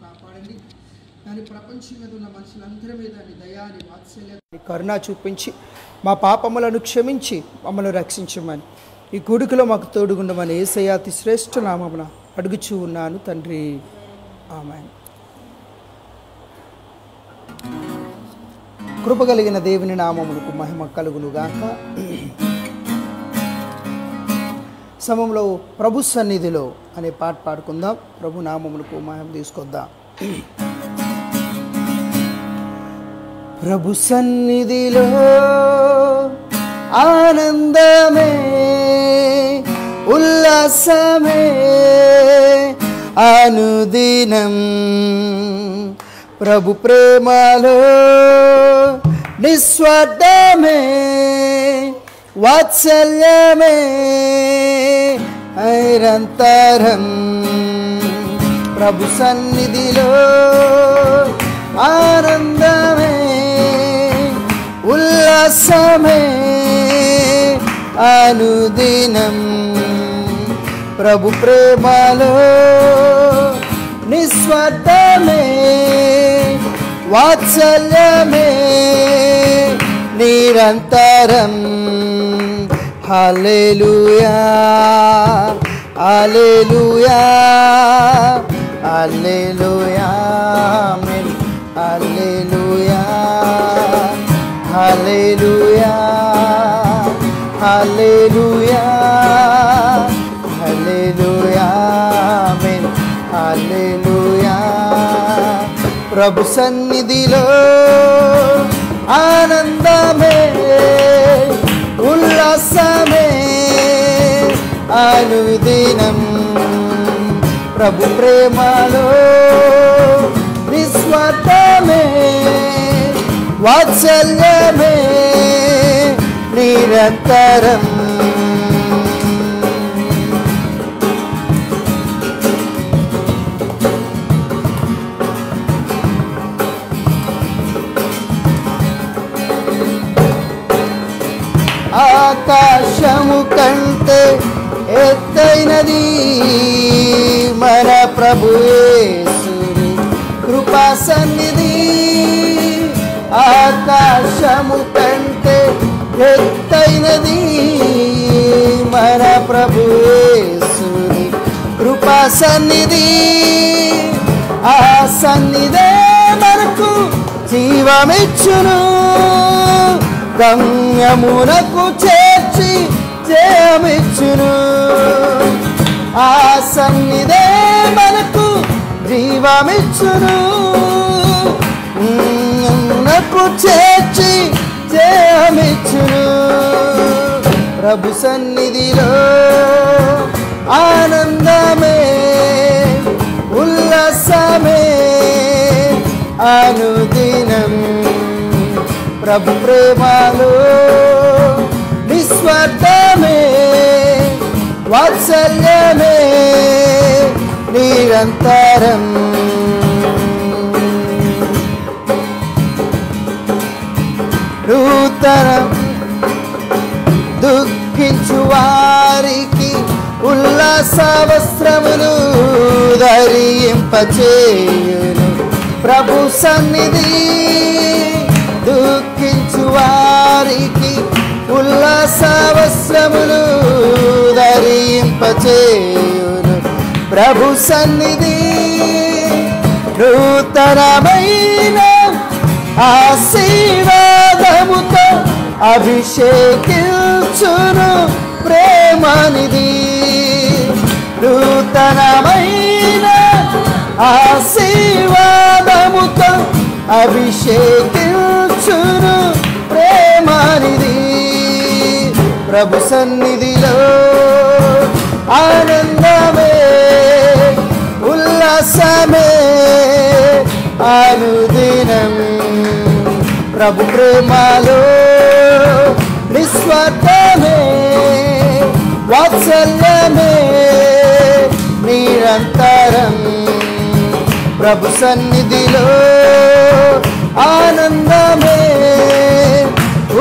కాపాడండి. కానీ ప్రపంచం మీద ఉన్న మనుషులందరి మీద నీ దయాని వాత్సల్యాన్ని కరుణ చూపించి మా పాపములను క్షమించి మమ్మల్ని రక్షించమని ఈ కూడికలో మాకు తోడుగుండమని యేసయ్య అతి శ్రేష్ఠ నామమున అడుగుచూ ఉన్నాను తండ్రి. ఆమేన్. కృప కలిగిన దేవుని నామమునకు మహిమ కలుగునుగాక. సమయంలో ప్రభు సన్నిధిలో అనే పాట పాడుకుందాం. ప్రభు నామమునకు మహిమ తీసుకొద్దాం. ప్రభు సన్నిధిలో ఆనందమే ఉల్లాసమే అనుదినం, ప్రభు ప్రేమలో నిస్వార్థమే వాత్సల్యమే నిరంతరం. ప్రభు సన్నిధిలో ఆనందమే ఉల్లాసమే అనుదినం, ప్రభు ప్రేమలో నిస్వార్థమే వాత్సల్యమే నిరంతరం. హల్లెలూయా హల్లెలూయా హల్లెలూయా ఆమేన్. హల్లెలూయా హల్లెలూయా హల్లెలూయా హల్లెలూయా ఆమేన్. హల్లెలూయా. ప్రభు సన్నిధిలో ఆనందమే ఉల్లాసమే అనుదినం, ప్రభు ప్రేమలో నిస్వార్థమే వాత్సల్యమే నిరంతరం. ఆకాశము కంటే ఎత్తైనది మన ప్రభు యేసుని కృపా సన్నిధి. ఆకాశము కంటే ఎత్తైనది మన ప్రభు యేసుని కృపా సన్నిధి. ఆ సన్నిధే మనకు జీవమిచ్చును, గమ్యమునకు చేర్చి జయమిచ్చును. ఆ సన్నిధే మనకు జీవమిచ్చును, గమ్యమునకు చేర్చి జయమిచ్చును. ప్రభు సన్నిధిలో ఆనందమే ఉల్లాసమే అనుదినం, ప్రభు ప్రేమలో నిస్వార్థమే వాత్సల్యమే నిరంతరం. నూతన దుఃఖించు వారికి ఉల్లాస వస్త్రములు ధరింపచేయును ప్రభు సన్నిధి. దుఃఖించు వారికి ఉల్లాస వస్త్రములు ధరింపచేయును ప్రభు సన్నిధి. నూతనమైన ఆశీర్వాదముతో అభిషేకించును ప్రేమనిధి. నూతనమైన ఆశీర్వాదముతో అభిషేకించును ప్రేమనిధి. ప్రభు సన్నిధిలో ఆనందమే ఉల్లాసమే అనుదినం, ప్రభు ప్రేమలో నిస్వార్థమే వాత్సల్యమే నిరంతరం. ప్రభు సన్నిధిలో ఆనందమే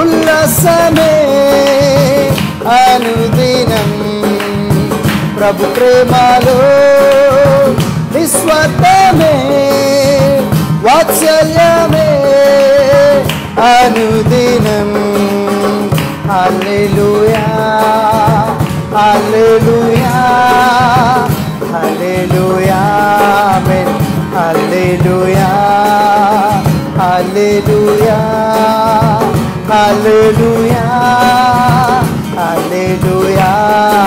ఉల్లాసమే అనుదినం, ప్రభు ప్రేమలో నిస్వార్థమే హల్లెలూయా హల్లెలూయా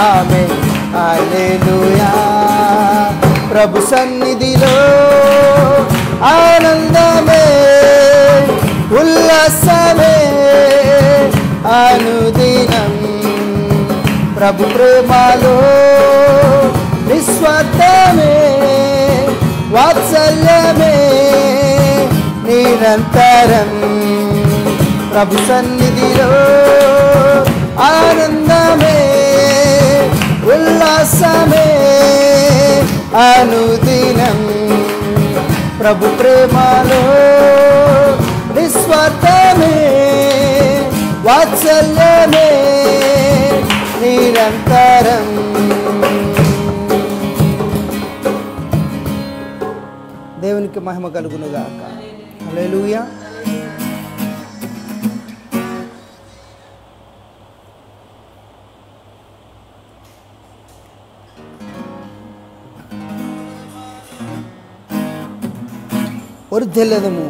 ఆమేన్ హల్లెలూయా. ప్రభు సన్నిధిలో ఆనందమే ఉల్లాసమే అనుదినం. ప్రభు ప్రేమలో నిస్వార్థమే వాత్సల్యమే నిరంతరం. ప్రభు సన్నిధిలో ఆనందమే ఉల్లాసమే అనుదినం. ప్రభు ప్రేమలో నిస్వార్థమే వాత్సల్యమే నిరంతరం. దేవునికి మహిమ కలుగునుగాక. హల్లెలూయా. వర్ధిల్లెదము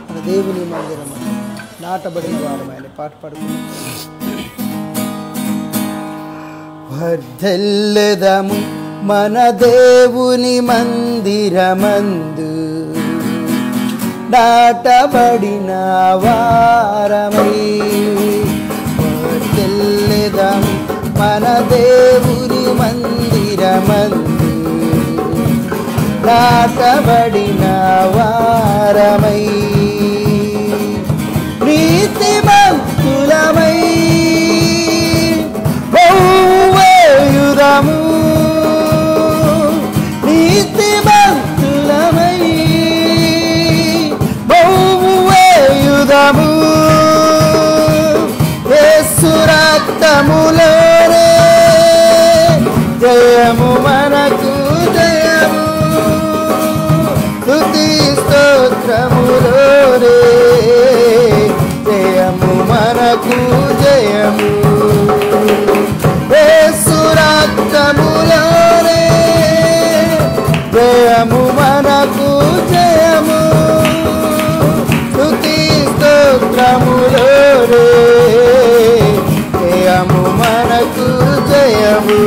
మన దేవుని మందిరము నాటబడిన వారమైన పాట పాడుకుందాం. వర్ధిల్లెదము మన దేవుని మందిరమందు నాటబడిన వారమై. వర్ధిల్లెదము మన దేవుని మందిరమందు నాటబడిన వారమై. నీతిమంతులమై బహువేయుదము నీతిమంతులమై బహువేయుదము. యేసు రక్తములోనే జయము మనకు జయము. స్తుతి స్తోత్రములోనే జయము మనకు జయము. యేసు రక్తములోనే జయము మనకు జయము. స్తుతి స్తోత్రములోనే జయము మనకు జయము.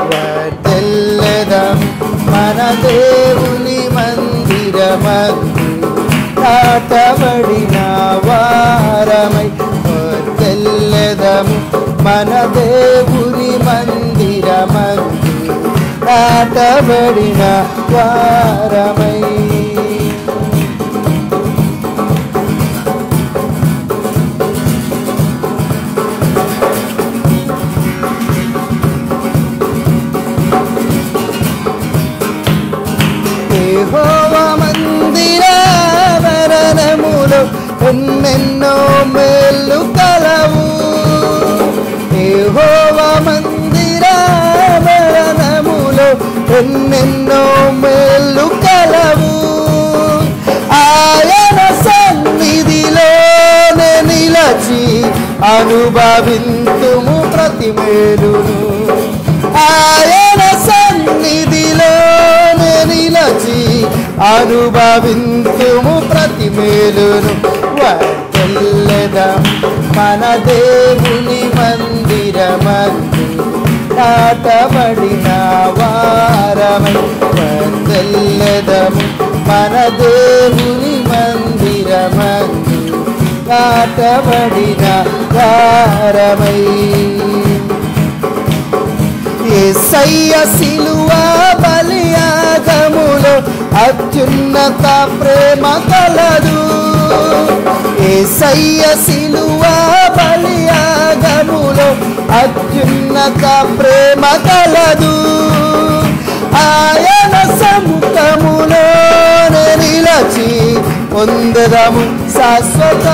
వర్ధిల్లెదం మన దేవుని మందిరమందు నాటబడిన వారమై. వర్ధిల్లెదము మన దేవుని మందిరమందు నాటబడిన వారమై. యెహోవా మందిరావరణములో ఎన్నెన్నో మేలు కలవు. యెహోవా మందిరావరణములో ఎన్నెన్నో మేలు కలవు. ఆయన సన్నిధిలోనే నిలచి అనుభవింతుము ప్రతి మేలును. ఆయన సన్నిధిలోనే నిలచి అనుభవింతుము ప్రతి మేలును. వర్ధిల్లెదం మన దేవుని మందిరమందు నాటబడిన వారమై. వర్ధిల్లెదము మన దేవుని మందిరమందు నాటబడిన వారమై. యేసయ్య సిలువ బలియాగములో అత్యున్నత ప్రేమ కలదు. యేసయ్య సిలువ బలియాగములో అత్యున్నత ప్రేమ కలదు. ఆయన సముఖములోనే నిలచి పొందెదము శాశ్వత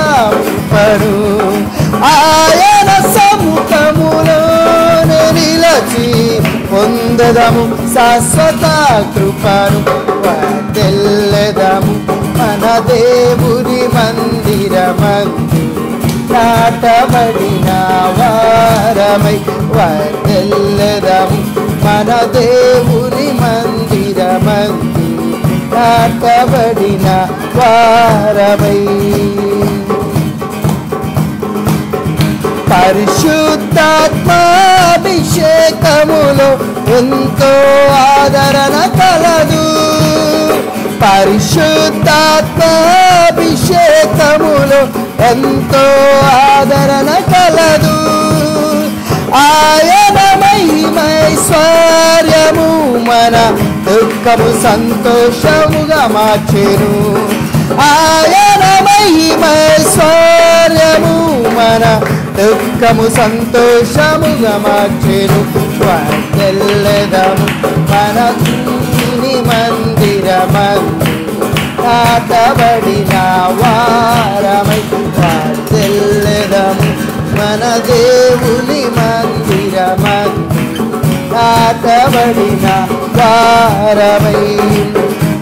కృపను. ఆయన సముఖములోనే నిలచి పొందెదము శాశ్వత కృపను. వర్ధిల్లెదము మన దేవుని మందిరమందు నాటబడిన వారమై. వర్ధిల్లెదము మన దేవుని మందిరమందు నాటబడిన వారమై. పరిశుద్ధాత్మాభిషేకములో ఎంతో ఆదరణ కలదు. పరిశుద్ధాత్మాభిషేకములో ఎంతో ఆదరణ కలదు. ఆయన మహిమైశ్వర్యము మన దుఃఖము సంతోషముగా మార్చెను. ఆయన మహిమైశ్వర్యము మన దుఃఖము సంతోషముగా మార్చెను. వర్ధిల్లెదము మన దేవుని మందిరమందు నాటబడిన వారమై. వర్ధిల్లెదము మన దేవుని మందిరమందు నాటబడిన వారమై.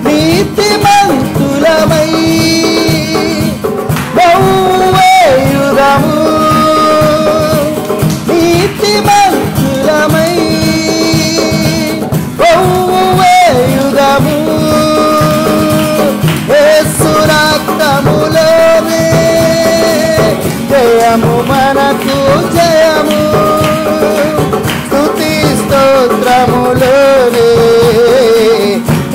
నీతిమంతులమై బహువేయుగము, నీతిమంతులమై బహువేయుగము. యేసు రక్తములోనే జయము మనకు జయము. స్తుతి స్తోత్రములోనే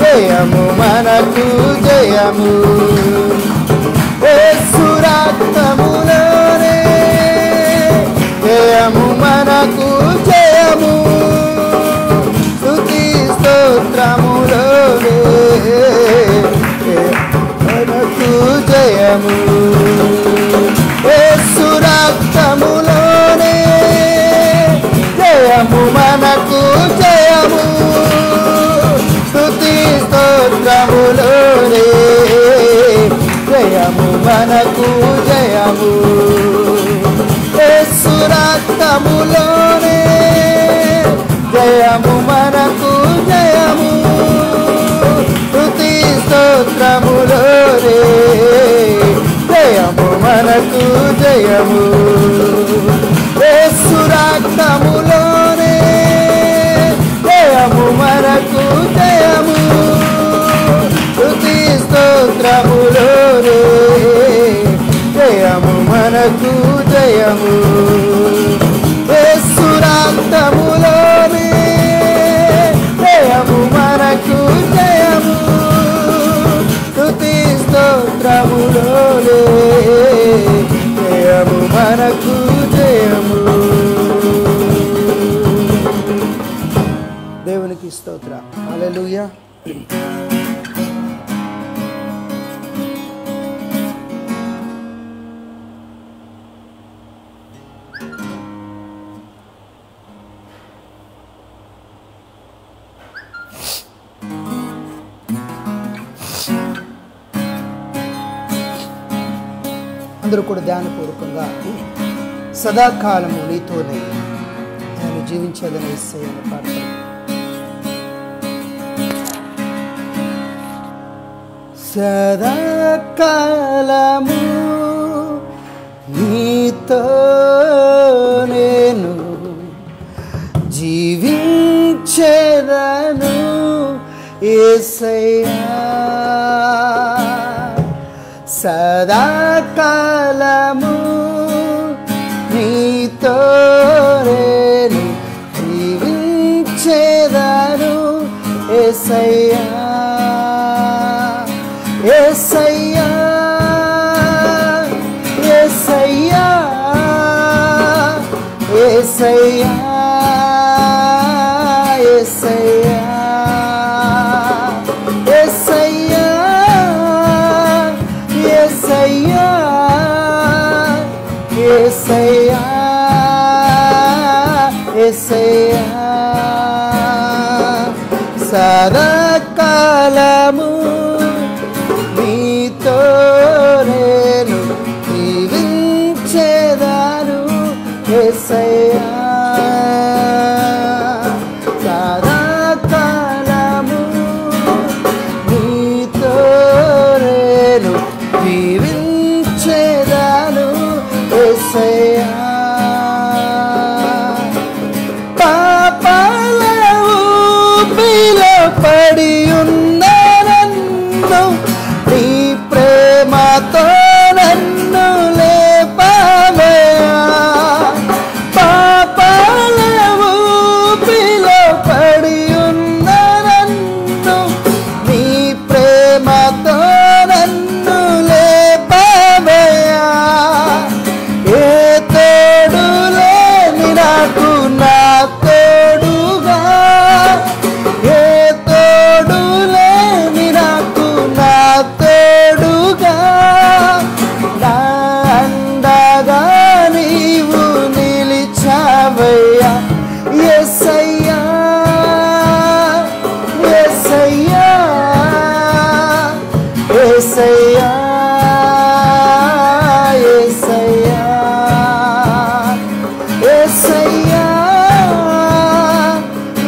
జయము మనకు జయము. యేసు రక్తములోనే జయము మనకు జయము. స్తుతి స్తోత్రములోనే మనకు జయము. యేసు రక్తములోనే జయము మనకు జయము. స్తుతి స్తోత్రములోనే జయము మనకు జయము. యేసు రక్తములోనే జయము మనకు జయము. స్తుతి స్తోత్రములోనే జయము మనకు జయము. యేసు రక్తములోనే జయము మనకు జయము. స్తుతి స్తోత్రములోనే జయము మనకు జయము. యేసు రక్తములోనే జయము మనకు జయము. స్తుతి స్తోత్రములోనే జయము మనకు జయము. దేవునికి స్తోత్రం. హల్లెలూయా. అందరూ కూడా ధ్యానపూర్వకంగా సదాకాలము నీతోనే నేను జీవించేదని యేసయ్యను పాడతాను. సదాకాలము నీతో నేను జీవించేదను యేసయ్యా. సదాకాలము నీతో నేను జీవించేదను యేసయ్యా. యేసయ్యా యేసయ్యా యేసయ్యా యేసయ్యా యేసయ్యా యేసయ్యా యేసయ్యా యేసయ్యా. సదాకాలము నీతో నేను జీవించేదను యేసయ్యా. సదాకాలము నీతో నేను జీవించేదను యేసయ్యా. పాపాల ఊబిలో పడి ఉన్న నన్ను యేసయ్యా యేసయ్యా యేసయ్యా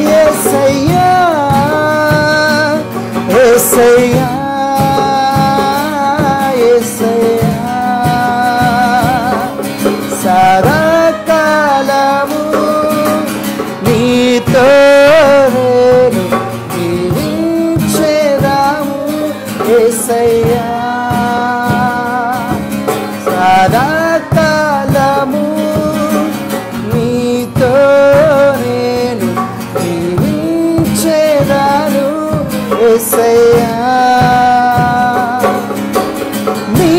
యేసయ్యా యేసయ్యా యేసయ్యా సదాకాలము నీతో నేను జీవించేదాము యేసయ్యా సదాకాలము నీతో నేను జీవించేదాను యేసయ్యా నీ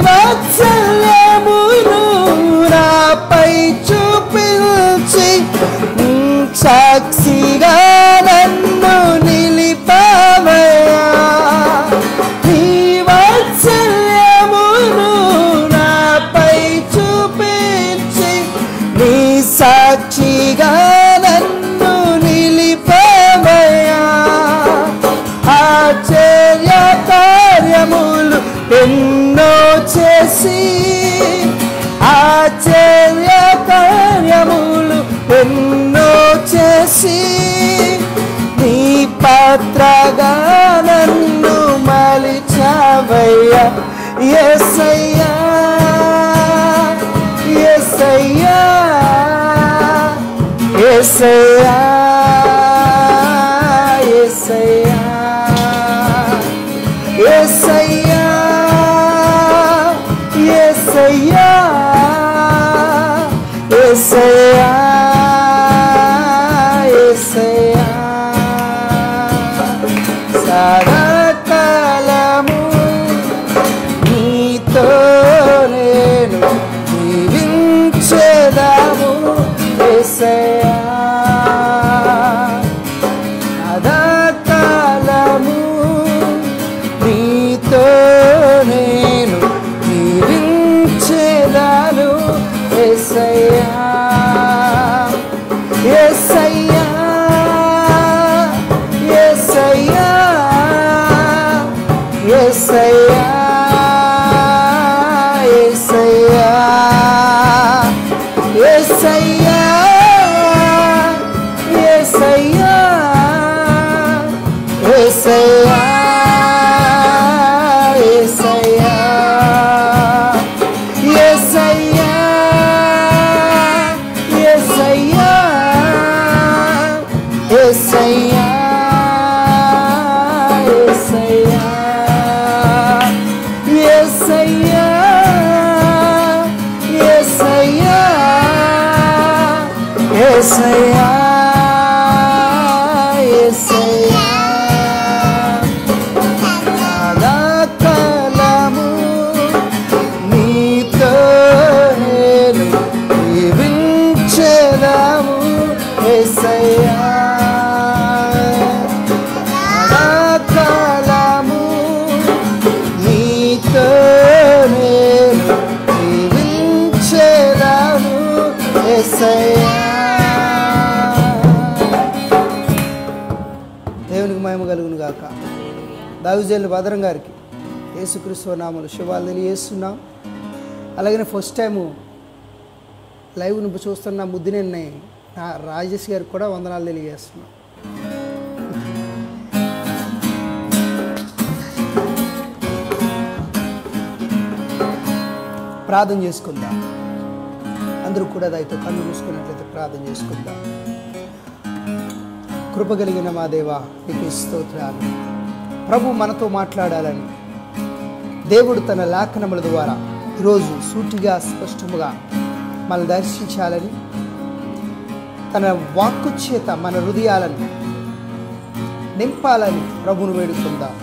వాత్సల్యమును నాపై చూపించి సాక్షిగా నన్ను నిలిపావయ్యా నీ వాత్సల్యమును నాపై చూపించి నీ సాక్షిగా నన్ను నిలిపావయ్యా ఆశ్చర్య కార్యములు ఎన్నో చేసి ఆశ్చర్య కార్యములు ఎన్నో చేసి నీ పాత్రగా నన్ను మలిచావయ్యా యేసయ్యా యేసయ్యా యేసయ్యా యేసయ్యా యేసయ్యా యేసయ్యా యేసయ్యా యేసయ్యా సదాకాలము నీతో నేను జీవించేదాము యేసయ్యా సదాకాలము నీతో నేను జీవించేదాను యేసయ్యా యేసయ్యా యేసయ్యా యేసయ్యా యేసయ్యా యేసయ్యా యేసయ్యా యేసయ్యా యేసయ్యా యేసయ్యా యేసయ్యా యేసయ్యా యేసయ్యా యేసయ్యా యేసయ్యా సదాకాలము నీతో నేను జీవించేదాము యేసయ్యా సదాకాలము నీతో నేను జీవించేదాము యేసయ్యా. దేవునికి మహిమ కలుగును గాక. దావిజేలు భద్రం గారికి యేసుక్రీస్తు నామములో శుభాలు తెలియజేస్తున్నాం. అలాగనే ఫస్ట్ టైము లైవ్ను చూస్తున్న ముద్దునేని రాజేష్ గారికి కూడా వందనాలు తెలియజేస్తున్నాం. ప్రార్థన చేసుకుందాం. అందరూ కూడా దయతో కళ్ళు మూసుకున్నట్లయితే ప్రార్థన చేసుకుందాం. కృప కలిగిన మా దేవా నీకు స్తోత్రాలు. ప్రభు మనతో మాట్లాడాలని దేవుడు తన లేఖనముల ద్వారా ఈరోజు సూటిగా స్పష్టముగా మనల్ని దర్శించాలని తన వాక్కు చేత మన హృదయాలను నింపాలని ప్రభువును వేడుకుందాం.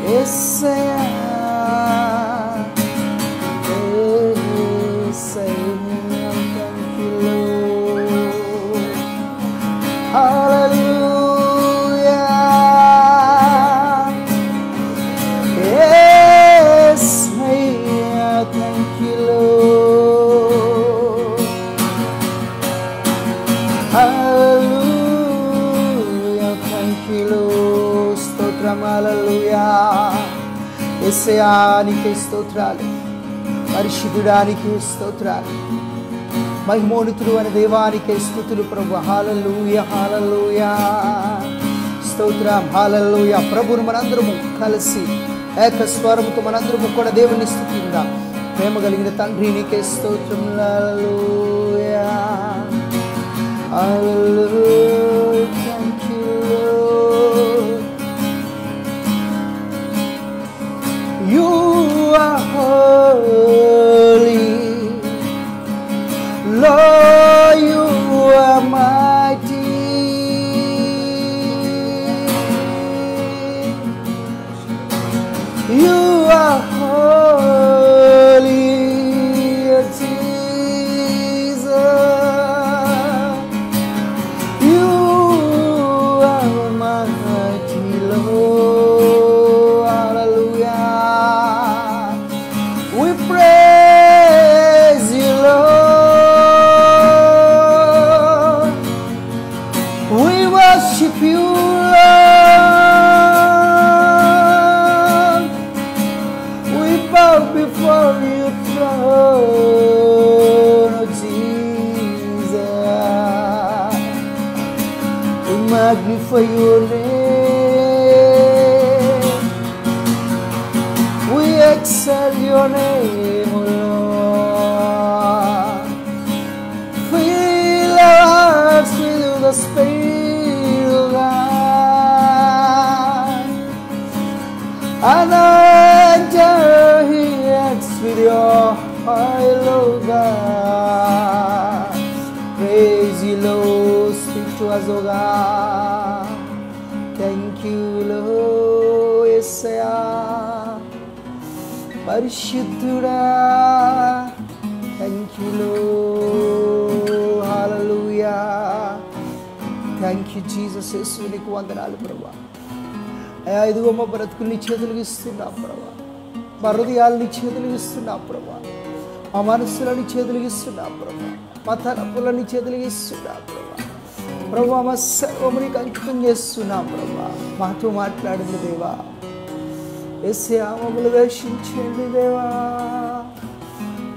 యేసయ్యా Hallelujah, thank you, Lord. హల్లెలూయా. యేసయ్యా నీకే స్తోత్రాలు, పరిశుద్ధుడానికి స్తోత్రాలు, మహిమోన్నతుడు అనే దేవానికే స్తుతులు ప్రభు. హల్లెలూయా హల్లెలూయా స్తోత్రం హల్లెలూయా. ప్రభువును మనందరము కలిసి ఏకస్వరముతో మనందరము కూడా దేవుని స్తుతిద్దాం. ప్రేమ కలిగిన తండ్రి నీకే స్తోత్రం. హల్లెలూయా హల్లెలూయా. Thank you Lord. You are holy Lord, you are mighty. You are holy, Jesus. You are mighty, Lord. Hallelujah. We praise you, Lord. We worship you, Lord. We bow before your throne, oh Jesus. We magnify your name. We exalt your name, oh Lord. Fill our hearts with the Spirit of God. Anoint our hearts with your oil, oh God. Praise you, Lord. Speak to us, oh God. Thank you, Lord. Yesaya. పరిశుద్ధుడా. Thank you, Lord. Hallelujah. Thank you, Jesus. యేసు నీకు వందనాలు ప్రభువా. అయ్యా ఇదిగో మా బ్రతుకులు నీ చేతులకు ఇస్తున్నాం ప్రభువా. మా హృదయాలు నీ చేతులకు ఇస్తున్నాం ప్రభువా. మా మనస్సులను నీ చేతులకు ఇస్తున్నాం ప్రభువా. మా తలపులను నీ చేతులకు ఇస్తున్నాం ప్రభువా. ప్రభువా మా సర్వము నీకు అంకితం చేస్తున్నాం ప్రభువా. మాతో మాట్లాడింది దేవా. యేసయ్యా మమ్మల్ని దర్శించండి దేవా.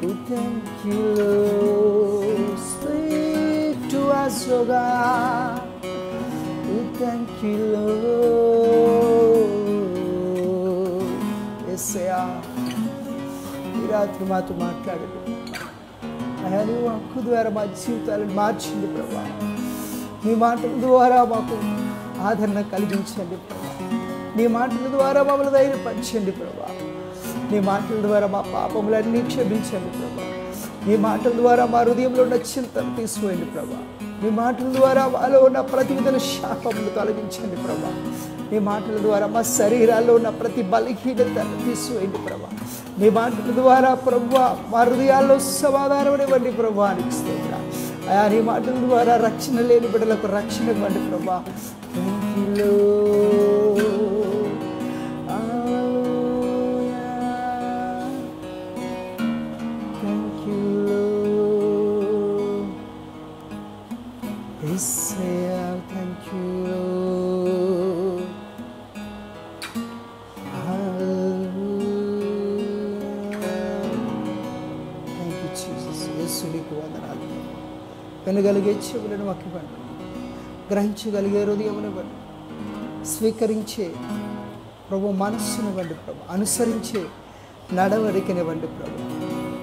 We thank you, Lord. Speak to us, O God. We thank you, Lord. యేసయ్యా ఈ రాత్రి మాతో మాట్లాడండి. అయ్యా నీ వాక్కు ద్వారా మా జీవితాలను మార్చండి ప్రభా. నీ మాటల ద్వారా మాకు ఆదరణ కలిగించండి ప్రభా. నీ మాటల ద్వారా మమ్మల్ని ధైర్యపరచండి ప్రభా. నీ మాటల ద్వారా మా పాపములన్నీ క్షమించండి ప్రభా. నీ మాటల ద్వారా మా హృదయంలో ఉన్న చింతను తీసివేయండి ప్రభా. నీ మాటల ద్వారా మాలో ఉన్న ప్రతి విధమైన శాపములు తొలగించండి ప్రభా. నీ మాటల ద్వారా మా శరీరాల్లో ఉన్న ప్రతి బలహీనతను తీసివేయండి ప్రభా. నీ మాటల ద్వారా ప్రభువా మా హృదయాల్లో సమాధానం ఇవ్వండి ప్రభా. నీకు స్తోత్రం అయా. నీ మాటల ద్వారా రక్షణ లేని బిడ్డలకు రక్షణ ఇవ్వండి ప్రభా. Thank you Lord. Thank you Lord. యేసయ్యా thank you Lord. Thank you Jesus. యేసు నీకు వందనాలు. వినగలిగే చెవులను మాకు ఇవ్వండి. గ్రహించగలిగే హృదయమునివ్వండి. స్వీకరించే ప్రభు మనస్సునివ్వండి ప్రభు. అనుసరించే నడవడికనివ్వండి ప్రభు.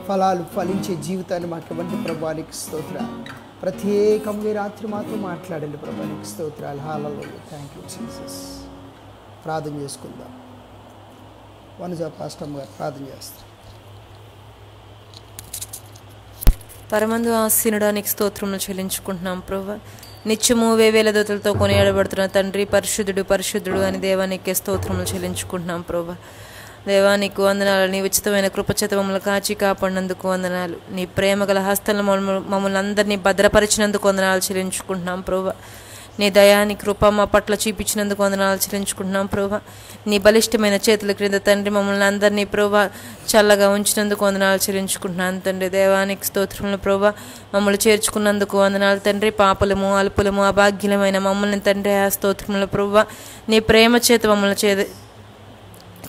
ఫలాలు ఫలించే జీవితాన్ని మాకు ఇవ్వండి ప్రభానికి స్తోత్రాలు. ప్రత్యేకంగా రాత్రి మాతో మాట్లాడండి ప్రభానికి స్తోత్రాలు. హల్లెలూయా. Thank you Jesus. ప్రార్థన చేసుకుందాం. వనజ పాస్టమ్ గారు ప్రార్థన చేస్తారు. పరమందు ఆసీనుడానికి స్తోత్రములు చెల్లించుకుంటున్నాం ప్రభా. నిత్యము వేవేల దూతలతో కొనియాడబడుతున్న తండ్రి పరిశుద్ధుడు పరిశుద్ధుడు అని దేవానికి స్తోత్రములు చెల్లించుకుంటున్నాం ప్రభా. దేవానికి వందనాలు. నీ ఉచితమైన కృపచేత మమ్మల్ని కాచి కాపాడినందుకు వందనాలు. నీ ప్రేమ గల హస్తాలను మమ్మల్ని అందరినీ భద్రపరిచినందుకు వందనాలు చెల్లించుకుంటున్నాం ప్రభా. నీ దయాని కృప మా పట్ల చూపించినందుకు వందనాలు చెల్లించుకుంటున్నాం ప్రభా. నీ బలిష్టమైన చేతుల క్రింద తండ్రి మమ్మల్ని అందరినీ ప్రభా చల్లగా ఉంచినందుకు వందనాలు చెల్లించుకుంటున్నాను తండ్రి. దేవానికి స్తోత్రములు ప్రభా. మమ్మల్ని చేర్చుకున్నందుకు వందనాలు తండ్రి. పాపలము అల్పులము అభాగ్యులమైన మమ్మల్ని తండ్రి ఆ స్తోత్రములు ప్రభా. నీ ప్రేమ చేత మమ్మల్ని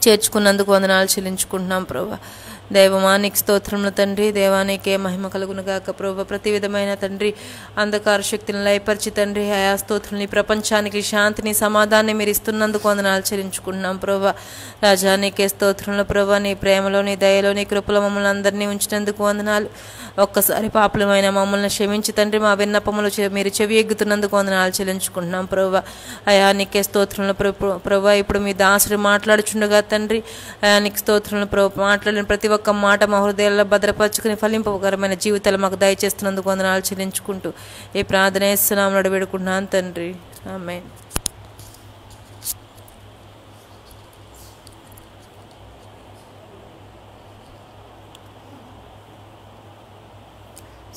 చేర్చుకున్నందుకు వందనాలు చెల్లించుకుంటున్నాం ప్రభా. దైవమా నీకు స్తోత్రములు తండ్రి. దేవానికే మహిమ కలుగునుగాక ప్రభా. ప్రతి విధమైన తండ్రి అంధకార శక్తిని లయపరిచి తండ్రి ఆయా స్తోత్రుని ప్రపంచానికి శాంతిని సమాధాన్ని మీరు ఇస్తున్నందుకు వందనాలు చెల్లించుకుంటున్నాం ప్రభా. రాజా నీకే స్తోత్రములు ప్రభా. నీ ప్రేమలో నీ దయలో నీ కృపలో మమ్మల్ని అందరినీ ఉంచినందుకు వందనాలు. ఒక్కసారి పాపులమైన మమ్మల్ని క్షమించి తండ్రి మా విన్నపములు మీరు చెవి ఎగ్గుతున్నందుకు వందనాలు చెల్లించుకుంటున్నాం ప్రభా. అయా నీకే స్తోత్రములు ప్రభా. ఇప్పుడు మీ దాసుడు మాట్లాడుచుండగా తండ్రి అయా నీకు స్తోత్రములు ప్రభా. మాట్లాడిన ప్రతి ఒక్క మాట మా హృదయాల్లో భద్రపరచుకుని ఫలింపకరమైన జీవితాలు మాకు దయచేస్తున్నందుకు వందనాలు చెల్లించుకుంటూ ఈ ప్రార్థన యేసునామములో వేడుకుంటున్నాను తండ్రి. ఆమేన్.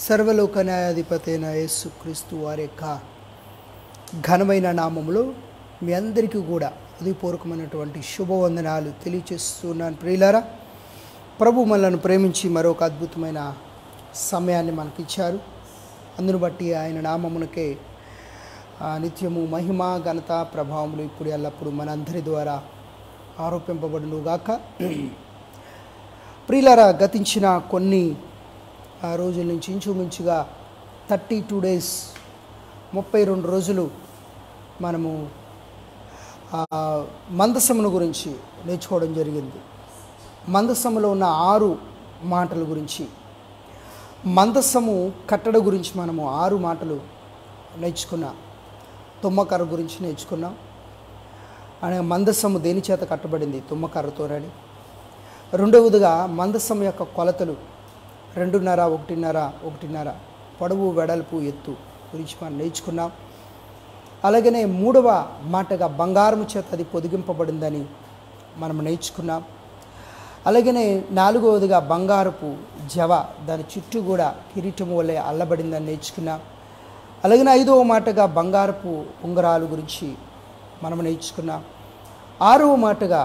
సర్వలోక న్యాయాధిపతి అయిన యేసుక్రీస్తు వారి యొక్క ఘనమైన నామములో మీ అందరికీ కూడా హృదయపూర్వకమైనటువంటి శుభవందనాలు తెలియచేస్తున్నాను. ప్రియులారా, ప్రభు మనల్ని ప్రేమించి మరొక అద్భుతమైన సమయాన్ని మనకిచ్చారు. అందును బట్టి ఆయన నామమునకే నిత్యము మహిమ ఘనత ప్రభావములు ఇప్పుడు ఎల్లప్పుడూ మనందరి ద్వారా ఆరోపింపబడునుగాక. ప్రియులారా, గతించిన కొన్ని రోజుల నుంచి ఇంచుమించుగా 32 డేస్ 32 రోజులు మనము మందసమును గురించి నేర్చుకోవడం జరిగింది. మందసములో ఉన్న 6 మాటల గురించి, మందసము కట్టడ గురించి మనము 6 మాటలు నేర్చుకున్నాం. తుమ్మకర్ర గురించి నేర్చుకున్నాం. అనే మందసము దేని చేత కట్టబడింది? తుమ్మకర్రతోనని. రెండవదిగా మందసం యొక్క కొలతలు 2.5, 1.5, 1.5 పొడవు వెడల్పు ఎత్తు గురించి మనం నేర్చుకున్నాం. అలాగనే మూడవ మాటగా బంగారము చేత అది పొదిగింపబడిందని మనం నేర్చుకున్నాం. అలాగనే నాలుగవదిగా బంగారపు జవ దాని చుట్టూ కూడా కిరీటము వలె అల్లబడిందని నేర్చుకున్నాం. అలాగనే ఐదవ మాటగా బంగారపు ఉంగరాలు గురించి మనం నేర్చుకున్నాం. ఆరవ మాటగా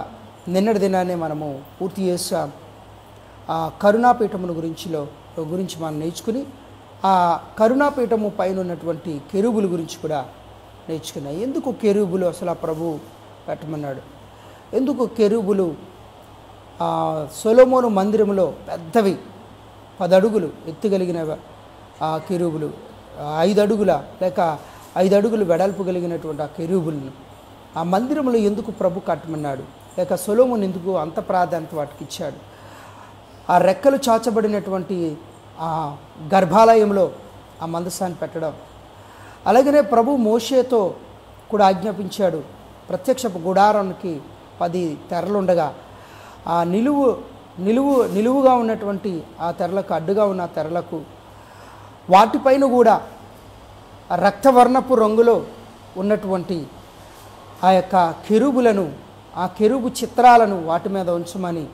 నిన్నటి దినాన్ని మనము పూర్తి చేసాం. ఆ కరుణాపీఠమును గురించి మనం నేర్చుకుని ఆ కరుణాపీఠము పైన ఉన్నటువంటి కెరూబుల గురించి కూడా నేర్చుకున్నాం. ఎందుకు కెరూబులు అసలు ఆ ప్రభు పెట్టమన్నాడు? ఎందుకు కెరూబులు? సొలొమోను మందిరంలో పెద్దవి 10 అడుగులు ఎత్తుగలిగిన ఆ కెరూబులు, 5 అడుగుల లేక 5 అడుగులు వెడల్పు కలిగినటువంటి ఆ కెరూబులను ఆ మందిరంలో ఎందుకు ప్రభు కట్టమన్నాడు? లేక సొలొమోను ఎందుకు అంత ప్రాధాన్యత వాటికి ఇచ్చాడు? ఆ రెక్కలు చాచబడినటువంటి ఆ గర్భాలయంలో ఆ మందసాన్ని పెట్టడం. అలాగనే ప్రభు మోషేతో కూడా ఆజ్ఞాపించాడు. ప్రత్యక్షపు గుడారానికి 10 తెరలుండగా ఆ నిలువుగా ఉన్నటువంటి ఆ తెరలకు, అడ్డుగా ఉన్న తెరలకు వాటిపైన కూడా రక్తవర్ణపు రంగులో ఉన్నటువంటి ఆ యొక్క కెరూబులను, ఆ కెరూబు చిత్రాలను వాటి మీద ఉంచమని,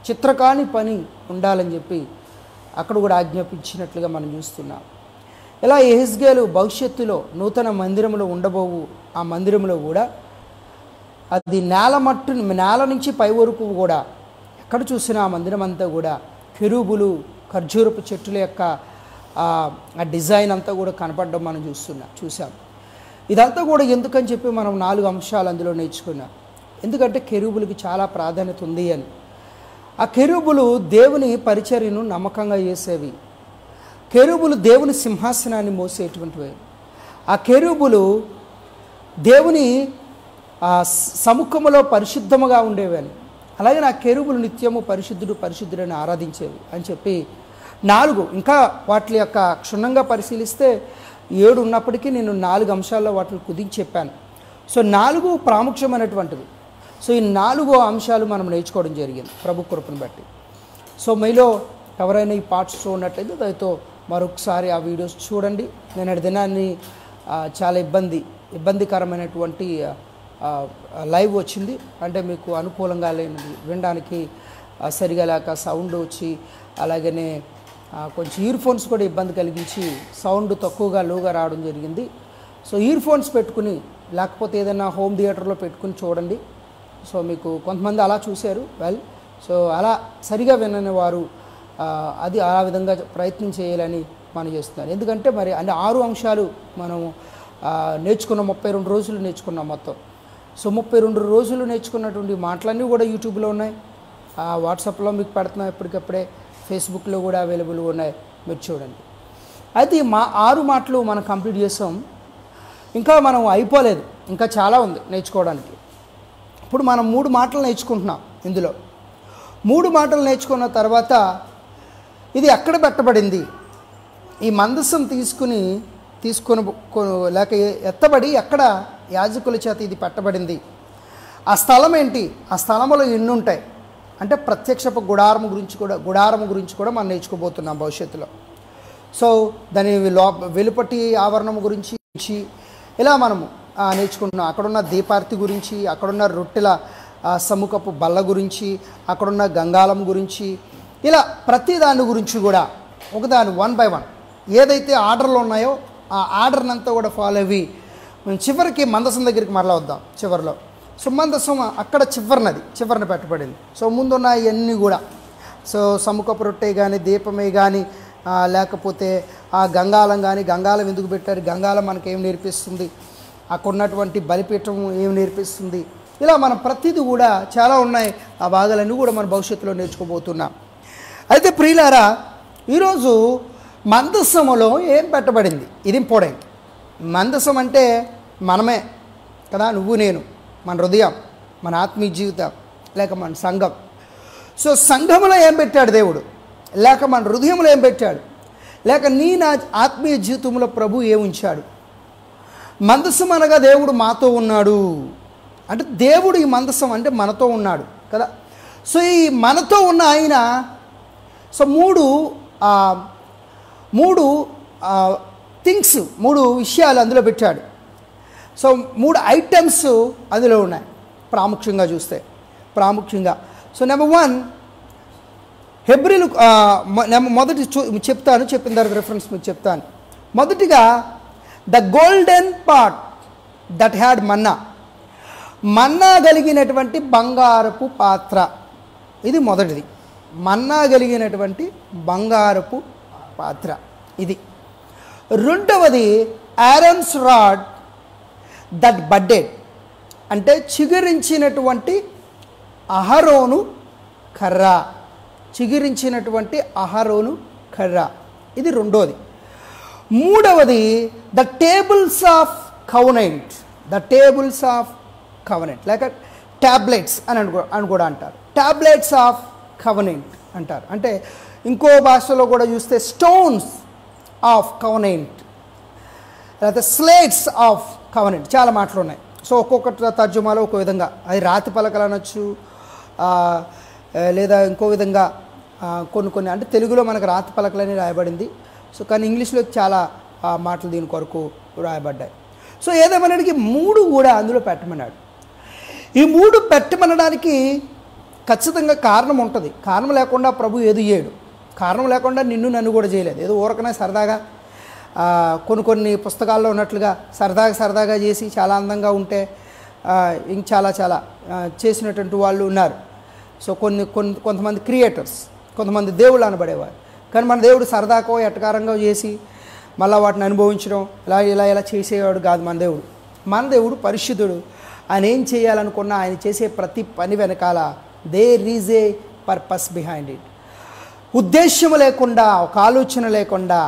చిత్రకాని పని ఉండాలని చెప్పి అక్కడ కూడా ఆజ్ఞాపించినట్లుగా మనం చూస్తున్నాం. ఇలా యెహెజ్కేలు భవిష్యత్తులో నూతన మందిరంలో ఉండబోవు ఆ మందిరంలో కూడా అది నేల నుంచి పై వరకు కూడా ఎక్కడ చూసినా ఆ మందిరం అంతా కూడా కెరూబులు, ఖర్జూరపు చెట్టుల యొక్క ఆ డిజైన్ అంతా కూడా కనపడడం మనం చూసాం. ఇదంతా కూడా ఎందుకని చెప్పి మనం 4 అంశాలు అందులో నేర్చుకున్నాం. ఎందుకంటే కెరూబులకి చాలా ప్రాధాన్యత ఉంది అని. ఆ కెరూబులు దేవుని పరిచర్యను నమ్మకంగా చేసేవి. కెరూబులు దేవుని సింహాసనాన్ని మోసేటువంటివి. ఆ కెరూబులు దేవుని సముఖములో పరిశుద్ధముగా ఉండేవని. అలాగే ఆ కెరూబులు నిత్యము పరిశుద్ధుడు పరిశుద్ధుడని ఆరాధించేవి అని చెప్పి 4, ఇంకా వాటి యొక్క క్షుణ్ణంగా పరిశీలిస్తే 7 ఉన్నప్పటికీ నేను 4 అంశాల్లో వాటిని కుదించి చెప్పాను. సో 4 ప్రాముఖ్యమైనటువంటివి. సో ఈ 4 అంశాలు మనం నేర్చుకోవడం జరిగింది ప్రభు కృపను బట్టి. సో మీలో ఎవరైనా ఈ పార్ట్స్ చూడనట్లయితే దయతో మరొకసారి ఆ వీడియోస్ చూడండి. నేను దినాన్ని చాలా ఇబ్బందికరమైనటువంటి లైవ్ వచ్చింది. అంటే మీకు అనుకూలంగా లేనిది, వినడానికి సరిగా లేక సౌండ్ వచ్చి, అలాగనే కొంచెం ఇయర్ ఫోన్స్ కూడా ఇబ్బంది కలిగించి సౌండ్ తక్కువగా లోగా రావడం జరిగింది. సో ఇయర్ ఫోన్స్ పెట్టుకుని, లేకపోతే ఏదైనా హోమ్ థియేటర్లో పెట్టుకుని చూడండి. సో మీకు కొంతమంది అలా చూశారు. సో అలా సరిగా వినని వారు అది ఆ విధంగా ప్రయత్నం చేయాలని మనం చేస్తున్నాను. ఎందుకంటే మరి అంటే 6 అంశాలు మనం నేర్చుకున్నాం. 32 రోజులు నేర్చుకున్నాం మొత్తం. సో 32 రోజులు నేర్చుకున్నటువంటి మాటలన్నీ కూడా యూట్యూబ్లో ఉన్నాయి, వాట్సాప్లో మీకు పెడుతున్నాం ఎప్పటికప్పుడే, ఫేస్బుక్లో కూడా అవైలబుల్గా ఉన్నాయి, మీరు చూడండి. అయితే మా 6 మాటలు మనం కంప్లీట్ చేసాం. ఇంకా మనం అయిపోలేదు, ఇంకా చాలా ఉంది నేర్చుకోవడానికి. ఇప్పుడు మనం 3 మాటలు నేర్చుకుంటున్నాం. ఇందులో 3 మాటలు నేర్చుకున్న తర్వాత ఇది ఎక్కడ పెట్టబడింది, ఈ మందసం తీసుకుని లేక ఎత్తబడి ఎక్కడ యాజకుల చేత ఇది పెట్టబడింది, ఆ స్థలం ఏంటి, ఆ స్థలంలో ఎన్ని ఉంటాయి అంటే ప్రత్యక్షపు గుడారము గురించి కూడా మనం నేర్చుకోబోతున్నాం భవిష్యత్తులో. సో దాని వెలుపటి ఆవరణం గురించి ఇలా మనము నేర్చుకుంటున్నాం. అక్కడున్న దీపార్తి గురించి, అక్కడున్న రొట్టెల సముఖపు బల్ల గురించి, అక్కడున్న గంగాళం గురించి, ఇలా ప్రతి దాని గురించి కూడా ఒకదాని 1 by 1 ఏదైతే ఆర్డర్లో ఉన్నాయో ఆ ఆర్డర్నంతా కూడా ఫాలో అయ్యి చివరికి మందసం దగ్గరికి మరలా వద్దాం. చివరిలో సో మందసం అక్కడ చివరిన పెట్టబడింది. సో ముందున్న ఇవన్నీ కూడా సో సముఖపు రొట్టె కానీ, దీపమే కానీ, లేకపోతే ఆ గంగాళం కానీ, గంగాళం ఎందుకు పెట్టారు, గంగాళం మనకు ఏం నేర్పిస్తుంది, అక్కడ ఉన్నటువంటి బలిపీఠం ఏం నేర్పిస్తుంది, ఇలా మనం ప్రతిదీ కూడా చాలా ఉన్నాయి. ఆ భాగాలన్నీ కూడా మన భవిష్యత్తులో నేర్చుకోబోతున్నాం. అయితే ప్రియులారా, ఈరోజు మందసములో ఏం పెట్టబడింది, ఇది ఇంపార్టెంట్. మందసం అంటే మనమే కదా, నువ్వు నేను, మన హృదయం, మన ఆత్మీయ జీవితం, లేక మన సంఘం. సో సంఘంలో ఏం పెట్టాడు దేవుడు, లేక మన హృదయంలో ఏం పెట్టాడు, లేక నా ఆత్మీయ జీవితంలో ప్రభు ఏముంచాడు. మందసం అనగా దేవుడు మాతో ఉన్నాడు అంటే, దేవుడు ఈ మందసం అంటే మనతో ఉన్నాడు కదా. సో ఈ మనతో ఉన్న ఆయన సో మూడు థింగ్స్, 3 విషయాలు అందులో పెట్టాడు. సో 3 ఐటమ్స్ అందులో ఉన్నాయి ప్రాముఖ్యంగా చూస్తే. సో నెంబర్ 1 హెబ్రీలు మొదటి చెప్పిన తర్వాత రెఫరెన్స్ మీకు చెప్తాను. మొదటిగా the golden pot that had manna కలిగినటువంటి బంగారపు పాత్ర, ఇది మొదటిది. మన్నా కలిగినటువంటి బంగారపు పాత్ర ఇది. రెండవది ఆరోన్స్ రాడ్ దట్ బడ్డెడ్ అంటే చిగురించినటువంటి అహరోను కర్ర, ఇది రెండోది. మూడవది ద టేబుల్స్ ఆఫ్ కవనెంట్ లేక టాబ్లెట్స్ అని కూడా అంటారు. టాబ్లెట్స్ ఆఫ్ కవనెంట్ అంటారు. అంటే ఇంకో భాషలో కూడా చూస్తే స్టోన్స్ ఆఫ్ కవనెంట్, లేకపోతే స్లేట్స్ ఆఫ్ కవనెంట్, చాలా మాటలు ఉన్నాయి. సో ఒక్కొక్క తర్జుమాలో ఒక్కో విధంగా, అది రాతి పలకలు అనొచ్చు, లేదా ఇంకో విధంగా కొన్ని అంటే తెలుగులో మనకు రాతి పలకలని రాయబడింది. సో కానీ ఇంగ్లీష్లో చాలా మాటలు దీని కొరకు రాయబడ్డాయి. సో ఏదేమనడానికి 3 కూడా అందులో పెట్టమన్నాడు. ఈ 3 పెట్టమనడానికి ఖచ్చితంగా కారణం ఉంటుంది. కారణం లేకుండా ప్రభు ఏది చేయడు. కారణం లేకుండా నన్ను కూడా చేయలేదు. ఏదో ఊరకనే సరదాగా కొన్ని పుస్తకాల్లో ఉన్నట్లుగా సరదాగా చేసి చాలా అందంగా ఉంటే ఇంక చాలా చేసినటువంటి వాళ్ళు ఉన్నారు. సో కొంతమంది క్రియేటర్స్, కొంతమంది దేవుళ్ళు అనబడేవారు. కానీ మన దేవుడు సరదాకో ఎటకారంగా చేసి మళ్ళీ వాటిని అనుభవించడం ఇలా చేసేవాడు కాదు మన దేవుడు పరిశుద్ధుడు. ఆయన ఏం చేయాలనుకున్నా ఆయన చేసే ప్రతి పని వెనకాల there is a purpose behind it. ఉద్దేశ్యం లేకుండా, ఒక ఆలోచన లేకుండా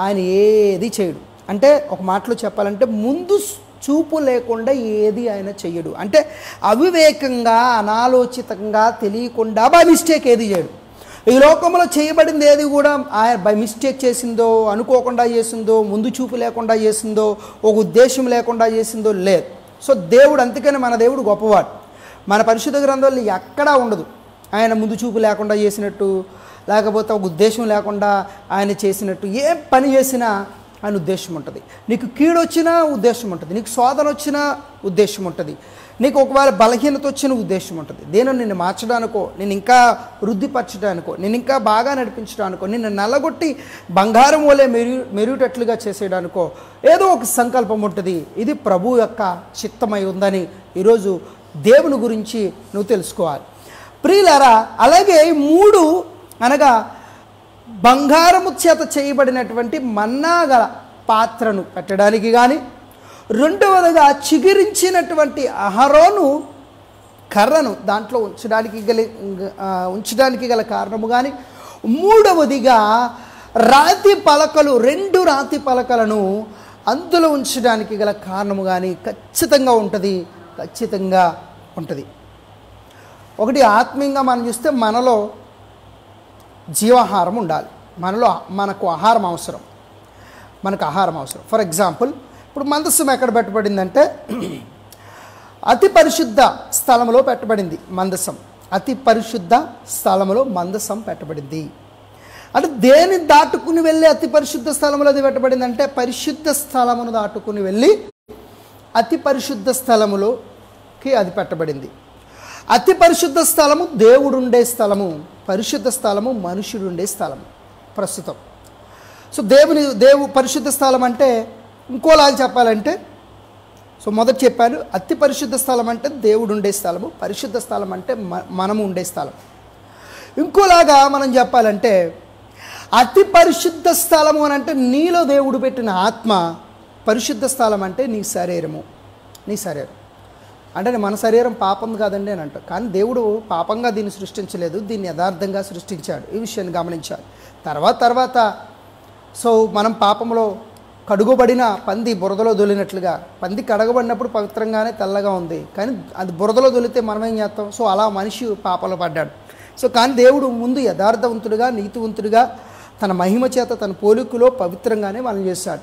ఆయన ఏది చేయడు. అంటే ఒక మాటలో చెప్పాలంటే ముందు చూపు లేకుండా ఏది ఆయన చెయ్యడు. అంటే అవివేకంగా, అనాలోచితంగా, తెలియకుండా బై మిస్టేక్ ఏది చేయడు. ఈ లోకంలో చేయబడింది ఏది కూడా ఆయన బై మిస్టేక్ చేసిందో, అనుకోకుండా చేసిందో, ముందు చూపు లేకుండా చేసిందో, ఒక ఉద్దేశం లేకుండా చేసిందో లేదు. సో దేవుడు, అందుకని మన దేవుడు గొప్పవాడు. మన పరిశుద్ధ గ్రంథంలో ఎక్కడా ఉండదు ఆయన ముందు చూపు లేకుండా చేసినట్టు, లేకపోతే ఒక ఉద్దేశం లేకుండా ఆయన చేసినట్టు. ఏ పని చేసినా ఆయన ఉద్దేశం ఉంటుంది. నీకు కీడు వచ్చినా ఉద్దేశం ఉంటుంది, నీకు శోధన వచ్చినా ఉద్దేశం ఉంటుంది, నీకు ఒకవేళ బలహీనత వచ్చిన ఉద్దేశం ఉంటుంది. దేనిని నిన్ను మార్చడానికో, నేను ఇంకా వృద్ధిపరచడానికో, నేను ఇంకా బాగా నడిపించడానికో, నిన్ను నల్లగొట్టి బంగారం వలె మెరుగేటట్లుగా చేసేయడానికో ఏదో ఒక సంకల్పం ఉంటుంది. ఇది ప్రభు యొక్క చిత్తమై ఉందని ఈరోజు దేవుని గురించి నువ్వు తెలుసుకోవాలి ప్రియులారా. అలాగే 3 అనగా బంగారము చేత చేయబడినటువంటి మన్నా గల పాత్రను పెట్టడానికి కానీ, రెండవదిగా చిగురించినటువంటి అహరోను కర్రను దాంట్లో ఉంచడానికి గల కారణము కానీ, మూడవదిగా రాతి పలకలు, 2 రాతి పలకలను అందులో ఉంచడానికి గల కారణము కానీ ఖచ్చితంగా ఉంటుంది. ఒకటి, ఆత్మీయంగా మనం చూస్తే మనలో జీవాహారం ఉండాలి. మనకు ఆహారం అవసరం. ఫర్ ఎగ్జాంపుల్, ఇప్పుడు మందసం ఎక్కడ పెట్టబడిందంటే అతి పరిశుద్ధ స్థలంలో పెట్టబడింది మందసం. అతి పరిశుద్ధ స్థలంలో మందసం పెట్టబడింది. అంటే దేని దాటుకుని వెళ్ళి అతి పరిశుద్ధ స్థలంలో అది పెట్టబడిందంటే పరిశుద్ధ స్థలమును దాటుకుని వెళ్ళి అతి పరిశుద్ధ స్థలములోకి అది పెట్టబడింది. అతి పరిశుద్ధ స్థలము దేవుడుండే స్థలము, పరిశుద్ధ స్థలము మనుషుడుండే స్థలము ప్రస్తుతం. సో పరిశుద్ధ స్థలం అంటే ఇంకోలాగా చెప్పాలంటే, సో మొదట చెప్పాను, అతి పరిశుద్ధ స్థలం అంటే దేవుడు ఉండే స్థలము, పరిశుద్ధ స్థలం అంటే మనము ఉండే స్థలం. ఇంకోలాగా మనం చెప్పాలంటే అతి పరిశుద్ధ స్థలము అని అంటే నీలో దేవుడు పెట్టిన ఆత్మ, పరిశుద్ధ స్థలం అంటే నీ శరీరం. అంటే మన శరీరం పాపం కాదండి అని అంట. కానీ దేవుడు పాపంగా దీన్ని సృష్టించలేదు, దీన్ని యథార్థంగా సృష్టించాడు. ఈ విషయాన్ని గమనించాలి. తర్వాత సో మనం పాపంలో కడుగుబడిన పంది బురదలో దొలినట్లుగా, పంది కడగబడినప్పుడు పవిత్రంగానే తెల్లగా ఉంది, కానీ అది బురదలో దొలితే మనం ఏం చేస్తాం? సో అలా మనిషి పాపంలో పడ్డాడు. సో కానీ దేవుడు ముందు యథార్థవంతుడిగా, నీతివంతుడిగా, తన మహిమ చేత, తన పోలికలో పవిత్రంగానే మనం చేశాడు.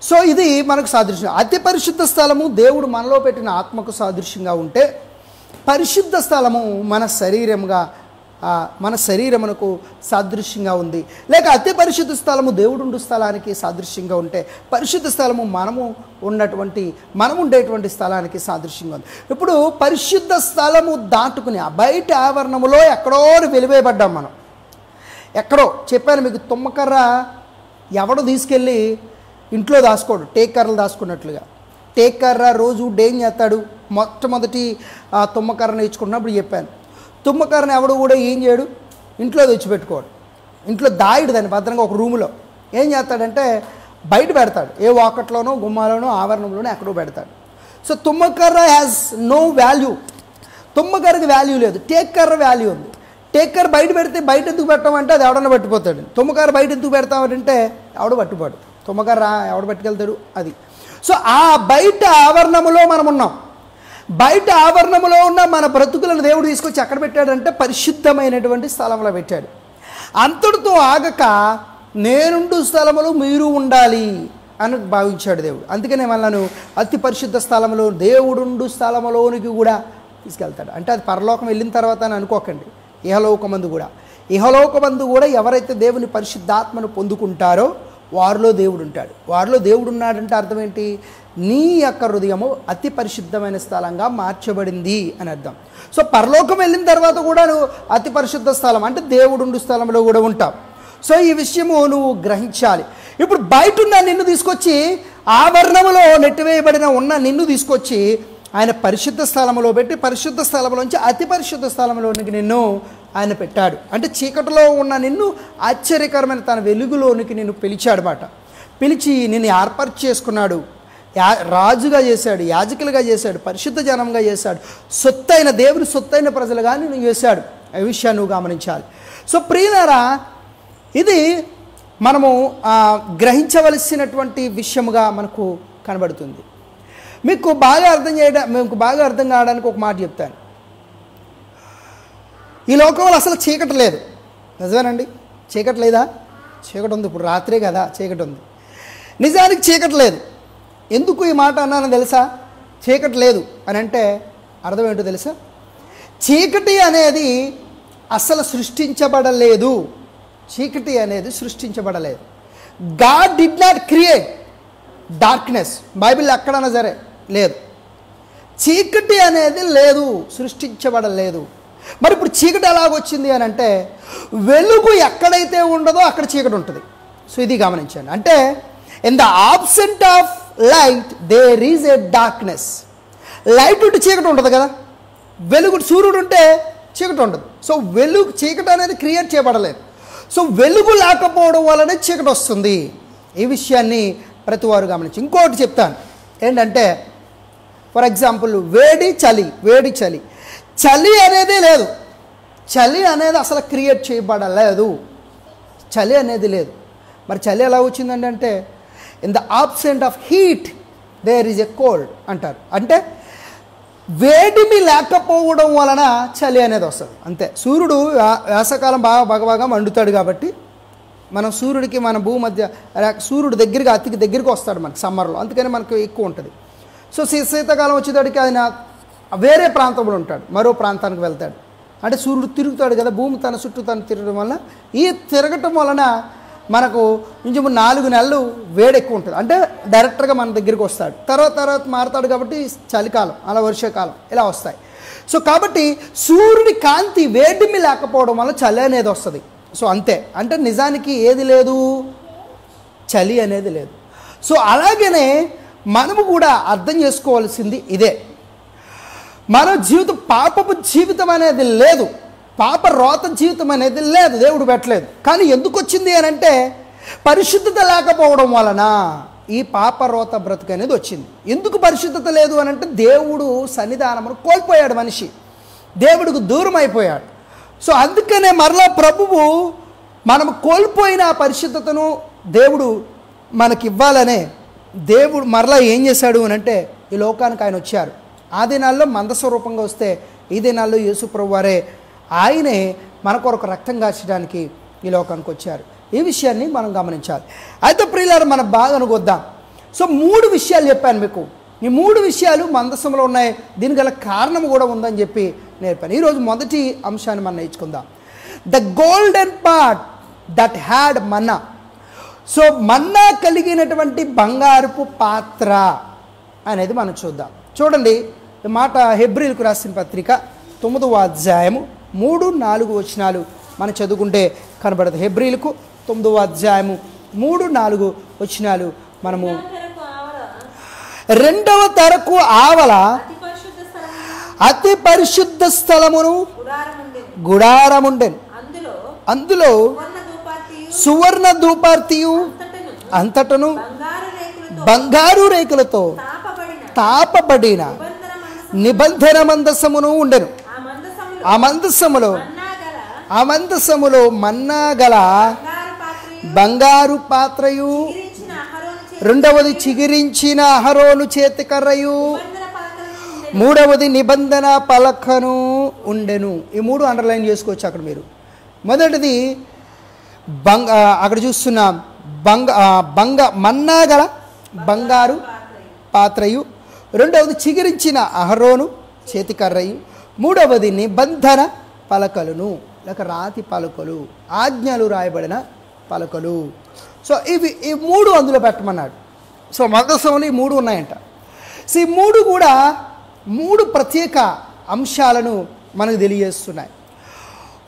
సో ఇది మనకు సాదృశ్యం. అతి పరిశుద్ధ స్థలము దేవుడు మనలో పెట్టిన ఆత్మకు సాదృశ్యంగా ఉంటే, పరిశుద్ధ స్థలము మన శరీరమునకు సాదృశ్యంగా ఉంది. లేక అతి పరిశుద్ధ స్థలము దేవుడుండు స్థలానికి సాదృశ్యంగా ఉంటే, పరిశుద్ధ స్థలము మనం ఉండేటువంటి స్థలానికి సాదృశ్యంగా ఉంది. ఇప్పుడు పరిశుద్ధ స్థలము దాటుకుని బయట ఆవరణములో ఎక్కడో వెలివేయబడ్డాం మనం. ఎక్కడో చెప్పాను మీకు, తుమ్మకర్ర ఎవడో తీసుకెళ్ళి ఇంట్లో దాచుకోడు, టేకర్రలు దాచుకున్నట్లుగా. టేకర్ర రోజు డేం చేస్తాడు, మొట్టమొదటి తుమ్మకర్రను ఇచ్చుకున్నప్పుడు చెప్పాను, తుమ్మకర్రను ఎవడు కూడా ఏం చేయడు, ఇంట్లో తెచ్చిపెట్టుకోడు. ఇంట్లో దాయిడు దాన్ని భద్రంగా ఒక రూములో. ఏం చేస్తాడంటే బయట పెడతాడు, ఏ వాకట్లోనో, గుమ్మాలోనో, ఆవరణంలోనో ఎక్కడో పెడతాడు. సో తుమ్మకర్ర హ్యాస్ నో వాల్యూ. తుమ్మకర్రకి వాల్యూ లేదు, టేకర్ర వాల్యూ ఉంది. టేకర్ బయట పెడితే బయట ఎందుకు పెట్టామంటే అది ఎవడన్నా పట్టిపోతాడు. తుమ్మకర్ర బయట ఎందుకు పెడతామంటే ఎవడు పట్టుకోడు. తుమ్మకర్ర ఎవడు పట్టుకెళ్తాడు అది. సో ఆ బయట ఆవరణములో మనం ఉన్నాం. బయట ఆవరణములో ఉన్న మన బ్రతుకులను దేవుడు తీసుకొచ్చి ఎక్కడ పెట్టాడంటే పరిశుద్ధమైనటువంటి స్థలంలో పెట్టాడు. అంతటితో ఆగక నేనుండు స్థలములో మీరు ఉండాలి అని భావించాడు దేవుడు. అందుకనే మనల్ని అతి పరిశుద్ధ స్థలంలో, దేవుడుండు స్థలములోనికి కూడా తీసుకెళ్తాడు. అంటే అది పరలోకం వెళ్ళిన తర్వాత అని అనుకోకండి, ఇహలోకమందు కూడా ఎవరైతే దేవుని పరిశుద్ధాత్మను పొందుకుంటారో వారిలో దేవుడు ఉంటాడు. వారిలో దేవుడు ఉన్నాడంటే అర్థం ఏంటి? నీ యొక్క హృదయము అతి పరిశుద్ధమైన స్థలంగా మార్చబడింది అని అర్థం. సో పరలోకం వెళ్ళిన తర్వాత కూడా నువ్వు అతి పరిశుద్ధ స్థలం అంటే దేవుడుండు స్థలంలో కూడా ఉంటావు. సో ఈ విషయము నువ్వు గ్రహించాలి. ఇప్పుడు బయట ఉన్న నిన్ను తీసుకొచ్చి, ఆవరణములో నెట్టివేయబడిన ఉన్న నిన్ను తీసుకొచ్చి ఆయన పరిశుద్ధ స్థలంలో పెట్టి, పరిశుద్ధ స్థలంలోంచి అతి పరిశుద్ధ స్థలంలోనికి నిన్ను ఆయన పెట్టాడు. అంటే చీకటిలో ఉన్న నిన్ను ఆశ్చర్యకరమైన తన వెలుగులోనికి నిన్ను పిలిచాడనమాట. పిలిచి నిన్ను ఏర్పాటు చేసుకున్నాడు, రాజుగా చేశాడు, యాజకులుగా చేశాడు, పరిశుద్ధ జనంగా చేశాడు, సొత్తైన దేవుని సొత్తైన ప్రజలుగా నిన్ను చేశాడు. ఈ విషయాన్ని నువ్వు గమనించాలి. సో ప్రియులారా, ఇది మనము గ్రహించవలసినటువంటి విషయముగా మనకు కనబడుతుంది. మీకు బాగా అర్థం కావడానికి ఒక మాట చెప్తాను. ఈ లోకంలో అసలు చీకటి లేదు, నిజమేనండి? చీకటి లేదా? చీకటి ఉంది. ఇప్పుడు రాత్రే కదా, చీకటి ఉంది. నిజానికి చీకటి లేదు. ఎందుకు ఈ మాట అన్నానో తెలుసా? చీకటి లేదు అని అంటే అర్థం ఏంటో తెలుసా? చీకటి అనేది అసలు సృష్టించబడలేదు. చీకటి అనేది సృష్టించబడలేదు. God did not create darkness. Bible ఎక్కడైనా సరే లేదు. చీకటి అనేది లేదు, సృష్టించబడలేదు. మరి ఇప్పుడు చీకటి ఎలాగొచ్చింది అని అంటే, వెలుగు ఎక్కడైతే ఉండదో అక్కడ చీకటి ఉంటుంది. సో ఇది గమనించండి. అంటే in the absent of light there is a darkness. Light ఉంటే చీకటి ఉంటుంది కదా, వెలుగు సూర్యుడు ఉంటే చీకటి ఉండదు. సో చీకటి అనేది క్రియేట్ చేయబడలేదు. సో వెలుగు లేకపోవడం వల్లనే చీకటి వస్తుంది. ఈ విషయాన్ని ప్రతి వారు గమనించి. ఇంకోటి చెప్తాను, ఏంటంటే ఫర్ ఎగ్జాంపుల్ వేడి చలి చలి అనేది లేదు. చలి అనేది అసలు క్రియేట్ చేయబడలేదు. చలి అనేది లేదు. మరి చలి ఎలా వచ్చిందండి అంటే in the absent of heat there is a cold అంటారు. అంటే వేడిమి లేకపోవడం వలన చలి అనేది వస్తుంది అంతే. సూర్యుడు వేసవకాలం బాగా మండుతాడు కాబట్టి మనం సూర్యుడికి మన భూమి మధ్య సూర్యుడు దగ్గరగా అతికి దగ్గరికి వస్తాడు మనకి సమ్మర్లో, అందుకని మనకు ఎక్కువ ఉంటుంది. సో శీతాకాలం వచ్చేటడికి ఆయన వేరే ప్రాంతంలో ఉంటాడు, మరో ప్రాంతానికి వెళ్తాడు. అంటే సూర్యుడు తిరుగుతాడు కదా, భూమి తన చుట్టూ తను తిరగడం వలన ఈ తిరగటం వలన మనకు ఇంచుము 4 నెలలు వేడి ఎక్కువ ఉంటుంది. అంటే డైరెక్ట్గా మన దగ్గరికి వస్తాడు. తర్వాత మారుతాడు కాబట్టి చలికాలం, అలా వర్షాకాలం ఇలా వస్తాయి. సో కాబట్టి సూర్యుడి కాంతి వేడిమి లేకపోవడం వల్ల చలి అనేది వస్తుంది. సో అంతే. అంటే నిజానికి ఏది లేదు, చలి అనేది లేదు. సో అలాగనే మనము కూడా అర్థం చేసుకోవాల్సింది ఇదే. మన జీవితం పాపపు జీవితం అనేది లేదు, పాప రోత జీవితం అనేది లేదు, దేవుడు పెట్టలేదు. కానీ ఎందుకు వచ్చింది అని అంటే పరిశుద్ధత లేకపోవడం వలన ఈ పాప రోత బ్రతుకు అనేది వచ్చింది. ఎందుకు పరిశుద్ధత లేదు అని అంటే దేవుడు సన్నిధానమును కోల్పోయాడు, మనిషి దేవుడికి దూరం అయిపోయాడు. సో అందుకనే మరలా ప్రభువు మనం కోల్పోయిన ఆ పరిశుద్ధతను దేవుడు మనకి ఇవ్వాలనే దేవుడు మరలా ఏం చేశాడు అని అంటే ఈ లోకానికి ఆయన వచ్చారు. ఆ దినాల్లో మందస్వరూపంగా వస్తే ఈ దినాల్లో యేసు ప్రభు వారే ఆయనే మన కొరకు రక్తం కాచడానికి ఈ లోకానికి వచ్చారు. ఈ విషయాన్ని మనం గమనించాలి. అయితే ప్రియులారా, మనం బాగా అనుకొద్దాం. సో 3 విషయాలు చెప్పాను మీకు. ఈ 3 విషయాలు మందసంలో ఉన్నాయి, దీనికి గల కారణం కూడా ఉందని చెప్పి నేర్పాను. ఈరోజు మొదటి అంశాన్ని మనం నేర్చుకుందాం. The golden pot that had manna. So manna కలిగినటువంటి బంగారపు పాత్ర అనేది మనం చూద్దాం. చూడండి, ఈ మాట హెబ్రీలకు రాసిన పత్రిక 9వ అధ్యాయము 3-4 వచనాలు మనం చదువుకుంటే కనబడుతుంది. హెబ్రీలకు 9వ అధ్యాయము 3-4 వచనాలు మనము 2వ తరకు ఆవల అతి పరిశుద్ధ స్థలమును గుడారముండెను. అందులో సువర్ణ ధూపార్తియు అంతటను బంగారు రేకులతో తాపబడిన నిబంధన మందసమును ఉండెను. ఆ మందసములో మన్నా గల బంగారు పాత్రయు, రెండవది చిగిరించిన అహరోను చేతికర్రయు, మూడవది నిబంధన పలకను ఉండెను. ఈ 3 అండర్లైన్ చేసుకోవచ్చు అక్కడ మీరు. మొదటిది అక్కడ చూస్తున్నాం మన్నా గల బంగారు పాత్రయు, రెండవది చిగిరించిన అహరోను చేతికర్రయు, మూడవది నిబంధన పలకలను లేక రాతి పలకలు, ఆజ్ఞలు రాయబడిన పలకలు. సో ఈ 3 అందులో పెట్టమన్నాడు. సో మందసంలో ఈ 3 ఉన్నాయంట. సో ఈ 3 కూడా 3 ప్రత్యేక అంశాలను మనకు తెలియజేస్తున్నాయి.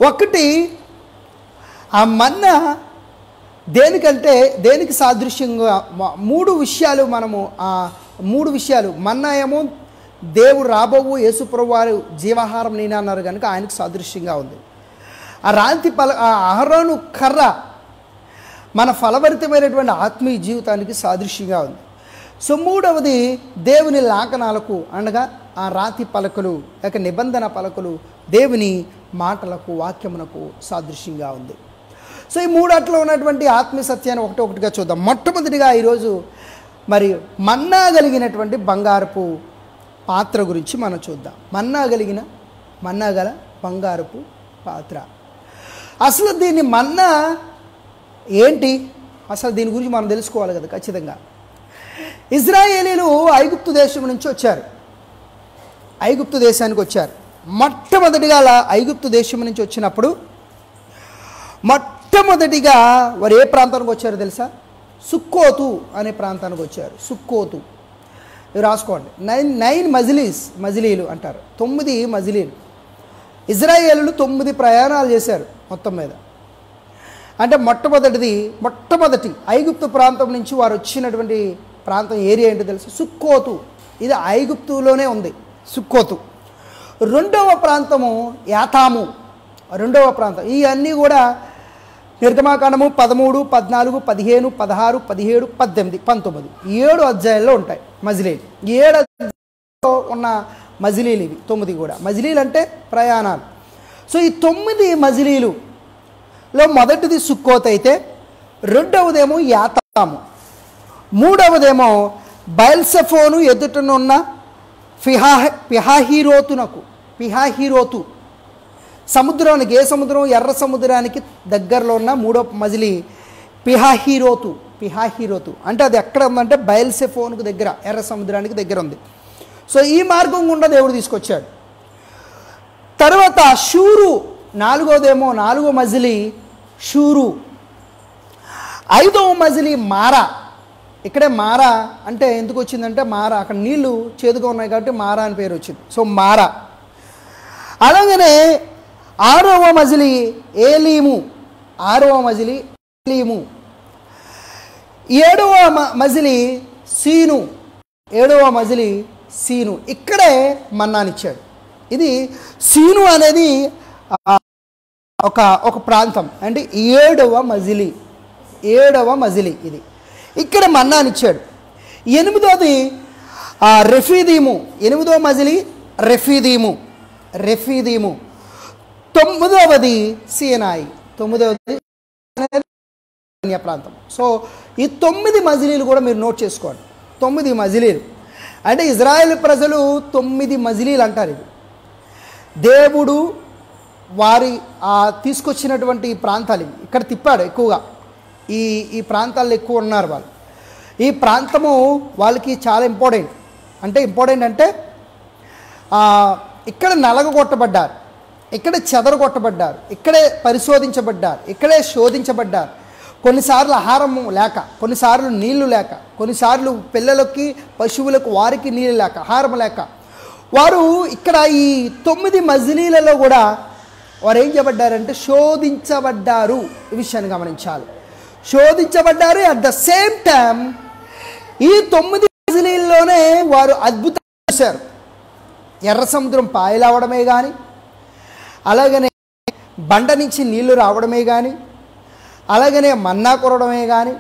ఒకటి, ఆ మన్నా దేనికి సాదృశ్యంగా 3 విషయాలు మనము 3 విషయాలు. మన్నా ఏమో దేవుడు రాబోవు యేసుప్రభు వారు జీవాహారం నేనే అన్నారు కనుక ఆయనకు సాదృశ్యంగా ఉంది. ఆ రాతి అహరోను కర్ర మన ఫలభరితమైనటువంటి ఆత్మీయ జీవితానికి సాదృశ్యంగా ఉంది. సో మూడవది దేవుని లేఖనాలకు అనగా ఆ రాతి పలకలు లేక నిబంధన పలకలు దేవుని మాటలకు వాక్యమునకు సాదృశ్యంగా ఉంది. సో ఈ 3 అట్లా ఉన్నటువంటి ఆత్మీయ సత్యాన్ని ఒకటిగా చూద్దాం. మొట్టమొదటిగా ఈరోజు మరి మన్నా కలిగినటువంటి బంగారపు పాత్ర గురించి మనం చూద్దాం. మన్నా గల బంగారపు పాత్ర. అసలు దీన్ని మన్నా ఏంటి, అసలు దీని గురించి మనం తెలుసుకోవాలి కదా ఖచ్చితంగా. ఇజ్రాయేలీలు ఐగుప్తు దేశం నుంచి వచ్చారు, ఐగుప్తు దేశానికి వచ్చారు. మొట్టమొదటిగా ఐగుప్తు దేశం నుంచి వచ్చినప్పుడు మొట్టమొదటిగా వారు ఏ ప్రాంతానికి వచ్చారో తెలుసా? సుక్కోతు అనే ప్రాంతానికి వచ్చారు. సుక్కోతు రాసుకోండి. 9 మజిలీలు అంటారు, 9 మజిలీలు. ఇజ్రాయేలులు 9 ప్రయాణాలు చేశారు మొత్తం మీద. అంటే మొట్టమొదటి ఐగుప్తు ప్రాంతం నుంచి వారు వచ్చినటువంటి ప్రాంతం ఏరియా ఏంటో తెలుసు? సుక్కోతు. ఇది ఐగుప్తులోనే ఉంది సుక్కోతు. రెండవ ప్రాంతము యాతాము, రెండవ ప్రాంతం. ఇవన్నీ కూడా నిర్గమాకాండము 13, 14, 15, 16, 17, 18, 19 7 అధ్యాయాల్లో ఉంటాయి. మజిలీలు. 7 ఉన్న మజిలీలు ఇవి 9 కూడా. మజిలీలు అంటే ప్రయాణాలు. సో ఈ 9 మజిలీలులో మొదటిది సుక్కోత్ అయితే, రెండవదేమో యాతాము, మూడవదేమో బయల్సెఫోను ఎదుటనున్న పిహాహీరోతు సముద్రానికి, ఏ సముద్రం? ఎర్ర సముద్రానికి దగ్గరలో ఉన్న మూడో మజిలీ పిహాహీరోతు అంటే అది ఎక్కడ ఉందంటే బయల్సెఫోనుకు దగ్గర, ఎర్ర సముద్రానికి దగ్గర ఉంది. సో ఈ మార్గం గుండా దేవుడు తీసుకొచ్చాడు. తర్వాత షూరు, నాలుగో మజిలీ షూరు. 5వ మజిలీ మారా. ఇక్కడే మారా అంటే ఎందుకు వచ్చిందంటే, మారా అక్కడ నీళ్లు చేదుగా ఉన్నాయి కాబట్టి మారా అని పేరు వచ్చింది. సో మారా. అలాగనే 6వ మజిలీ ఏలీము. 6వ మజిలీ ఏలీము. 7వ మజిలీ సీను. 7వ మజిలీ సీను. ఇక్కడే మన్నానిచ్చాడు. ఇది సీను అనేది ఒక ప్రాంతం అంటే 7వ మజిలీ ఇది. ఇక్కడ మన్నానిచ్చాడు. 8వది రెఫీదీము. 8వ మజిలీ రెఫీదీము. 9వది సీనాయి. 9వది ప్రాంతం. సో ఈ 9 మజిలీలు కూడా మీరు నోట్ చేసుకోండి. 9 మజిలీలు అంటే ఇజ్రాయెల్ ప్రజలు 9 మజిలీలు అంటారు. ఇది దేవుడు వారి తీసుకొచ్చినటువంటి ఈ ప్రాంతాలు ఇవి. ఇక్కడ తిప్పాడు ఎక్కువగా. ఈ ప్రాంతాల్లో ఎక్కువ ఉన్నారు వాళ్ళు. ఈ ప్రాంతము వాళ్ళకి చాలా ఇంపార్టెంట్. అంటే ఇక్కడ నలగొట్టబడ్డారు, ఇక్కడే చెదరగొట్టబడ్డారు, ఇక్కడే పరిశోధించబడ్డారు, ఇక్కడే శోధించబడ్డారు. కొన్నిసార్లు ఆహారము లేక, కొన్నిసార్లు నీళ్లు లేక, కొన్నిసార్లు పిల్లలకి పశువులకు వారికి నీళ్ళు లేక, ఆహారం లేక వారు ఇక్కడ ఈ 9 మజిలీలలో కూడా వారు ఏం చేయబడ్డారంటే శోధించబడ్డారు. ఈ విషయాన్ని గమనించాలి. శోధించబడ్డారు. అట్ ద సేమ్ టైం ఈ 9 మజిలీల్లోనే వారు అద్భుతం చేశారు. ఎర్ర సముద్రం పాయలవడమే కానీ, అలాగనే బండ నుంచి నీళ్లు రావడమే కానీ, అలాగనే మన్నా కురవడమే కానీ,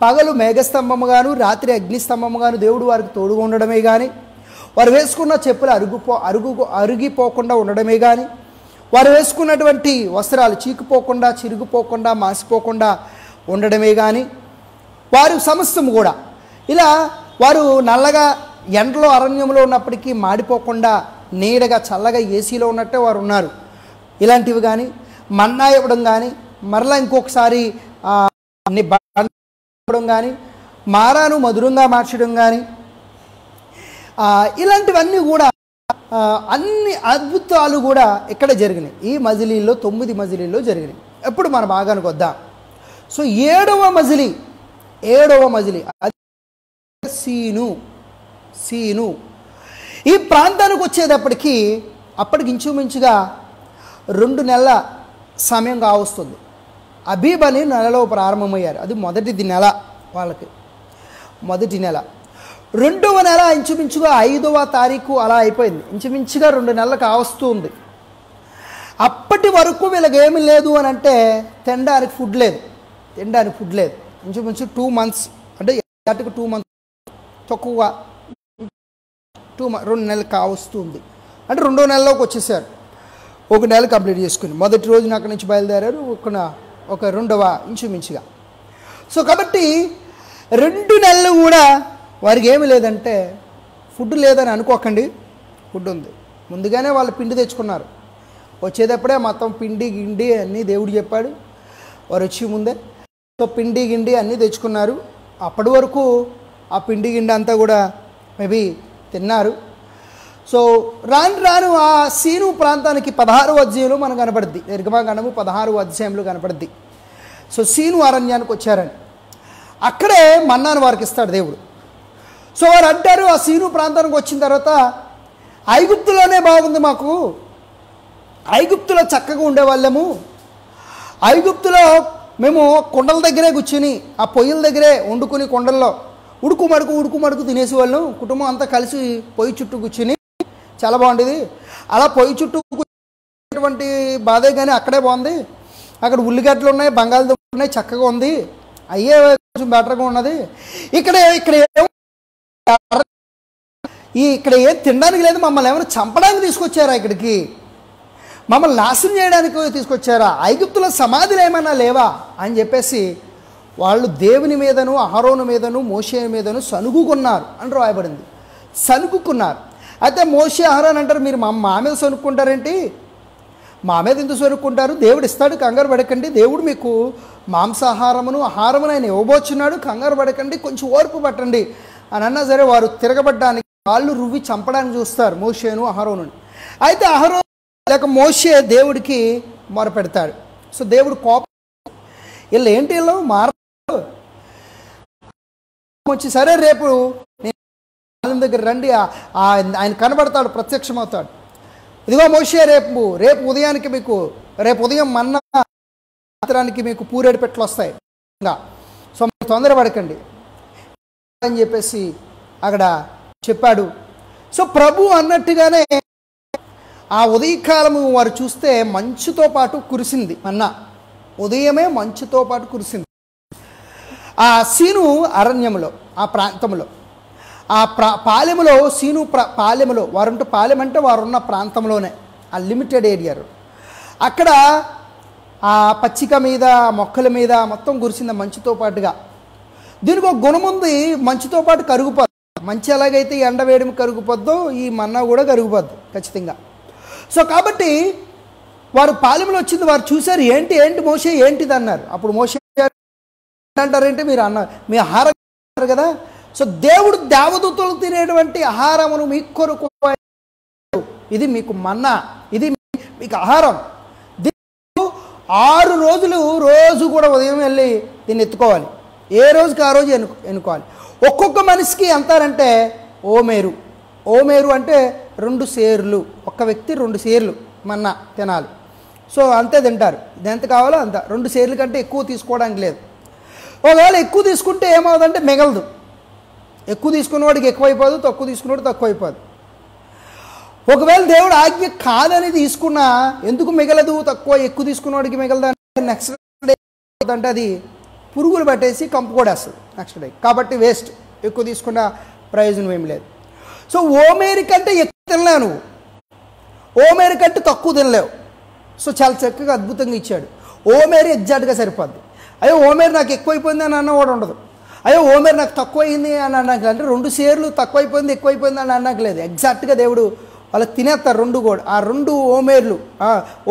పగలు మేఘస్తంభముగాను రాత్రి అగ్నిస్తంభముగాను దేవుడు వారికి తోడుగా ఉండడమే కానీ, వారు వేసుకున్న చెప్పులు అరిగిపోకుండా ఉండడమే కానీ, వారు వేసుకున్నటువంటి వస్త్రాలు చీకిపోకుండా, చిరిగిపోకుండా, మాసిపోకుండా ఉండడమే కానీ, వారు సమస్తము కూడా ఇలా వారు నల్లగా ఎండలో అరణ్యంలో ఉన్నప్పటికీ మాడిపోకుండా నీడగా చల్లగా ఏసీలో ఉన్నట్టే వారు ఉన్నారు. ఇలాంటివి కానీ, మన్నా ఇవ్వడం కానీ, మరలా ఇంకొకసారి ఇవ్వడం కానీ, మారాను మధురంగా మార్చడం కానీ, ఇలాంటివన్నీ కూడా అన్ని అద్భుతాలు కూడా ఇక్కడ జరిగినాయి. ఈ మజిలీల్లో 9 మజిలీల్లో జరిగినాయి. ఎప్పుడు మన భాగానికి వద్దాం. సో 7వ మజిలీ సీను. ఈ ప్రాంతానికి వచ్చేటప్పటికి ఇంచుమించుగా 2 నెలల సమయం కావస్తుంది. అబీబ్ అని నెలలో ప్రారంభమయ్యారు. అది మొదటి నెల వాళ్ళకి, మొదటి నెల. 2వ నెల ఇంచుమించుగా 5వ తారీఖు అలా అయిపోయింది. ఇంచుమించుగా 2 నెలలు కావస్తుంది. అప్పటి వరకు వీళ్ళకి ఏమీ లేదు అని అంటే తినడానికి ఫుడ్ లేదు. ఇంచుమించు 2 months అంటే 2 months తక్కువగా 2 నెలలు కావస్తుంది. అంటే 2వ నెలలోకి వచ్చేసారు. 1 నెల కంప్లీట్ చేసుకుని మొదటి రోజున అక్కడి నుంచి బయలుదేరారు. ఒక 2వ ఇంచుమించుగా. సో కాబట్టి 2 నెలలు కూడా వారికి ఏమి లేదంటే ఫుడ్ లేదని అనుకోకండి. ఫుడ్ ఉంది. ముందుగానే వాళ్ళు పిండి తెచ్చుకున్నారు. వచ్చేటప్పుడే మొత్తం పిండి గిండి అన్నీ దేవుడు చెప్పాడు. వారు వచ్చి ముందే సో పిండి గిండి అన్నీ తెచ్చుకున్నారు. అప్పటి వరకు ఆ పిండి గిండి అంతా కూడా మేబీ తిన్నారు. సో రాను ఆ సీను ప్రాంతానికి 16వ అధ్యాయంలో మనకు కనపడుద్ది. నిర్గమకాండము 16వ అధ్యాయంలో కనపడుద్ది. సో సీను అరణ్యానికి వచ్చారని అక్కడే మన్నాను వారికి ఇస్తాడు దేవుడు. సో వారు అంటారు, ఆ సీను ప్రాంతానికి వచ్చిన తర్వాత ఐగుప్తులోనే బాగుంది మాకు, ఐగుప్తులో చక్కగా ఉండేవాళ్ళము, ఐగుప్తులో మేము కొండల దగ్గరే కూర్చుని ఆ పొయ్యిల దగ్గరే వండుకుని కొండల్లో ఉడుకు మడుకు తినేసేవాళ్ళం, కుటుంబం అంతా కలిసి పొయ్యి చుట్టూ కూర్చుని చాలా బాగుండేది. అలా పొయ్యి చుట్టూ కూర్చున్నటువంటి బాధే కానీ అక్కడే బాగుంది. అక్కడ ఉల్లిగడ్డలు ఉన్నాయి, బంగాళదుంపలు ఉన్నాయి, చక్కగా ఉంది, అయ్యే కొంచెం బెటర్గా ఉన్నది. ఇక్కడ ఇక్కడ ఏం తినడానికి లేదు, మమ్మల్ని ఏమైనా చంపడానికి తీసుకొచ్చారా, ఇక్కడికి మమ్మల్ని నాశనం చేయడానికి తీసుకొచ్చారా, ఐగుప్తుల సమాధులు ఏమైనా లేవా అని చెప్పేసి వాళ్ళు దేవుని మీదను అహరోను మీదను మోషే మీదను సనుగుకున్నారు అని రాయబడింది. సనుగుకున్నారు. అయితే మోషే అహరోను అంటారు, మీరు మా మీద సనుక్కుంటారేంటి, మా మీద ఎందుకు సనుక్కుంటారు, దేవుడు ఇస్తాడు, కంగారు పడకండి, దేవుడు మీకు మాంసాహారమును ఆహారమును ఆయన ఇవ్వబోచున్నాడు, కంగారు పడకండి, కొంచెం ఓర్పు పట్టండి అని అన్నా సరే వారు తిరగబడ్డానికి వాళ్ళు రువ్వి చంపడానికి చూస్తారు మోషేను అహరోనుని. అయితే అహరోను లేక మోషే దేవుడికి మొరపెడతాడు. సో దేవుడు కోపం, వీళ్ళు ఏంటి వీళ్ళు వచ్చి సరే రేపు నేను దగ్గర రండి, ఆయన కనబడతాడు, ప్రత్యక్షమవుతాడు. ఇదిగో మోషే రేపు ఉదయానికి మీకు రేపు ఉదయం మన్నా రాత్రానికి మీకు పూరేడు పెట్టలు వస్తాయి, సో మీరు తొందరపడకండి అని చెప్పేసి అక్కడ చెప్పాడు. సో ప్రభు అన్నట్టుగానే ఆ ఉదయకాలము వారు చూస్తే మంచుతో పాటు కురిసింది మన్నా, ఉదయమే మంచుతో పాటు కురిసింది. ఆ సీను అరణ్యములో ఆ ప్రాంతంలో ఆ పాలెములో సీను పాలెములో వారుంటే పాలెం అంటే వారున్న ప్రాంతంలోనే ఆ లిమిటెడ్ ఏరియాలో అక్కడ ఆ పచ్చిక మీద మొక్కల మీద మొత్తం కురిసింది మంచుతో పాటుగా. దీనికి ఒక గుణం ఉంది, మంచుతో పాటు కరుగుపోద్ది. మంచి ఎలాగైతే ఎండ వేయడం కరుగుపోద్దో ఈ మన్నా కూడా కరుగుపోద్ది ఖచ్చితంగా. సో కాబట్టి వారు పాలెంలో వచ్చింది, వారు చూశారు, ఏంటి ఏంటి మోషే ఏంటిది అన్నారు. అప్పుడు మోషే అంటారేంటి మీరు అన్నారు, మీ ఆహారం కదా, సో దేవుడు దేవదూతలు తినేటువంటి ఆహారమును మీ కొరకు, ఇది మీకు మన్నా, ఇది మీకు ఆహారం. 6 రోజులు రోజు కూడా ఉదయం వెళ్ళి దీన్ని ఎత్తుకోవాలి, ఏ రోజుకి ఆ రోజు ఎన్నుకోవాలి. ఒక్కొక్క మనిషికి ఎంతారంటే ఓమేరు అంటే 2 సేర్లు, ఒక్క వ్యక్తి 2 సేర్లు మన్నా తినాలి. సో అంతే తింటారు, ఇది ఎంత కావాలో అంత, 2 సేర్ల కంటే ఎక్కువ తీసుకోవడానికి లేదు. ఒకవేళ ఎక్కువ తీసుకుంటే ఏమవుతుందంటే మిగలదు, ఎక్కువ తీసుకున్నవాడికి ఎక్కువైపోదు, తక్కువ తీసుకున్నవాడు తక్కువైపోదు. ఒకవేళ దేవుడు ఆజ్ఞ కాదని తీసుకున్నా ఎందుకు మిగలదు, ఎక్కువ తీసుకున్నవాడికి మిగలదు, నెక్స్ట్ డే అంటే అది పురుగులు పట్టేసి కంపు కూడా వస్తుంది నెక్స్ట్ డే, కాబట్టి వేస్ట్, ఎక్కువ తీసుకున్న ప్రయోజనం ఏం లేదు. సో ఓమేరు కంటే ఎక్కువ తినలేవు నువ్వు, ఓమేరు కంటే తక్కువ తినలేవు. సో చాలా చక్కగా అద్భుతంగా ఇచ్చాడు. ఓమేరు ఎగ్జాక్ట్గా సరిపోద్ది. అయ్యో ఓమేరు నాకు ఎక్కువైపోయింది అని అన్న కూడా ఉండదు, అయ్యో ఓమేరు నాకు తక్కువైంది అని అన్నాక, అంటే 2 సేర్లు తక్కువైపోయింది ఎక్కువైపోయింది అని అన్నాక లేదు, ఎగ్జాక్ట్గా దేవుడు వాళ్ళకి తినేస్తారు 2 కూడా. ఆ 2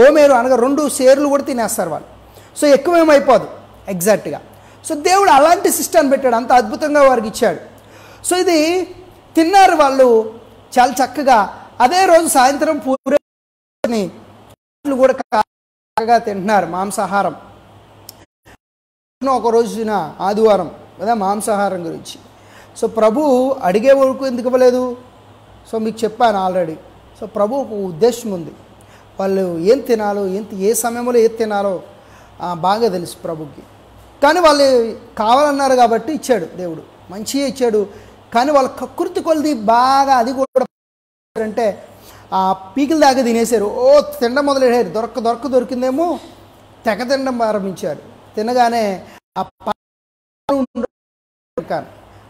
ఓమేరు అనగా 2 సేర్లు కూడా తినేస్తారు వాళ్ళు. సో ఎక్కువేమైపోదు ఎగ్జాక్ట్గా. సో దేవుడు అలాంటి సిస్టమ్ పెట్టాడు, అంత అద్భుతంగా వారికి ఇచ్చాడు. సో ఇది తిన్నారు వాళ్ళు చాలా చక్కగా. అదే రోజు సాయంత్రం పూర్తి కూడా చక్కగా తింటున్నారు మాంసాహారం. ఒక రోజున ఆదివారం కదా మాంసాహారం గురించి. సో ప్రభు అడిగే వరకు ఎందుకు ఇవ్వలేదు, సో మీకు చెప్పాను ఆల్రెడీ. సో ప్రభు ఒక ఉద్దేశం ఉంది, వాళ్ళు ఏం తినాలో ఏ సమయంలో ఏది తినాలో బాగా తెలుసు ప్రభుకి. కానీ వాళ్ళు కావాలన్నారు కాబట్టి ఇచ్చాడు దేవుడు, మంచిగా ఇచ్చాడు. కానీ వాళ్ళ కకృతి కొలిది బాగా అది కూడా అంటే ఆ పీకిల దాకా తినేశారు. తినడం మొదలెట్టారు, దొరికిందేమో తెగ తినడం ప్రారంభించారు. తినగానే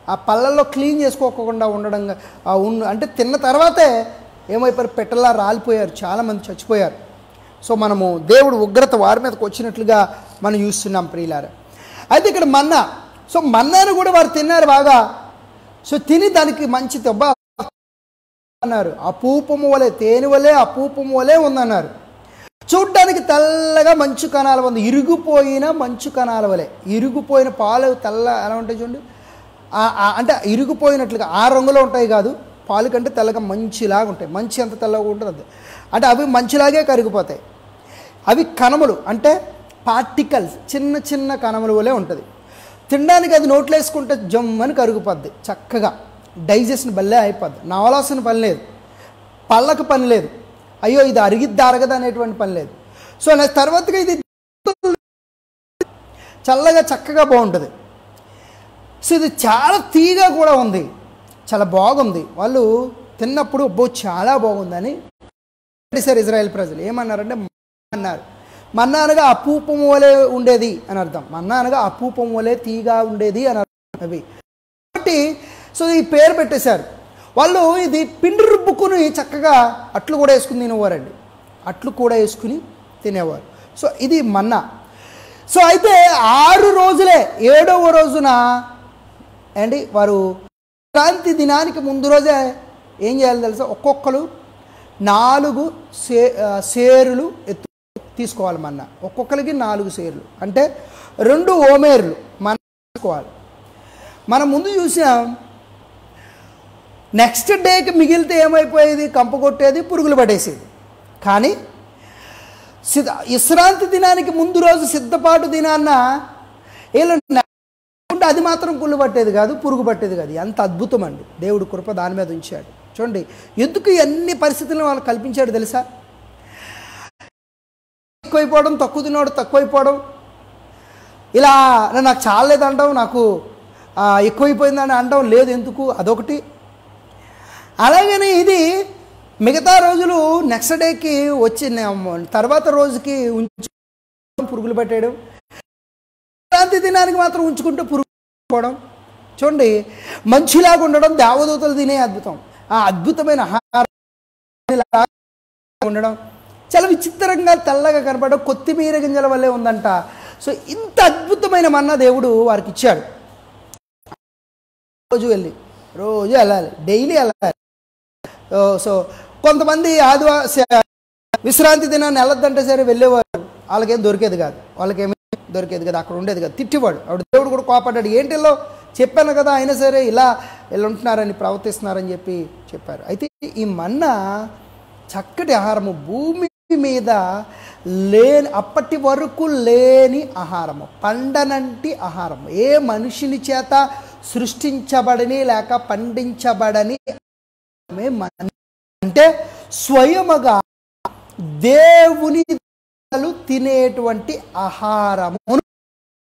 ఆ పళ్ళల్లో క్లీన్ చేసుకోకుండా ఉండడం, అంటే తిన్న తర్వాతే ఏమైపోయారు, పెట్టల్లా రాలిపోయారు, చాలామంది చచ్చిపోయారు. సో మనము దేవుడు ఉగ్రత వారి మీదకి వచ్చినట్లుగా మనం చూస్తున్నాం ప్రియులారా. అయితే ఇక్కడ మన్నా, సో మన్నాను కూడా వారు తిన్నారు బాగా. సో తిని దానికి మంచి దెబ్బ అన్నారు, అపూపము వలె, తేనె వలె అపూపము వలె ఉందన్నారు. చూడ్డానికి తెల్లగా మంచు కణాల ఉంది, ఇరిగిపోయిన మంచు కణాల వలె. ఇరిగిపోయిన పాలు తెల్ల ఎలా ఉంటాయి చూడండి, అంటే ఇరిగిపోయినట్లుగా ఆ రంగులో ఉంటాయి కాదు, పాలు కంటే తెల్లగా మంచిలాగా ఉంటాయి. మంచి ఎంత తెల్లగా ఉంటుంది అంతే, అంటే అవి మంచిలాగే కరిగిపోతాయి. అవి కణములు అంటే పార్టికల్స్, చిన్న చిన్న కణముల వలె ఉంటుంది. తినడానికి అది నోట్లో వేసుకుంటే జమ్మని కరిగిపోద్ది, చక్కగా డైజెషన్ భలే అయిపోద్ది. నవలాసిన పని లేదు, పళ్ళకు పని లేదు, అయ్యో ఇది అరిగిద్ది అరగదు అనేటువంటి పని లేదు. సో తర్వాతగా ఇది చల్లగా చక్కగా బాగుంటుంది. సో ఇది చాలా తీగా కూడా ఉంది, చాలా బాగుంది. వాళ్ళు తిన్నప్పుడు చాలా బాగుందని సార్ ఇజ్రాయెల్ ప్రజలు ఏమన్నారంటే అన్నారు, మన్నా అనగా అపూపం వలె ఉండేది అని అర్థం. మన్నా అనగా అపూపం వలె తీగా ఉండేది అని అర్థం అవి. కాబట్టి సో ఈ పేరు పెట్టేశారు. వాళ్ళు ఇది పిండి రుబ్బుకుని చక్కగా అట్లు కూడా వేసుకుని తినేవారండి. అట్లు కూడా వేసుకుని తినేవారు. సో ఇది మన్నా. సో అయితే 6 రోజులే 7వ రోజున అండి వారు విశ్రాంతి దినానికి ముందు రోజే ఏం చేయాలి తెలుసా? ఒక్కొక్కరు 4 సేరులు తీసుకోవాలి మన్నా. ఒక్కొక్కరికి 4 సేరులు అంటే 2 ఓమేర్లు మన్నా తీసుకోవాలి. మనం ముందు చూసాం, నెక్స్ట్ డేకి మిగిలితే ఏమైపోయేది? కంప కొట్టేది, పురుగులు పడేసేది. కానీ విశ్రాంతి దినానికి ముందు రోజు సిద్ధపాటు దినాన్న అది మాత్రం కుళ్ళు పట్టేది కాదు, పురుగు పట్టేది కాదు. ఎంత అద్భుతం అండి! దేవుడు కృప దాని మీద ఉంచాడు. చూడండి ఎందుకు ఎన్ని పరిస్థితులను వాళ్ళు కల్పించాడు తెలుసా? ఎక్కువైపోవడం, తక్కువ తినోడు తక్కువైపోవడం, ఇలా నాకు చాలలేదు అంటాం, నాకు ఎక్కువైపోయిందని అంటాం లేదు, ఎందుకు? అదొకటి. అలాగని ఇది మిగతా రోజులు నెక్స్ట్ డేకి వచ్చి తర్వాత రోజుకి పురుగులు పెట్టేయడం, విశ్రాంతి దినానికి మాత్రం ఉంచుకుంటూ పురుగు పోవడం. చూడండి మంచిలాగా ఉండడం దేవదూతలు తినే అద్భుతం. ఆ అద్భుతమైన ఆహారం ఉండడం చాలా విచిత్రంగా తెల్లగా కనపడడం, కొత్తిమీర గింజల వల్లే ఉందంట. సో ఇంత అద్భుతమైన మన్నా దేవుడు వారికి ఇచ్చాడు. రోజు వెళ్ళాలి, డైలీ వెళ్ళాలి. సో కొంతమంది విశ్రాంతి దినాన్ని వెళ్ళొద్దంటే సరే వెళ్ళేవారు, వాళ్ళకేం దొరికేది కాదు, అక్కడ ఉండేది కాదు, తిట్టేవాడు. అప్పుడు దేవుడు కూడా కోపడ్డాడు, ఏంటిలో చెప్పాను కదా, అయినా సరే ఇలా ఉంటున్నారని ప్రవర్తిస్తున్నారని చెప్పారు. అయితే ఈ మన్నా చక్కటి ఆహారము, భూమి మీద అప్పటి వరకు లేని ఆహారము, పండనంటి ఆహారము, ఏ మనిషిని చేత సృష్టించబడని లేక పండించబడని అంటే స్వయముగా దేవుని తినేటువంటి ఆహారము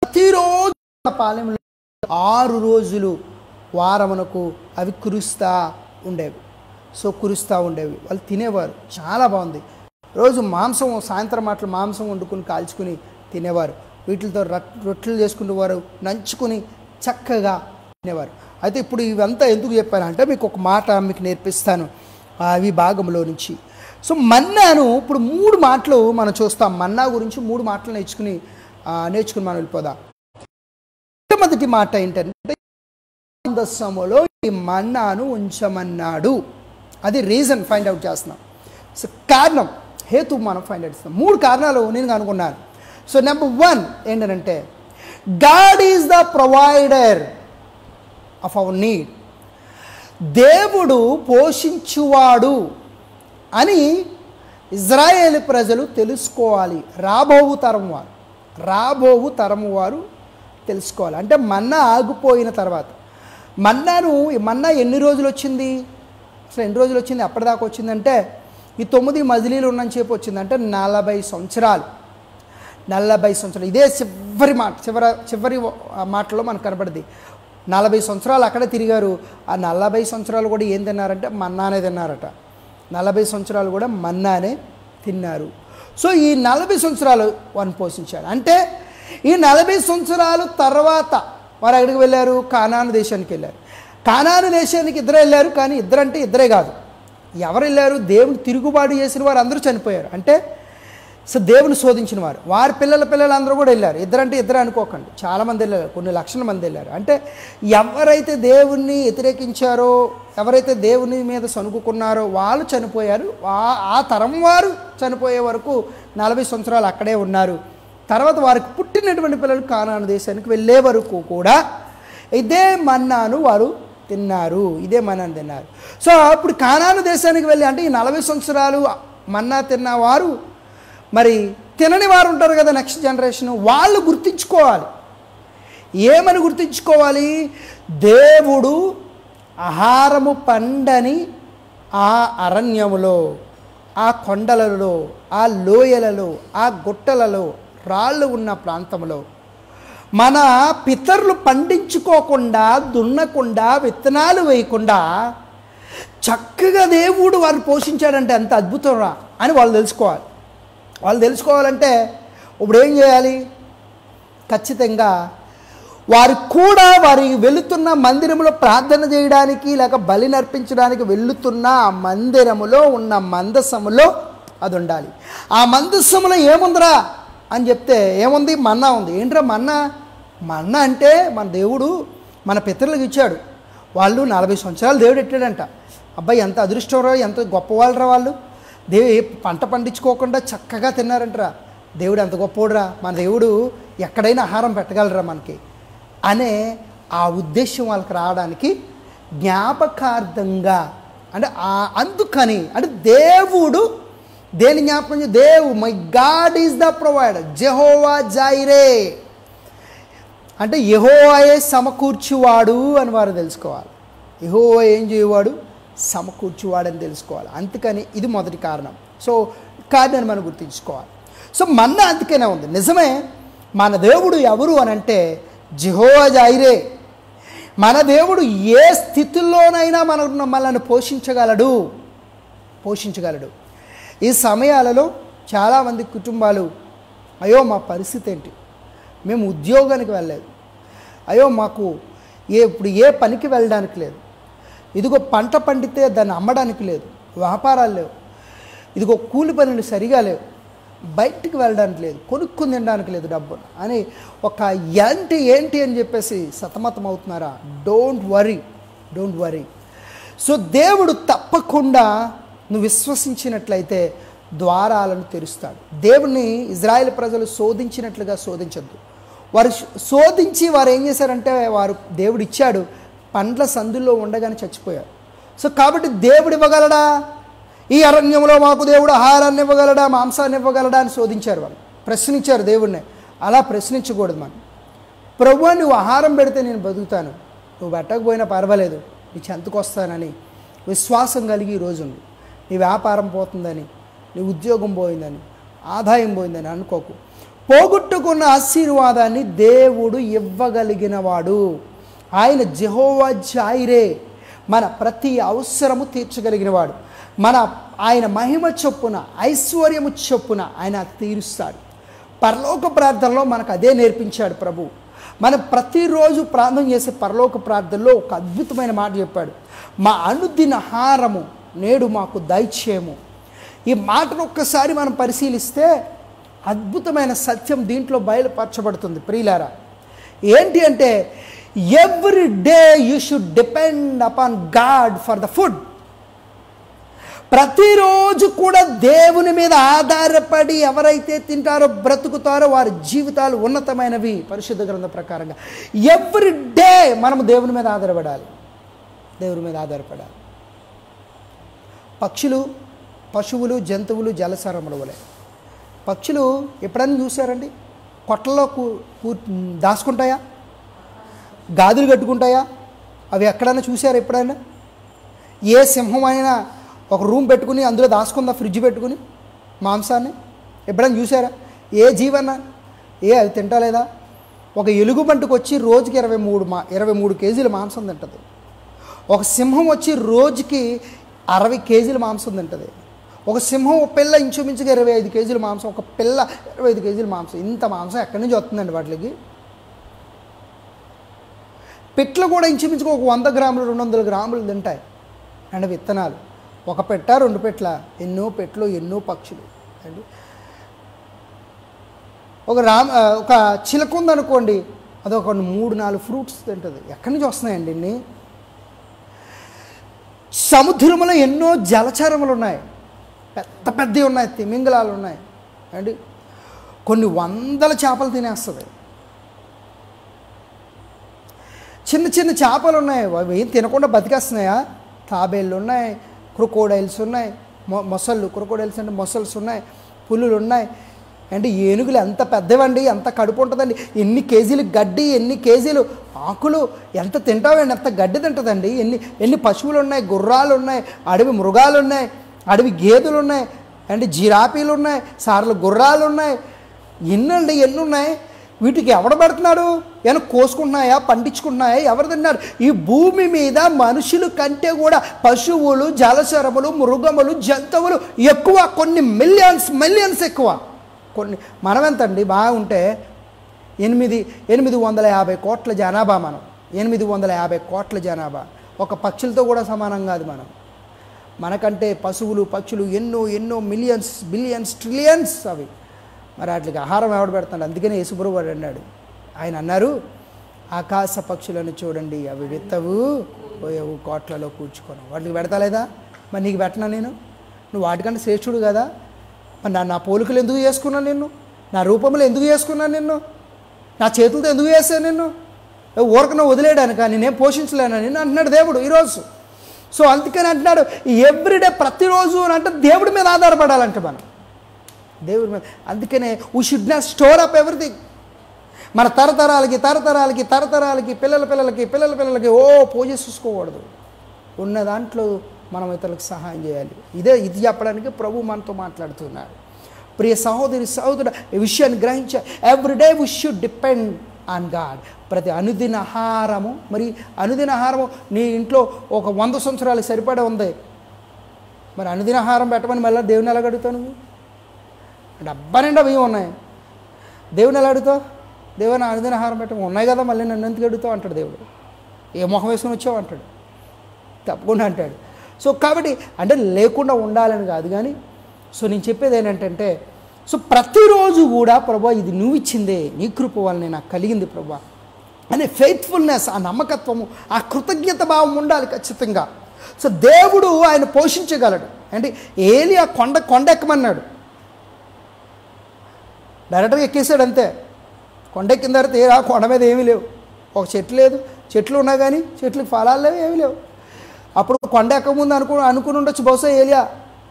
ప్రతిరోజు పాలెంలో 6 రోజులు వారమునకు అవి కురుస్తూ ఉండేవి. వాళ్ళు తినేవారు. చాలా బాగుంది. రోజు మాంసం, సాయంత్రం మాటలు మాంసం వండుకుని కాల్చుకుని తినేవారు. వీటితో రొట్టెలు చేసుకునేవారు, నంచుకుని చక్కగా తినేవారు. అయితే ఇప్పుడు ఇవంతా ఎందుకు చెప్పానంటే మీకు ఒక మాట మీకు నేర్పిస్తాను ఈ భాగంలో నుంచి. సో మన్నాను ఇప్పుడు 3 మాటలు మనం చూస్తాం. మన్నా గురించి 3 మాటలు నేర్చుకుని మనం వెళ్ళిపోదాం. మొదటి మాట ఏంటంటే దశములో ఈ మన్నాను ఉంచమన్నాడు. అది రీజన్ ఫైండ్ అవుట్ చేస్తున్నాం. సో కారణం, హేతు మనం ఫైండ్ అవుట్ చేస్తాం. 3 కారణాలు నేను అనుకున్నాను. సో నెంబర్ 1 ఏంటంటే God is the provider of our need. దేవుడు పోషించువాడు అని ఇజ్రాయేలు ప్రజలు తెలుసుకోవాలి. రాబోవు తరం వారు తెలుసుకోవాలి. అంటే మన్నా ఆగిపోయిన తర్వాత మన్నా ఎన్ని రోజులు వచ్చింది? అసలు ఎన్ని రోజులు వచ్చింది? అప్పటిదాకా వచ్చిందంటే ఈ 9 మజిలీలు ఉన్నని చెప్పి వచ్చిందంటే 40 సంవత్సరాలు. ఇదే చివరి మాటలో మనకు కనపడింది. 40 సంవత్సరాలు అక్కడే తిరిగారు. ఆ 40 సంవత్సరాలు కూడా ఏం తిన్నారంటే మన్నానే తిన్నారట. 40 సంవత్సరాలు కూడా మన్నానే తిన్నారు. సో ఈ 40 సంవత్సరాలు వారిని పోషించాడు. అంటే ఈ 40 సంవత్సరాలు తర్వాత వారు ఎక్కడికి వెళ్ళారు? కానాను దేశానికి వెళ్ళారు. కానాను దేశానికి ఇద్దరే వెళ్ళారు. కానీ ఇద్దరంటే ఇద్దరే కాదు, ఎవరు వెళ్ళారు? దేవుని తిరుగుబాటు చేసిన వారు అందరూ చనిపోయారు. అంటే సో దేవుని శోధించిన వారి పిల్లలందరూ కూడా వెళ్ళారు. ఇద్దరంటే ఇద్దరు అనుకోకండి, చాలామంది వెళ్ళారు, కొన్ని లక్షల మంది వెళ్ళారు. అంటే ఎవరైతే దేవుణ్ణి వ్యతిరేకించారో, ఎవరైతే దేవుని మీద సనుకున్నారో వాళ్ళు చనిపోయారు. ఆ తరం వారు చనిపోయే వరకు 40 సంవత్సరాలు అక్కడే ఉన్నారు. తర్వాత వారికి పుట్టినటువంటి పిల్లలు కానాను దేశానికి వెళ్ళే వరకు కూడా ఇదే మన్నాను వారు తిన్నారు. సో అప్పుడు కానాను దేశానికి వెళ్ళి, అంటే ఈ 40 సంవత్సరాలు మన్నా తిన్నవారు మరి తినని వారు ఉంటారు కదా, నెక్స్ట్ జనరేషన్, వాళ్ళు గుర్తించుకోవాలి. ఏమని గుర్తించుకోవాలి? దేవుడు ఆహారము పండని ఆ అరణ్యములో, ఆ కొండలలో, ఆ లోయలలో, ఆ గుట్టలలో, రాళ్ళు ఉన్న ప్రాంతంలో మన పితరులు పండించుకోకుండా, దున్నకుండా, విత్తనాలు వేయకుండా చక్కగా దేవుడు వారిని పోషించాడంటే ఎంత అద్భుతం రా అని వాళ్ళు తెలుసుకోవాలి. వాళ్ళు తెలుసుకోవాలంటే ఇప్పుడు ఏం చేయాలి? ఖచ్చితంగా వారు కూడా వారి వెళుతున్న మందిరంలో ప్రార్థన చేయడానికి లేక బలి నర్పించడానికి వెళుతున్న ఆ మందిరములో ఉన్న మందసములో అది ఉండాలి. ఆ మందసములో ఏముందిరా అని చెప్తే ఏముంది? మన్నా ఉంది. ఏంట్రా మన్నా? మన్నా అంటే మన దేవుడు మన పితరులకు ఇచ్చాడు. వాళ్ళు 40 సంవత్సరాలు దేవుడు ఎట్టాడంట. అబ్బాయి ఎంత అదృష్టంరా, ఎంత గొప్పవాళ్ళరా వాళ్ళు. పంట పండించుకోకుండా చక్కగా తిన్నారంటరా. దేవుడు ఎంత గొప్పవాడురా, మన దేవుడు ఎక్కడైనా ఆహారం పెట్టగలరా మనకి అనే ఆ ఉద్దేశం వాళ్ళకి రావడానికి జ్ఞాపకార్థంగా అంటే అందుకని అంటే దేవుడు దేని జ్ఞాపకం? My God is the provider, Jehovah Jireh అంటే యెహోవాయే సమకూర్చువాడు అని వారు తెలుసుకోవాలి. యెహోవా ఏం చేయవాడు? సమకూర్చువాడని తెలుసుకోవాలి. అందుకని ఇది మొదటి కారణం. సో కారణాన్ని మనం గుర్తుంచుకోవాలి. సో మన్నా అందుకనే ఉంది. నిజమే, మన దేవుడు ఎవరు అని అంటే జెహోవా జైరే. మన దేవుడు ఏ స్థితిలోనైనా మనల్ని పోషించగలడు. ఈ సమయాలలో చాలామంది కుటుంబాలు, అయ్యో మా పరిస్థితి ఏంటి, మేము ఉద్యోగానికి వెళ్ళలేదు, అయ్యో మాకు ఇప్పుడు ఏ పనికి వెళ్ళడానికి లేదు, ఇదిగో పంట పండితే దాన్ని అమ్మడానికి లేదు, వ్యాపారాలు లేవు, ఇదిగో కూలి పనులు సరిగా లేవు, బయటికి వెళ్ళడానికి లేదు, కొనుక్కుని తినడానికి లేదు డబ్బును అని ఒక ఏంటి అని చెప్పేసి సతమతం అవుతున్నారా? Don't worry. సో దేవుడు తప్పకుండా నువ్వు విశ్వసించినట్లయితే ద్వారాలను తెరుస్తాడు. దేవుణ్ణి ఇజ్రాయేల్ ప్రజలు శోధించినట్లుగా శోధించద్దు. వారు శోధించి వారు ఏం చేశారంటే, వారు దేవుడు ఇచ్చాడు, పండ్ల సందుల్లో ఉండగానే చచ్చిపోయారు. సో కాబట్టి దేవుడు ఇవ్వగలడా? ఈ అరణ్యంలో మాకు దేవుడు ఆహారాన్ని ఇవ్వగలడా, మాంసాన్ని ఇవ్వగలడా అని శోధించారు. వాళ్ళు ప్రశ్నించారు దేవుడిని. అలా ప్రశ్నించకూడదు. మనం ప్రభువా నువ్వు ఆహారం పెడితే నేను బతుకుతాను, నువ్వు పెట్టకపోయినా పర్వాలేదు, నీ చెంతకు వస్తానని విశ్వాసం కలిగి ఈ రోజు నీ వ్యాపారం పోతుందని, నీ ఉద్యోగం పోయిందని, ఆదాయం పోయిందని అనుకోకు. పోగొట్టుకున్న ఆశీర్వాదాన్ని దేవుడు ఇవ్వగలిగినవాడు. ఆయన జెహోవా జైరే, మన ప్రతి అవసరము తీర్చగలిగినవాడు. ఆయన మహిమ చొప్పున, ఐశ్వర్యము చొప్పున ఆయన తీరుస్తాడు. పరలోక ప్రార్థనలో మనకు అదే నేర్పించాడు ప్రభు. మనం ప్రతిరోజు ప్రార్థన చేసే పరలోక ప్రార్థనలో ఒక అద్భుతమైన మాట చెప్పాడు, మా అనుదిన ఆహారము నేడు మాకు దయచేయము. ఈ మాటను ఒక్కసారి మనం పరిశీలిస్తే అద్భుతమైన సత్యం దీంట్లో బయలుపరచబడుతుంది. ప్రియులారా, ఏంటి అంటే every day you should depend upon God for the food. ప్రతిరోజు కూడా దేవుని మీద ఆధారపడి ఎవరైతే తింటారో బ్రతుకుతారో వారి జీవితాలు ఉన్నతమైనవి పరిశుద్ధ గ్రంథం ప్రకారంగా. ఎవ్రీ డే మనం దేవుని మీద ఆధారపడాలి. పక్షులు, పశువులు, జంతువులు జలచరముల వలె. పక్షులు ఎప్పుడైనా చూసారండి? కొట్టల్లో దాచుకుంటాయా? గాదులు కట్టుకుంటాయా? అవి ఎక్కడైనా చూసారా ఎప్పుడైనా? ఏ సింహం అయినా ఒక రూమ్ పెట్టుకుని అందులో దాచుకుందా, ఫ్రిడ్జ్ పెట్టుకుని మాంసాన్ని? ఎప్పుడైనా చూసారా? ఏ జీవన అవి తింటలేదా? ఒక ఎలుగుబంటికి వచ్చి రోజుకి 23 కేజీల మాంసం తింటుంది. ఒక సింహం వచ్చి రోజుకి 60 కేజీల మాంసం తింటుంది. ఒక సింహం ఒక పిల్ల ఇంచుమించుగా 25 కేజీల మాంసం, ఒక పిల్ల 25 కేజీల మాంసం. ఇంత మాంసం ఎక్కడి నుంచి వస్తుందండి వాటికి? పెట్లు కూడా ఇంచుమించుగా ఒక 100 గ్రాములు 200 గ్రాములు తింటాయి అండ్ విత్తనాలు. ఒక పెట్ట 2 పెట్టల, ఎన్నో పెట్లు, ఎన్నో పక్షులు అండి. ఒక చిలక ఉందనుకోండి, అది ఒక 3-4 ఫ్రూట్స్ తింటుంది. ఎక్కడి నుంచి వస్తున్నాయండి ఇన్ని? సముద్రంలో ఎన్నో జలచరములు ఉన్నాయి, పెద్దవి ఉన్నాయి, తిమింగలాలు ఉన్నాయి అండి. కొన్ని 100 చేపలు తినేస్తుంది. చిన్న చేపలు ఉన్నాయి, అవి ఏం తినకుండా బతికేస్తున్నాయా? తాబేళ్ళు ఉన్నాయి, క్రొకోడైల్స్ ఉన్నాయి, క్రొకోడైల్స్ అంటే మొసల్స్ ఉన్నాయి, పులులు ఉన్నాయి అంటే ఏనుగులు ఎంత పెద్దవండి, ఎంత కడుపు ఉంటుందండి, ఎన్ని కేజీలు గడ్డి, ఎన్ని కేజీలు ఆకులు, ఎంత తింటావండి, ఎంత గడ్డి తింటుందండి. ఎన్ని పశువులు ఉన్నాయి, గుర్రాలు ఉన్నాయి, అడవి మృగాలు ఉన్నాయి, అడవి గేదెలు ఉన్నాయి అంటే జిరాఫీలు ఉన్నాయి, సార్లు గుర్రాలు ఉన్నాయి, ఎన్ని ఉన్నాయి. వీటికి ఎవడు పెడుతున్నాడు? ఏమైనా కోసుకుంటున్నాయా, పండించుకుంటున్నాయా? ఎవరు తిన్నాడు? ఈ భూమి మీద మనుషుల కంటే కూడా పశువులు, జలచరములు, మృగములు, జంతువులు ఎక్కువ, కొన్ని మిలియన్స్ ఎక్కువ. మనం ఎంతండి బాగుంటే 850 కోట్ల జనాభా మనం. 850 కోట్ల జనాభా. ఒక పక్షులతో కూడా సమానం కాదు మనం. మనకంటే పశువులు పక్షులు ఎన్నో మిలియన్స్ బిలియన్స్ ట్రిలియన్స్ అవి. మరి వాటికి ఆహారం ఎవడు పెడతాడు? అందుకనే యేసుప్రభువు అన్నాడు, ఆయన అన్నారు, ఆకాశ పక్షులను చూడండి, అవి విత్తవు పోయవు కోట్లలో కూర్చుకోను, వాటికి పెడతలేదా? మరి నీకు పెట్టనా నేను? నువ్వు వాటికంటే శ్రేష్ఠుడు కదా. మరి నా పోలికలు ఎందుకు చేసుకున్నాను నిన్ను? నా రూపంలో ఎందుకు చేసుకున్నాను నిన్ను? నా చేతులతో ఎందుకు చేశాను నిన్ను? ఊరకన వదిలేయడాను కానీ నేనేం పోషించలేను నిన్ను అంటున్నాడు దేవుడు ఈరోజు. సో అందుకని అంటున్నాడు ఎవ్రీడే, ప్రతిరోజు అని అంటే దేవుడి మీద ఆధారపడాలంటే మనం, దేవుడి మీద. అందుకనే we should not store up everything. మన తరతరాలకి పిల్లలకి పోజేసుకోకూడదు. ఉన్న దాంట్లో మనం ఇతరులకు సహాయం చేయాలి. ఇది చెప్పడానికి ప్రభు మనతో మాట్లాడుతున్నాడు. ప్రియ సహోదరి సహోదరుడు, ఈ విషయాన్ని గ్రహించా. Everyday we should depend on God. ప్రతి అనుదిన ఆహారము, మరి అనుదిన ఆహారము నీ ఇంట్లో ఒక 100 సంవత్సరాలకు సరిపడా ఉంది. మరి అనుదిన ఆహారం పెట్టమని మళ్ళీ దేవుని ఎలా అడుగుతావు నువ్వు? డబ్బా నిండా బియ్యం ఉన్నాయి, దేవుని ఎలా అడుగుతావు? దేవుని అనుదిన ఆహారం పెట్టమని ఉన్నాయి కదా, మళ్ళీ నన్ను ఎందుకు అడుగుతావు అంటాడు దేవుడు. ఏ మొహం వేసుకొని వచ్చావు అంటాడు, తప్పకుండా అంటాడు. సో కాబట్టి అంటే లేకుండా ఉండాలని కాదు కానీ, సో నేను చెప్పేది ఏంటంటే, సో ప్రతిరోజు కూడా ప్రభా ఇది నువ్వు ఇచ్చిందే, నీ కృప వల్లనే నాకు కలిగింది ప్రభా అనే ఫెయిత్ఫుల్నెస్, ఆ నమ్మకత్వము, ఆ కృతజ్ఞత భావం ఉండాలి ఖచ్చితంగా. సో దేవుడు ఆయన పోషించగలడు. అంటే ఏలియా కొండ ఎక్కమన్నాడు, డైరెక్ట్గా ఎక్కేసాడు అంతే. కొండ ఎక్కిన తర్వాత ఆ కొండ మీద ఏమీ లేవు, ఒక చెట్టు లేదు, చెట్లు ఉన్నా కానీ చెట్లకు ఫలాలు లేవు, ఏమీ లేవు. అప్పుడు కొండ ఎక్కముందు అనుకుని ఉండొచ్చు బహుశా ఏలియా,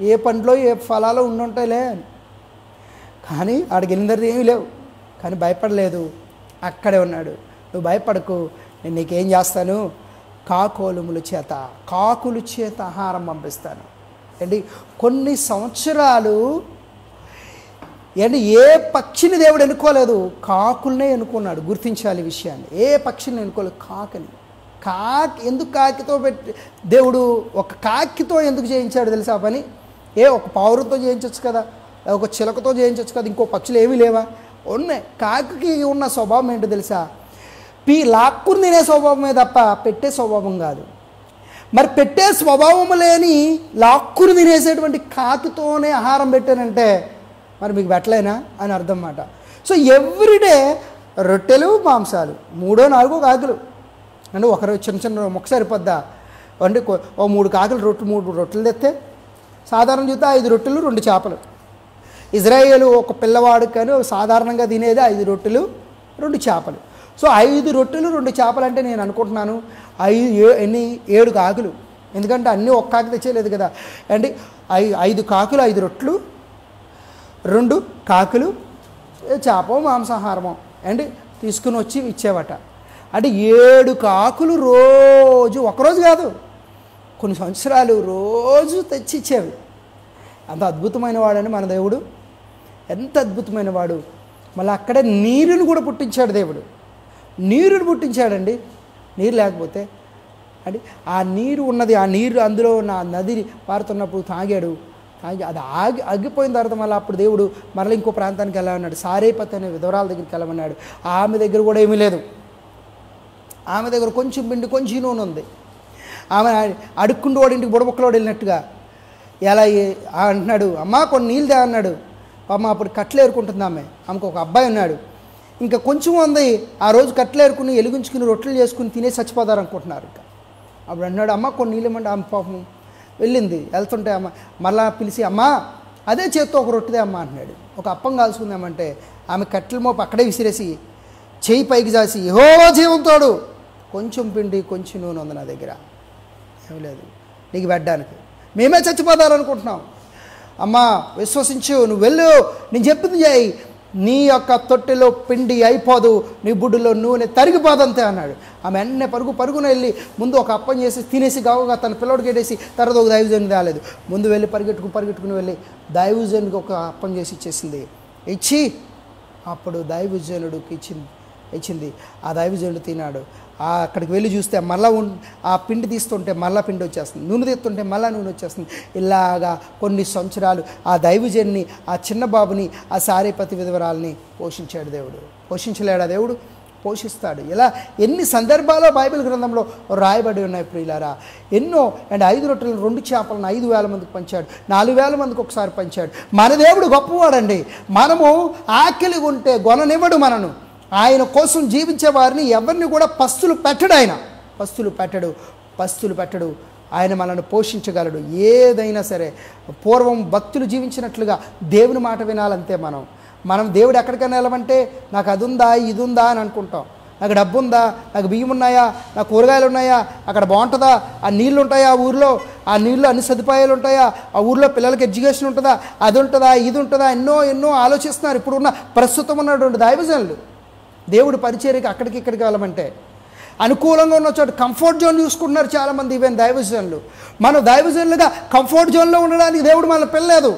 ఏ పంటలో ఏ ఫలాలు ఉండుంటాయిలే అని. కానీ ఆడికి వెళ్ళిన తర్వాత ఏమీ లేవు. కానీ భయపడలేదు, అక్కడే ఉన్నాడు. నువ్వు భయపడకు, నేను నీకేం చేస్తాను, కాకుల చేత ఆహారం పంపిస్తాను. ఏంటి కొన్ని సంవత్సరాలు ఏంటి ఏ పక్షిని దేవుడు ఎన్నుకోలేదు, కాకులనే ఎన్నుకున్నాడు. గుర్తించాలి ఈ విషయాన్ని. ఏ పక్షిని ఎన్నుకోలేదు, కాకిని. ఎందుకు కాకితో దేవుడు ఒక కాకితో ఎందుకు చేయించాడు తెలుసా పని? ఒక పావురంతో చేయించవచ్చు కదా, ఒక చిలకతో చేయించవచ్చు కదా, ఇంకో పక్షులు ఏమీ లేవా? ఉన్నాయి. కాకి ఉన్న స్వభావం ఏంటో తెలుసా? లాక్కుని తినే స్వభావమే తప్ప పెట్టే స్వభావం కాదు. మరి పెట్టే స్వభావం లేని లాక్కుని తినేసేటువంటి కాకితోనే ఆహారం పెట్టానంటే మరి మీకు పెట్టలేనా అని అర్థం మాట. సో ఎవ్రీడే రొట్టెలు మాంసాలు, 3-4 కాకులు అంటే ఒకరు చిన్న మొక్క సరిపోద్దా అంటే? 3 కాకులు 3 రొట్టెలు తెస్తే సాధారణ చూస్తే 5 రొట్టెలు 2 చేపలు. ఇజ్రాయేలు ఒక పిల్లవాడు కానీ సాధారణంగా తినేది 5 రొట్టెలు 2 చేపలు. సో 5 రొట్టెలు 2 చేపలు అంటే నేను అనుకుంటున్నాను 7 కాకులు. ఎందుకంటే అన్నీ ఒక్క కాకి తెచ్చేయలేదు కదా. అంటే 5 కాకులు 5 రొట్టెలు 2 కాకులు చేప మాంసాహారమో అంటే తీసుకుని వచ్చి ఇచ్చేవట. అంటే 7 కాకులు రోజు, ఒకరోజు కాదు కొన్ని సంవత్సరాలు రోజు తెచ్చి ఇచ్చేవి. అంత అద్భుతమైన వాడని మన దేవుడు, ఎంత అద్భుతమైన వాడు. మళ్ళీ అక్కడే నీరుని కూడా పుట్టించాడు దేవుడు. నీరుని పుట్టించాడండి. నీరు లేకపోతే అంటే ఆ నీరు ఉన్నది, ఆ నీరు అందులో ఉన్న నది పారుతున్నప్పుడు తాగాడు. అది ఆగిపోయిన తర్వాత మళ్ళీ అప్పుడు దేవుడు మరలా ఇంకో ప్రాంతానికి వెళ్ళమన్నాడు. సారేపతి అనే విధవరాల దగ్గరికి వెళ్ళమన్నాడు. ఆమె దగ్గర కూడా ఏమీ లేదు. ఆమె దగ్గర కొంచెం పిండి కొంచెం నూనె ఉంది. ఆమె అడుక్కుంటూ వాడింటికి బుడబొక్కలోడు వెళ్ళినట్టుగా ఎలా అంటున్నాడు, అమ్మ కొన్ని నీళ్ళు దే అన్నాడు. అమ్మ అప్పుడు కట్టెలు ఏరుకుంటుంది ఆమెకు ఒక అబ్బాయి ఉన్నాడు. ఇంకా కొంచెం ఉంది. ఆ రోజు కట్టెలు ఏరుకుని ఎలుగుంచుకుని రొట్టెలు చేసుకుని తినే చచ్చిపోతారు అనుకుంటున్నారు. ఇంకా అప్పుడు అన్నాడు, అమ్మ కొన్ని నీళ్ళు ఇవ్వండి. ఆమె పాపం వెళ్ళింది. వెళ్తుంటే అమ్మ మళ్ళా పిలిచి, అమ్మ అదే చేత్తో ఒక రొట్టెదే అమ్మ అంటున్నాడు. ఒక అప్పం కాల్చుకుందామంటే ఆమె కట్టెల మోపు అక్కడే విసిరేసి చేయి పైకి జాసి, యెహోవా జీవంతోడు కొంచెం పిండి కొంచెం నూనె ఉంది నా దగ్గర, ఏం లేదు నీకు పెట్టడానికి, మేమే చచ్చిపోతారనుకుంటున్నాం. అమ్మ విశ్వసించు, నువ్వు వెళ్ళు, నేను చెప్పింది చేయి, నీ యొక్క తొట్టెలో పిండి అయిపోదు, నీ బుడ్డులో నూనె తరిగిపోదంతే అన్నాడు. ఆమె వెంటనే పరుగున వెళ్ళి ముందు ఒక అప్పం చేసి తినేసి గావుగా తన పిల్లోడికి పెట్టేసి తర్వాత ఒక దైవజనుడికి రాలేదు. ముందు వెళ్ళి పరిగెట్టుకుని వెళ్ళి దైవజనుడికి ఒక అప్పం చేసి ఇచ్చేసింది. ఇచ్చి అప్పుడు దైవజనుడికి ఇచ్చింది. ఆ దైవజనుడు తిన్నాడు. అక్కడికి వెళ్ళి చూస్తే మళ్ళీ ఆ పిండి తీస్తుంటే మళ్ళీ పిండి వచ్చేస్తుంది, నూనె తీస్తుంటే మళ్ళీ నూనె వచ్చేస్తుంది. ఇలాగా కొన్ని సంవత్సరాలు ఆ దైవజన్ని, ఆ చిన్న బాబుని, ఆ సారేపతి విధవరాల్ని పోషించాడు దేవుడు. పోషించలేడా దేవుడు? పోషిస్తాడు. ఇలా ఎన్ని సందర్భాల్లో బైబిల్ గ్రంథంలో రాయబడి ఉన్నాయి ప్రియులారా. ఎన్నో. అండ్ 5 రొట్టెలను 2 చేపలను 5,000 మందికి పంచాడు, 4,000 మందికి ఒకసారి పంచాడు. మన దేవుడు గొప్పవాడండి. మనము ఆకలిగా ఉంటే గొననివ్వడు మనను. ఆయన కోసం జీవించే వారిని ఎవరిని కూడా పస్తులు పెట్టడు. ఆయన పస్తులు పెట్టడు. ఆయన మనల్ని పోషించగలడు. ఏదైనా సరే పూర్వం భక్తులు జీవించినట్లుగా దేవుని మాట వినాలంతే. మనం దేవుడు ఎక్కడికైనా వెళ్ళమంటే నాకు అది ఉందా ఇది ఉందా అని అనుకుంటాం. నాకు డబ్బు ఉందా, నాకు బియ్యం ఉన్నాయా, నాకు కూరగాయలు ఉన్నాయా, అక్కడ బాగుంటుందా, ఆ నీళ్ళు ఉంటాయా, ఆ ఊరిలో ఆ నీళ్ళు అన్ని సదుపాయాలు ఉంటాయా, ఆ ఊరిలో పిల్లలకి ఎడ్యుకేషన్ ఉంటుందా, అది ఉంటుందా ఇది ఉంటుందా, ఎన్నో ఆలోచిస్తున్నారు ఇప్పుడున్న ప్రస్తుతం ఉన్నటువంటి దైవజనులు. దేవుడు పరిచర్యకి అక్కడికి ఇక్కడికి వెళ్ళమంటే అనుకూలంగా ఉన్న చోట కంఫర్ట్ జోన్ చూసుకుంటున్నారు చాలామంది. ఈవెన్ దైవజనులు. మనం దైవజనులుగా కంఫర్ట్ జోన్లో ఉండడానికి దేవుడు మనల్ని పిల్లలేదు.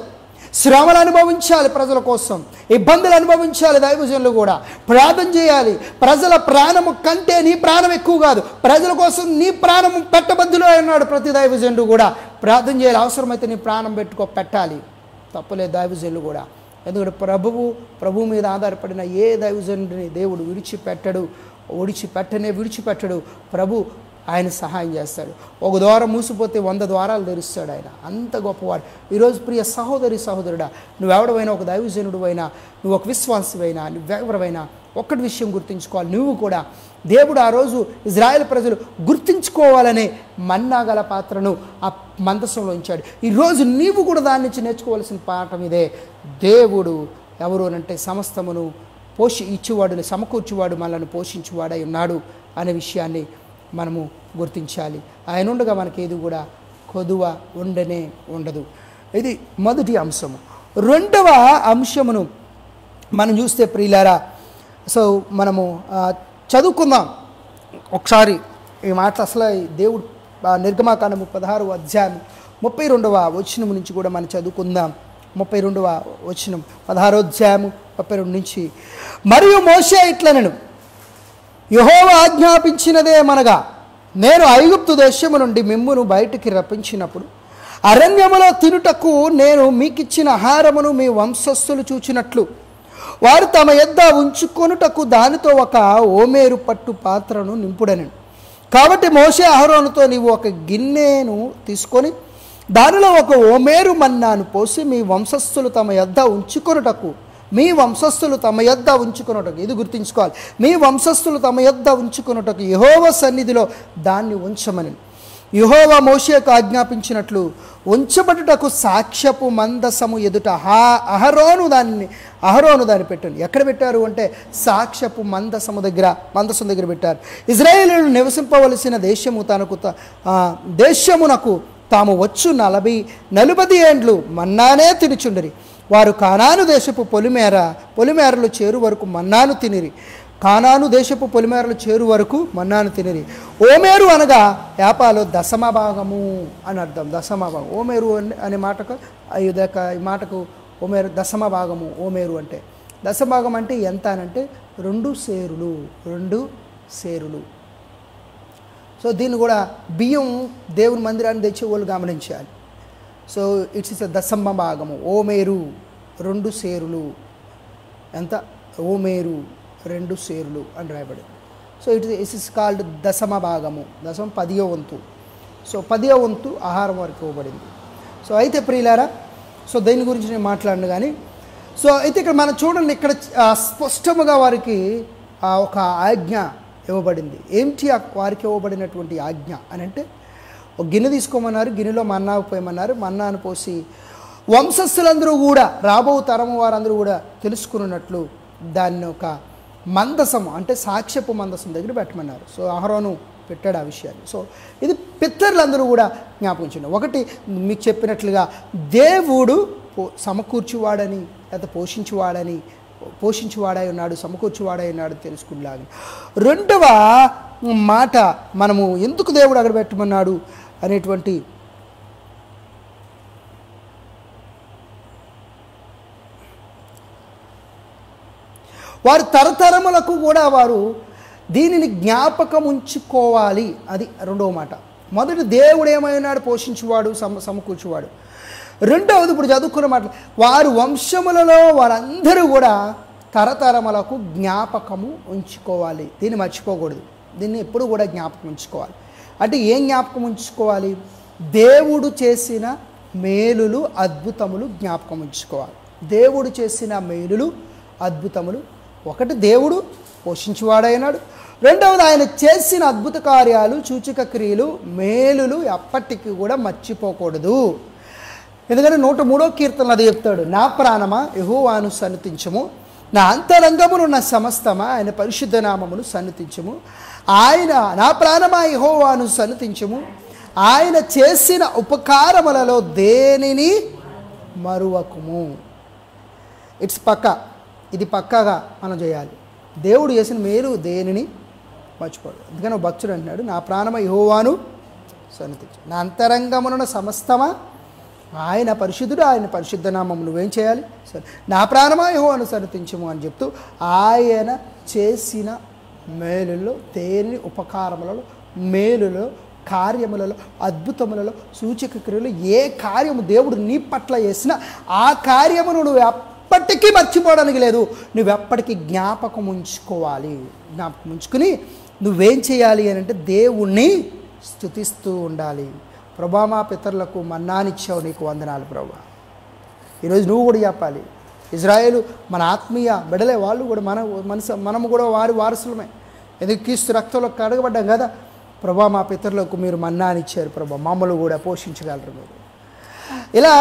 శ్రమలు అనుభవించాలి, ప్రజల కోసం ఇబ్బందులు అనుభవించాలి. దైవజనులు కూడా ప్రార్థన చేయాలి. ప్రజల ప్రాణము కంటే నీ ప్రాణం ఎక్కువ కాదు. ప్రజల కోసం నీ ప్రాణం పెట్టబద్దులో అన్నాడు. ప్రతి దైవజనుడు కూడా ప్రార్థన చేయాలి. అవసరమైతే నీ ప్రాణం పెట్టాలి. తప్పులేదు దైవజనులు కూడా. ఎందుకంటే ప్రభువు మీద ఆధారపడిన ఏ దైవజనుడిని దేవుడు విడిచిపెట్టడు. ప్రభు ఆయన సహాయం చేస్తాడు. ఒక ద్వారం మూసిపోతే 100 ద్వారాలు తెరుస్తాడు ఆయన. అంత గొప్పవాడు. ఈరోజు ప్రియ సహోదరుడా, నువ్వెవడవైనా, ఒక దైవజనుడు అయినా, నువ్వు ఒక విశ్వాసమైనా, నువ్వెవరైనా ఒక్కటి విషయం గుర్తుంచుకోవాలి. నువ్వు కూడా దేవుడు ఆ రోజు ఇజ్రాయెల్ ప్రజలు గుర్తుంచుకోవాలనే మన్నా గల పాత్రను ఆ మందసంలో ఉంచాడు. ఈరోజు నీవు కూడా దాని నుంచి నేర్చుకోవాల్సిన పాఠం ఇదే. దేవుడు ఎవరు అనంటే సమస్తమును ఇచ్చేవాడు, సమకూర్చువాడు, మనల్ని పోషించువాడై ఉన్నాడు అనే విషయాన్ని మనము గుర్తించాలి. ఆయన ఉండగా మనకి ఏది కూడా కొదువ ఉండదు. ఇది మొదటి అంశము. రెండవ అంశమును మనం చూస్తే ప్రియులారా, సో మనము చదువుకుందాం ఒకసారి ఈ మాట. అసలు దేవుడు నిర్గమాకాండము 16వ అధ్యాయం 32వ వచనం నుంచి కూడా మనం చదువుకుందాం. 32వ వచనం 16వ అధ్యాయము 32 నుంచి. మరియు మోషే ఇట్లనెను, యెహోవా ఆజ్ఞాపించినదేమనగా, నేను ఐగుప్తు దేశము నుండి మిమ్మును బయటికి రప్పించినప్పుడు అరణ్యములో తినుటకు నేను మీకిచ్చిన ఆహారమును మీ వంశస్థులు చూచినట్లు వారు తమ యొద్ద ఉంచుకొనుటకు దానితో ఒక ఓమేరు పట్టు పాత్రను నింపుడనెను. కాబట్టి మోషే అహరోనుతో, నీవు ఒక గిన్నెను తీసుకొని దానిలో ఒక ఓమేరు మన్నాను పోసి మీ వంశస్థులు తమ యొద్ద ఉంచుకొనుటకు ఇది గుర్తుంచుకోవాలి. మీ వంశస్థులు తమ యొద్ద ఉంచుకొనుటకు యెహోవా సన్నిధిలో దాన్ని ఉంచమని యెహోవా మోషేకు ఆజ్ఞాపించినట్లు ఉంచబడుటకు సాక్ష్యపు మందసము ఎదుట అహరోను దాన్ని పెట్టాను. ఎక్కడ పెట్టారు అంటే సాక్ష్యపు మందసం దగ్గర పెట్టారు. ఇశ్రాయేలీయులు నివసింపవలసిన దేశమునకు తాము వచ్చు 40 ఏండ్లు మన్నానే తినుచుండిరి. వారు కానాను దేశపు పొలిమేరలు చేరు వరకు మన్నాను తినిరి. మన్నాను తినిరి. ఓమేరు అనగా యాపాలో దశమభాగము అని అర్థం. దశమభాగం ఓమేరు అనే మాటకు ఈ మాటకు ఓమేరు దశమభాగము. ఓమేరు అంటే దశమభాగం అంటే ఎంత అనంటే 2 సేరులు. సో దీన్ని కూడా బియ్యం దేవుని మందిరాన్ని తెచ్చే వాళ్ళు గమనించాలి. సో ఇట్స్ ఇస్ దశమ భాగము. ఓమేరు 2 సేరులు. ఎంత? ఓమేరు 2 సేరులు అని రాయబడింది. సో ఇట్ ఇస్ కాల్డ్ దశమ భాగము. 10వ వంతు. సో 10వ వంతు ఆహారం వరకు ఇవ్వబడింది. సో అయితే ప్రియులారా, సో దీని గురించి నేను మాట్లాడను కానీ, సో అయితే ఇక్కడ మనం చూడండి, ఇక్కడ స్పష్టముగా వారికి ఒక ఆజ్ఞ ఇవ్వబడింది. ఏంటి వారికి ఇవ్వబడినటువంటి ఆజ్ఞ అని అంటే, ఒక గిన్నె తీసుకోమన్నారు, గిన్నెలో మన్నా పోయమన్నారు. మన్నాను పోసి వంశస్థులందరూ కూడా, రాబో తరము వారందరూ కూడా తెలుసుకున్నట్లు దాన్ని ఒక మందసము అంటే సాక్ష్యపు మందసం దగ్గర పెట్టమన్నారు. సో అహరోను పెట్టాడు ఆ విషయాన్ని. సో ఇది పితరులందరూ కూడా జ్ఞాపకించండి. ఒకటి మీకు చెప్పినట్లుగా దేవుడు సమకూర్చువాడని, లేదా పోషించువాడై ఉన్నాడు, సమకూర్చువాడై ఉన్నాడు తెలుసుకునేలాగా. రెండవ మాట, మనము ఎందుకు దేవుడు అక్కడ పెట్టమన్నాడు అనేటువంటి వారు తరతరములకు కూడా వారు దీనిని జ్ఞాపకం ఉంచుకోవాలి. అది రెండవ మాట. మొదటి దేవుడు ఏమైనాడు, పోషించువాడు, సమకూర్చువాడు. రెండవది ఇప్పుడు చదువుకున్న మాట, వారు వంశములలో వారందరూ కూడా తరతరములకు జ్ఞాపకము ఉంచుకోవాలి. దీన్ని మర్చిపోకూడదు. దీన్ని ఎప్పుడు కూడా జ్ఞాపకం ఉంచుకోవాలి. అంటే ఏం జ్ఞాపకం ఉంచుకోవాలి? దేవుడు చేసిన మేలులు అద్భుతములు జ్ఞాపకం ఉంచుకోవాలి. దేవుడు చేసిన మేలులు అద్భుతములు, ఒకటి దేవుడు పోషించువాడైనాడు, రెండవది ఆయన చేసిన అద్భుత కార్యాలు, సూచక క్రియలు, మేలులు ఎప్పటికీ కూడా మర్చిపోకూడదు. ఎందుకంటే 103వ కీర్తనలు అది చెప్తాడు, నా ప్రాణమా యెహోవాను సన్నిధించుము, నా అంతరంగమునున్న సమస్తమా ఆయన పరిశుద్ధ నామమును సన్నిధించుము. ఆయన నా ప్రాణమా యెహోవాను సన్నిధించుము, ఆయన చేసిన ఉపకారములలో దేనిని మరువకుము. ఇట్స్ పక్కా, ఇది పక్కాగా మనం చేయాలి. దేవుడు చేసిన మేలు దేనిని మర్చిపోడు. అందుకని భక్తుడు అంటున్నాడు, నా ప్రాణమా యెహోవాను సన్నిధించు, నా అంతరంగమునున్న సమస్తమా ఆయన పరిశుద్ధుడు, ఆయన పరిశుద్ధ నామము నువ్వేం చేయాలి, సరే నా ప్రాణమా యెహోవాను సన్నిధించుము అని చెప్తూ ఆయన చేసిన మేలుల్లో దేని ఉపకారములలో, మేలులో, కార్యములలో, అద్భుతములలో, సూచక క్రియలు ఏ కార్యము దేవుడు నీ పట్ల చేసినా ఆ కార్యమును నువ్వు ఎప్పటికీ మర్చిపోవడానికి లేదు. నువ్వెప్పటికీ జ్ఞాపకం ఉంచుకోవాలి. జ్ఞాపకం ఉంచుకుని నువ్వేం చేయాలి అని అంటే దేవుణ్ణి స్తుతిస్తూ ఉండాలి. ప్రభా మా పితరులకు మన్నానిచ్చావు, నీకు వందనాలు ప్రభా. ఈరోజు నువ్వు కూడా చెప్పాలి. ఇజ్రాయేలు మన ఆత్మీయ బిడలే, వాళ్ళు కూడా మనము కూడా వారి వారసులమే. ఎందుకు క్రీస్తు రక్తంలో కడగబడ్డాం కదా. ప్రభా మా పితరులకు మీరు మన్నానిచ్చారు ప్రభా, మమ్మల్ని కూడా పోషించగలరు మీరు. ఇలా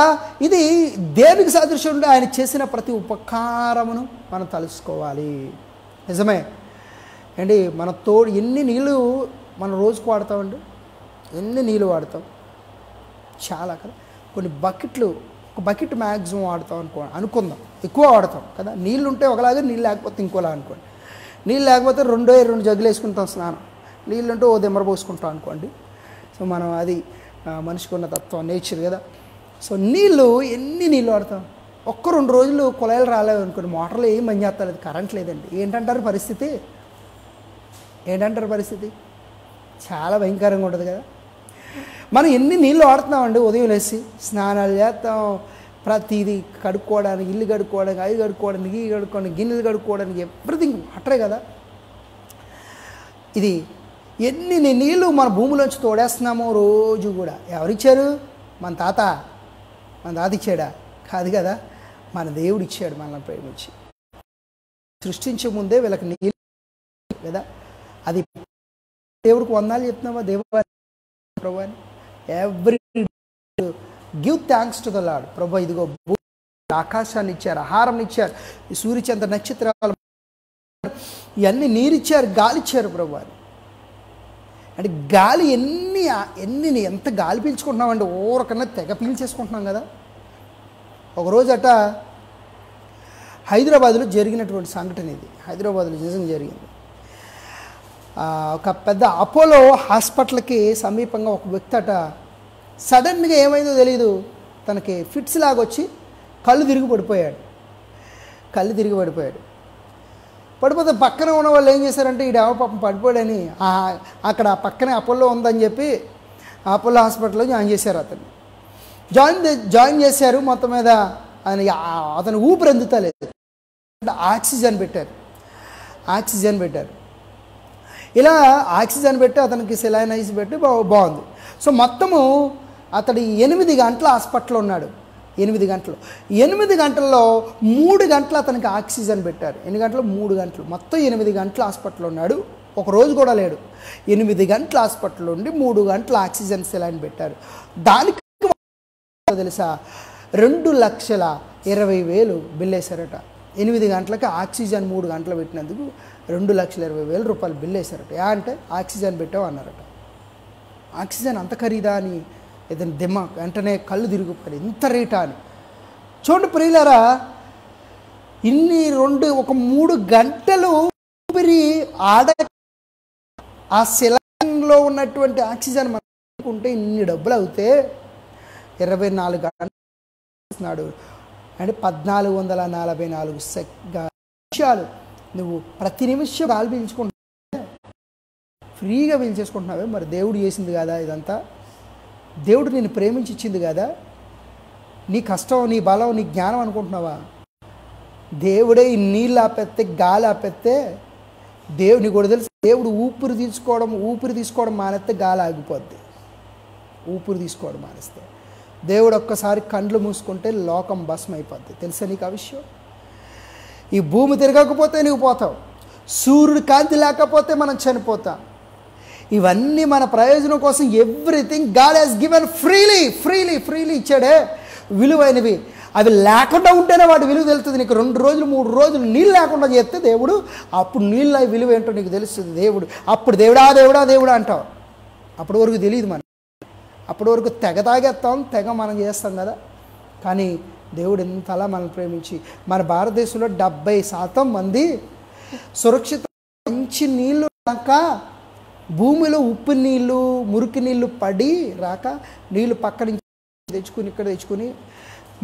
ఇది దేనికి సాదృశ్యం ఉంటే ఆయన చేసిన ప్రతి ఉపకారమును మనం తలుసుకోవాలి. నిజమే అండి. మన తోడు ఎన్ని నీళ్ళు మనం రోజుకు వాడతామండి, ఎన్ని నీళ్ళు వాడతాం? చాలా కదా. కొన్ని బకెట్లు, ఒక బకెట్ మ్యాక్సిమం వాడతాం అనుకుందాం, ఎక్కువ వాడతాం కదా. నీళ్ళు ఉంటే ఒకలాగా, నీళ్ళు లేకపోతే ఇంకోలా అనుకోండి. నీళ్ళు లేకపోతే 2 జగ్గులు వేసుకుంటాం స్నానం, నీళ్ళు ఉంటే ఓ దెమ్మర పోసుకుంటాం అనుకోండి. సో మనం అది మనిషికి ఉన్న తత్వం, నేచర్ కదా. సో ఎన్ని నీళ్ళు వాడతాం? 1-2 రోజులు కుళాయిలు రాలేదు అనుకోండి, మోటార్లో ఏం పని చేస్తలేదు, కరెంట్ లేదండి. ఏంటంటారు పరిస్థితి? చాలా భయంకరంగా ఉంటుంది కదా. మనం ఎన్ని నీళ్ళు వాడుతున్నామండి? ఉదయం లేసి స్నానాలు చేస్తాం, ప్రతిదీ కడుక్కోవడానికి, ఇల్లు కడుక్కోవడానికి, అవి కడుక్కోవడానికి, ఇవి కడుక్కోవడానికి, గిన్నెలు కడుక్కోవడానికి, ఎవ్రీథింగ్ వాటరే కదా. ఇది ఎన్ని నీళ్ళు మన భూమిలోంచి తోడేస్తున్నామో రోజు కూడా. ఎవరిచ్చారు? మన తాత ఇచ్చాడా? కాదు కదా, మన దేవుడు ఇచ్చాడు మనల్ని ప్రేమించి. సృష్టించే ముందే వీళ్ళకి నీళ్ళు కదా. అది దేవుడికి వందాలు చెప్తున్నావా? దేవా ప్రభు అని every give thanks to the Lord. ప్రభు ఇదిగో ఆకాశాన్ని ఇచ్చారు, ఆహారం ఇచ్చారు, ఈ సూర్యచంద్ర నక్షత్రాలు, ఇవన్నీ నీరిచ్చారు, గాలి ఇచ్చారు ప్రభు అని. అంటే గాలి ఎంత గాలి పీల్చుకుంటున్నామంటే ఓరకన్నా తెగ పీల్చేసుకుంటున్నాం కదా. ఒకరోజు హైదరాబాద్లో జరిగినటువంటి సంఘటన ఇది. హైదరాబాద్లో నిజంగా జరిగింది. ఒక పెద్ద అపోలో హాస్పిటల్కి సమీపంగా ఒక వ్యక్తి సడన్గా ఏమైందో తెలియదు, తనకి ఫిట్స్ లాగా వచ్చి కళ్ళు తిరిగి పడిపోయాడు. పడిపోతే పక్కన ఉన్న వాళ్ళు ఏం చేశారంటే, ఈ పాపం పడిపోయాడని అక్కడ పక్కనే అపోలో ఉందని చెప్పి అపోలో హాస్పిటల్లో జాయిన్ చేశారు. జాయిన్ చేశారు. మొత్తం మీద అతను ఊపిరి అందుతలేదు, ఆక్సిజన్ పెట్టారు. ఇలా ఆక్సిజన్ పెట్టి అతనికి సెలైనైజ్ పెట్టి బాగుంది. సో మొత్తము అతడు 8 గంటలు హాస్పిటల్లో ఉన్నాడు. 8 గంటల్లో 3 గంటలు అతనికి ఆక్సిజన్ పెట్టారు. ఎన్ని గంటలు? 3 గంటలు. మొత్తం 8 గంటలు హాస్పిటల్లో ఉన్నాడు. ఒక రోజు కూడా లేడు. 8 గంటలు హాస్పిటల్లో ఉండి 3 గంటలు ఆక్సిజన్ సెలైన్ పెట్టారు. దానికి తెలుసా, 2,20,000 బిల్ వేశారట. 8 గంటలకి ఆక్సిజన్ 3 గంటలు పెట్టినందుకు 2,20,000 రూపాయలు బిల్ వేశారట. అంటే ఆక్సిజన్ పెట్టావు అన్నారట. ఆక్సిజన్ అంత ఖరీదా అని ఏదైనా దిమాగ్ వెంటనే కళ్ళు తిరిగిపోయి, ఇంత రేటా అని. చూడండి ప్రియులారా, ఒక 3 గంటలు ఊపిరి ఆ సెలైన్లో ఉన్నటువంటి ఆక్సిజన్ మనకుంటే ఇన్ని డబ్బులు అవుతే 24 గంటలు ఇస్తున్నాడు అంటే 1444 నిమిషాలు నువ్వు ప్రతి నిమిషం గాలి పీల్చుకుంటున్నావే, ఫ్రీగా పీల్చేసుకుంటున్నావే, మరి దేవుడు చేసింది కదా ఇదంతా? దేవుడు నిన్ను ప్రేమించి ఇచ్చింది కదా? నీ కష్టం, నీ బలం, నీ జ్ఞానం అనుకుంటున్నావా? దేవుడే ఈ నీళ్ళు ఆపెత్తే, గాలి ఆపెత్తే, దేవుని కూడా తెలుసు. దేవుడు ఊపిరి తీసుకోవడం మానేస్తే గాలి ఆగిపోద్ది. ఊపిరి తీసుకోవడం మానేస్తే దేవుడు ఒక్కసారి కండ్లు మూసుకుంటే లోకం భస్మం అయిపోద్ది. తెలుసా నీకు ఆ విషయం? ఈ భూమి తిరగకపోతే నువ్వు పోతావు, సూర్యుడి కాంతి లేకపోతే మనం చనిపోతాం. ఇవన్నీ మన ప్రయోజనం కోసం everything God has given freely ఇచ్చాడే, విలువైనవి. అవి లేకుండా ఉంటేనే వాటి విలువ తెలుస్తుంది నీకు. 2 రోజులు 3 రోజులు నీళ్ళు లేకుండా చేస్తే దేవుడు, అప్పుడు నీళ్ళ విలువ ఏంటో నీకు తెలుస్తుంది. అప్పుడు దేవుడా అంటావు. అప్పటి వరకు తెలియదు మనం. అప్పటి వరకు తెగ తాగేస్తాం, తెగ మనం చేస్తాం కదా. కానీ దేవుడు ఎంతలా మనల్ని ప్రేమించి, మన భారతదేశంలో 70% మంది సురక్షిత మంచి నీళ్ళు రాక, భూమిలో ఉప్పు నీళ్ళు, మురికి నీళ్ళు పడి రాక, నీళ్ళు పక్క నుంచి తెచ్చుకుని ఇక్కడ తెచ్చుకుని,